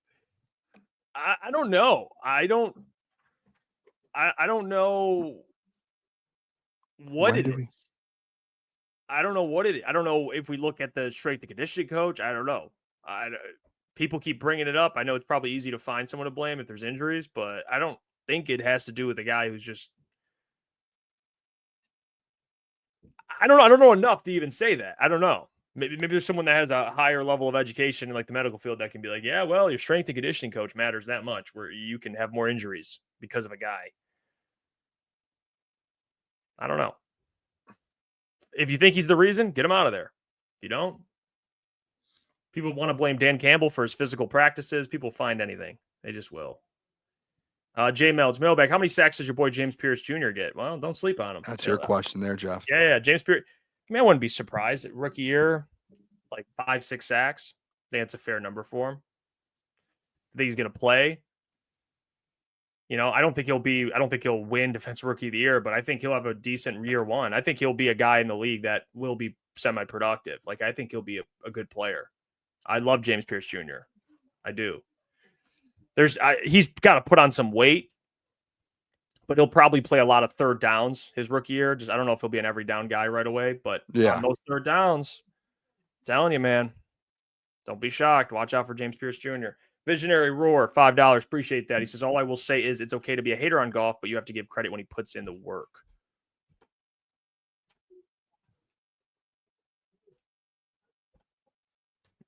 I don't know. I don't know what it is. I don't know what it is. I don't know if we look at the strength and conditioning coach. I don't know. People keep bringing it up. I know it's probably easy to find someone to blame if there's injuries, but I don't think it has to do with the guy who's just. I don't know enough to even say that. I don't know. Maybe there's someone that has a higher level of education in like the medical field that can be like, yeah, well, your strength and conditioning coach matters that much where you can have more injuries because of a guy. I don't know. If you think he's the reason, get him out of there. If you don't, people want to blame Dan Campbell for his physical practices. People find anything. They just will. J Mel's Mailbag. How many sacks does your boy James Pierce Jr. get? Well, don't sleep on him. That's your question there, Jeff. Yeah. James Pierce. I mean, I wouldn't be surprised at rookie year, like 5-6 sacks. I think that's a fair number for him. I think he's going to play. I don't think he'll win Defensive Rookie of the Year, but I think he'll have a decent year one. I think he'll be a guy in the league that will be semi-productive. Like, I think he'll be a good player. I love James Pierce Jr. I do. He's got to put on some weight, but he'll probably play a lot of third downs his rookie year. I don't know if he'll be an every down guy right away, but on those third downs, I'm telling you, man, don't be shocked. Watch out for James Pierce Jr. Visionary Roar, $5. Appreciate that. He says, all I will say is it's okay to be a hater on Goff, but you have to give credit when he puts in the work.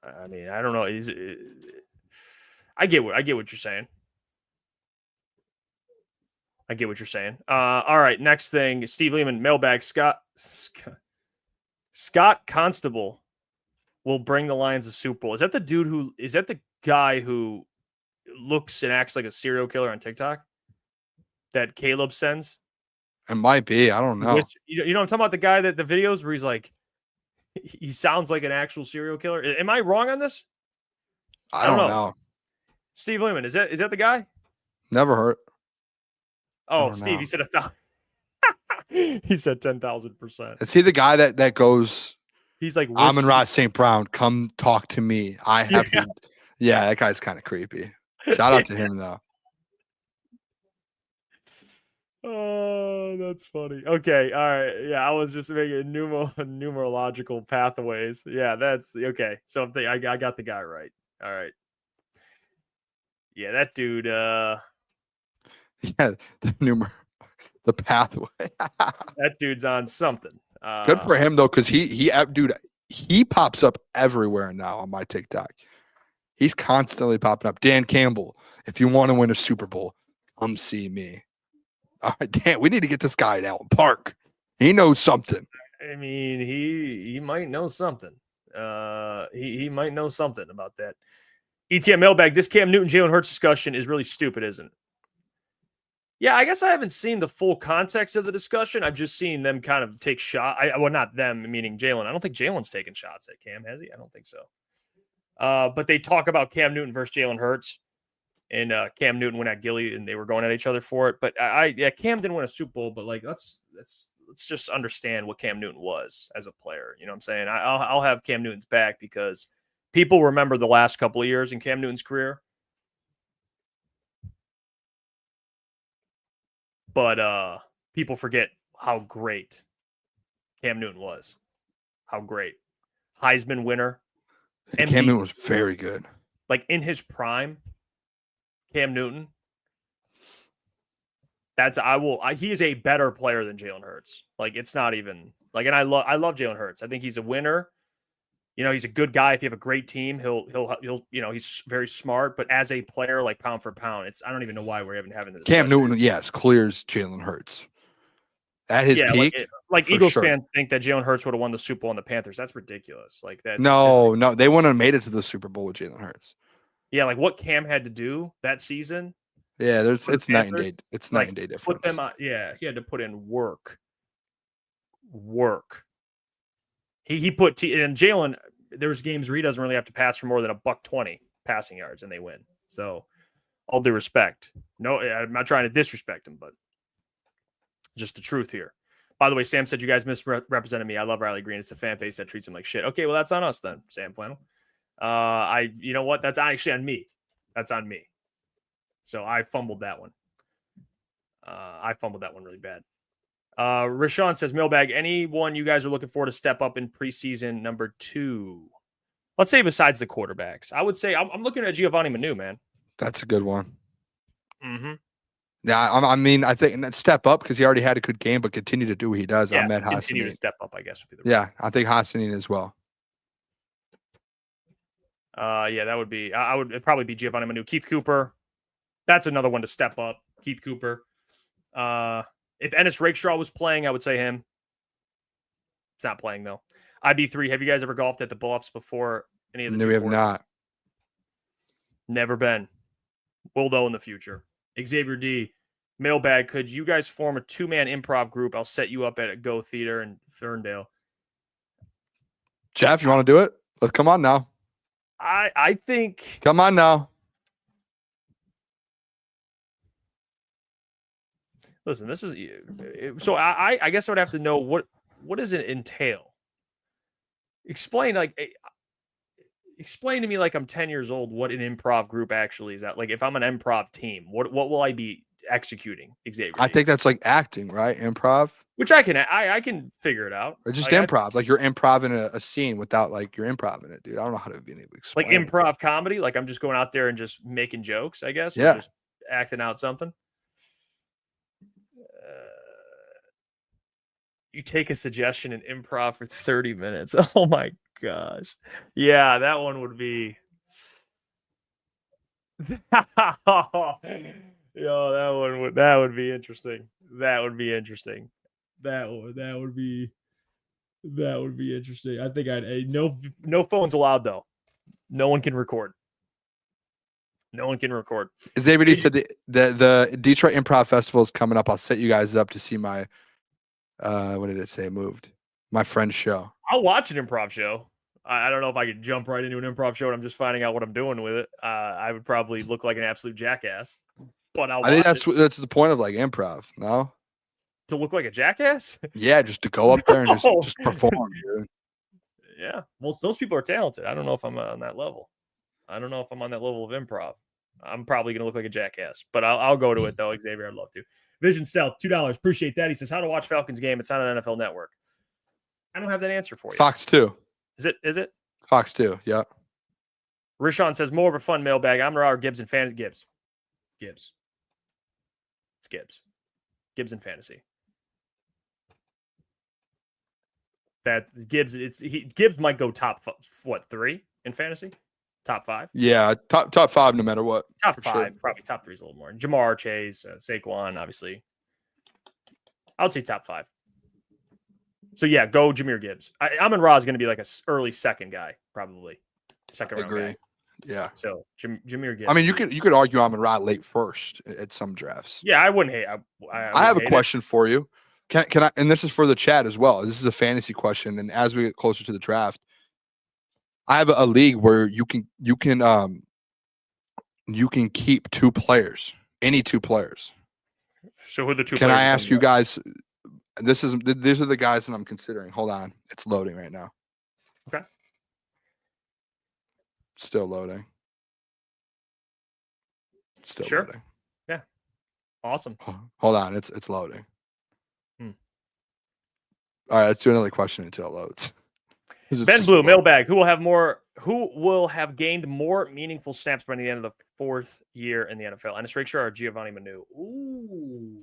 I mean, I don't know. I get what you're saying. I get what you're saying. All right, next thing, Steve Lehman, mailbag. Scott Constable will bring the Lions a Super Bowl. Is that the guy who looks and acts like a serial killer on TikTok that Caleb sends? It might be. I don't know. You know, I'm talking about the guy that the videos where he's like, he sounds like an actual serial killer. Am I wrong on this? I don't know. Steve Lehman, is that the guy? Never heard. Oh, Steve, he said 1,000. He said 10,000%. Is he the guy that goes? He's like, Amon-Ra St. Brown, come talk to me. I have to. Yeah, that guy's kind of creepy. Shout out to him though. Oh, that's funny. Okay, all right. Yeah, I was just making numerological pathways. Yeah, that's okay. So I got the guy right. All right. Yeah, that dude. Yeah, the pathway. That dude's on something. Good for him though, because he pops up everywhere now on my TikTok. He's constantly popping up. Dan Campbell, if you want to win a Super Bowl, come see me. All right, Dan, we need to get this guy at Allen Park. He knows something. I mean, he might know something. He might know something about that. ETM mailbag. This Cam Newton Jalen Hurts discussion is really stupid, isn't it? Yeah, I guess I haven't seen the full context of the discussion. I've just seen them kind of take shot. Well, not them, meaning Jalen. I don't think Jalen's taken shots at Cam, has he? I don't think so. But they talk about Cam Newton versus Jalen Hurts, and Cam Newton went at Gilly, and they were going at each other for it. But Cam didn't win a Super Bowl, but like let's just understand what Cam Newton was as a player. You know what I'm saying? I'll have Cam Newton's back because people remember the last couple of years in Cam Newton's career. But people forget how great Cam Newton was. How great. Heisman winner. Cam Newton was very good. Like in his prime, Cam Newton. He is a better player than Jalen Hurts. Like it's not even like, and I love Jalen Hurts. I think he's a winner. You know, he's a good guy. If you have a great team, he'll you know, he's very smart, but as a player, like pound for pound, I don't even know why we're even having this. Cam Newton, yes, clears Jalen Hurts at his peak. Like Eagles fans think that Jalen Hurts would have won the Super Bowl on the Panthers. That's ridiculous. Like that. No, they wouldn't have made it to the Super Bowl with Jalen Hurts. Yeah, like what Cam had to do that season. Yeah, it's night and day. It's night and day difference. Put them on, yeah, he had to put in work. He put and Jalen. There's games where he doesn't really have to pass for more than $120 passing yards, and they win. So, all due respect. No, I'm not trying to disrespect him, but just the truth here. By the way, Sam said you guys misrepresented me. I love Riley Green. It's a fan base that treats him like shit. Okay, well that's on us then, Sam Flannel. You know what? That's actually on me. That's on me. So I fumbled that one. I fumbled that one really bad. Rashawn says, mailbag, anyone you guys are looking for to step up in preseason number 2? Let's say besides the quarterbacks. I would say I'm looking at Giovanni Manu, man. That's a good one. Mm-hmm. Yeah, I mean, I think that step up because he already had a good game, but continue to do what he does. Yeah, Ahmed continue to Hassanin. step up, I guess. Would be the I think Hassanin as well. Yeah, that would be. It'd probably be Giovanni Manu. Keith Cooper. That's another one to step up. Keith Cooper. If Ennis Rakestraw was playing, I would say him. It's not playing, though. IB3, have you guys ever golfed at the Bluffs before any of the No, we have not. Never been. Will though in the future. Xavier D, mailbag, could you guys form a 2-man improv group? I'll set you up at a Go Theater in Ferndale. Jeff, you want to do it? Let's come on now. I think. Come on now. Listen, this is so. I guess I would have to know what does it entail. Explain to me like I'm 10 years old what an improv group actually is. At like if I'm an improv team, what will I be executing? Xavier, I think that's like acting, right? Improv, which I can figure it out. Or just improv, like you're improv a scene without like you're improv in it, dude. I don't know how to be able to explain. Like improv comedy, like I'm just going out there and just making jokes, I guess. Yeah, just acting out something. You take a suggestion and improv for 30 minutes. Oh my gosh. Yeah, that one would be Yo, that would be interesting. That would be interesting. That would be interesting. I think no phones allowed though. No one can record. No one can record. Xavier D said the Detroit Improv Festival is coming up. I'll set you guys up to see my what did it say? Moved. My friend's show. I'll watch an improv show. I don't know if I could jump right into an improv show and I'm just finding out what I'm doing with it. I would probably look like an absolute jackass. But I think that's the point of like improv, no? To look like a jackass? Yeah, just to go up there and just perform, dude. Yeah. Well, those people are talented. I don't know if I'm on that level. I don't know if I'm on that level of improv. I'm probably going to look like a jackass, but I'll go to it though. Xavier, I'd love to. Vision Stealth, $2. Appreciate that. He says, how to watch Falcons game. It's not an NFL network. I don't have that answer for you. Fox 2. Is it? Fox 2, yeah. Rishon says, more of a fun mailbag. I'm or Gibbs and fantasy. Gibbs. It's Gibbs. Gibbs and fantasy. That Gibbs, Gibbs might go top, 3 in fantasy? Top 5? Yeah, top 5 no matter what. Top 5, sure. Probably top 3 is a little more. Jamar Chase, Saquon, obviously. I would say top 5. So yeah, go Jahmyr Gibbs. Amon-Ra is going to be like a early second guy, probably second round guy. Yeah. So Jahmyr Gibbs. I mean, you could argue Amon-Ra late first at some drafts. Yeah, I wouldn't hate. I have a question for you. Can I? And this is for the chat as well. This is a fantasy question. And as we get closer to the draft, I have a league where you can keep 2 players, any 2 players. So who are the 2? Can I ask you guys? These are the guys that I'm considering. Hold on, it's loading right now. Okay. Still loading. Still sure. loading. Yeah. Awesome. Hold on, it's loading. All right, let's do another question until it loads. Ben Blue, mailbag. Who will have gained more meaningful snaps by the end of the 4th year in the NFL? Ennis Rakestraw or Giovanni Manu? Ooh.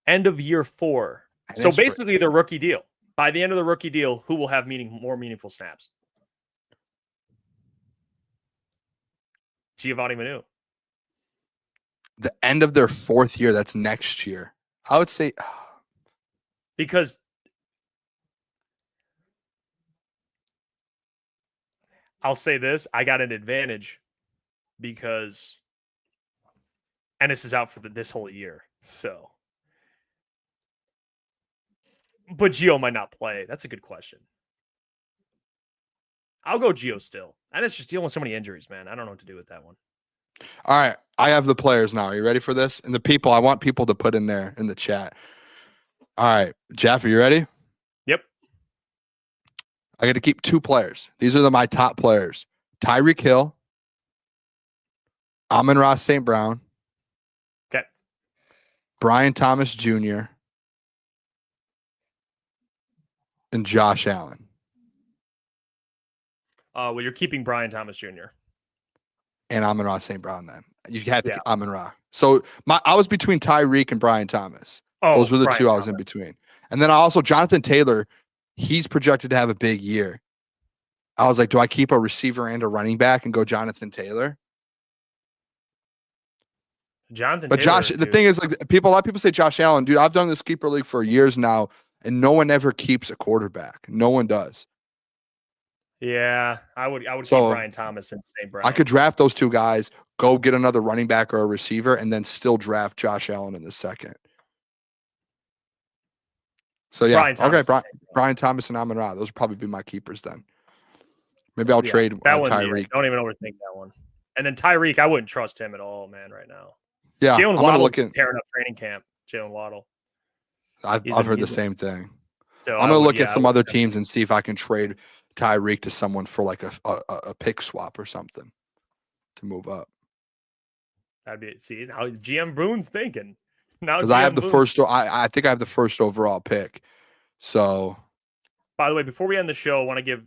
End of year 4. So basically the rookie deal. By the end of the rookie deal, who will have more meaningful snaps? Giovanni Manu. The end of their 4th year, that's next year. I would say because I'll say this, I got an advantage because Ennis is out for this whole year. So, but Gio might not play. That's a good question. I'll go Gio still. Ennis just dealing with so many injuries, man. I don't know what to do with that one. All right, I have the players now. Are you ready for this? And the people, I want people to put in there in the chat. All right, Jeff, are you ready? Yep. I got to keep 2 players. These are my top players. Tyreek Hill, Amon-Ra St. Brown, okay, Brian Thomas Jr., and Josh Allen. Well, you're keeping Brian Thomas Jr. And Amon-Ra St. Brown then. You have to Amon-Ra. So I was between Tyreek and Brian Thomas. Oh, those were the Brian 2 I was Thomas. in between. And then also Jonathan Taylor, he's projected to have a big year. I was like, do I keep a receiver and a running back and go Jonathan Taylor? But Josh, the thing is, like, a lot of people say Josh Allen. Dude, I've done this keeper league for years now, and no one ever keeps a quarterback. No one does. Yeah, I would keep Brian Thomas and St. Brown. I could draft those 2 guys, go get another running back or a receiver, and then still draft Josh Allen in the 2nd. So yeah, Brian Thomas and Amon-Ra. Those would probably be my keepers then. Maybe I'll trade Tyreek. Don't even overthink that one. And then Tyreek, I wouldn't trust him at all, man, right now. Yeah, Jalen Waddle tearing up training camp. Jalen Waddle. I've heard the same thing. So I'm going to look at some other teams and see if I can trade Tyreek to someone for like a pick swap or something to move up. That'd be how GM Boone's thinking. Now because I have the first. I think I have the first overall pick. So, by the way, before we end the show, I want to give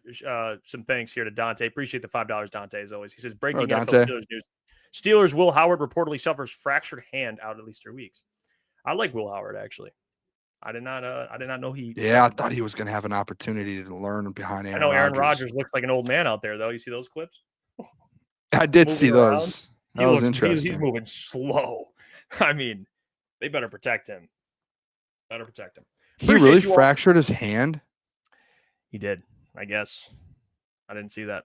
some thanks here to Dante. Appreciate the $5, Dante, as always. He says, breaking NFL Steelers news. Steelers, Will Howard reportedly suffers fractured hand out at least 3 weeks. I like Will Howard, actually. I did not know he. Yeah, I thought he was going to have an opportunity to learn behind Aaron Rodgers. I know Aaron Rodgers looks like an old man out there, though. You see those clips? I did see those. That was He's interesting. moving slow. I mean, they better protect him. He Appreciate really you all. fractured his hand. He did, I guess. I didn't see that.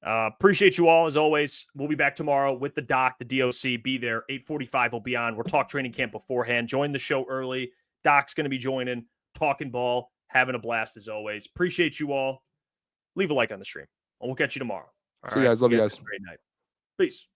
Appreciate you all as always. We'll be back tomorrow with the doc, the DOC. Be there. 8:45 will be on. We'll talk training camp beforehand. Join the show early. Doc's going to be joining, talking ball, having a blast as always. Appreciate you all. Leave a like on the stream, and we'll catch you tomorrow. All See you guys. Love you guys. Have a great night. Peace.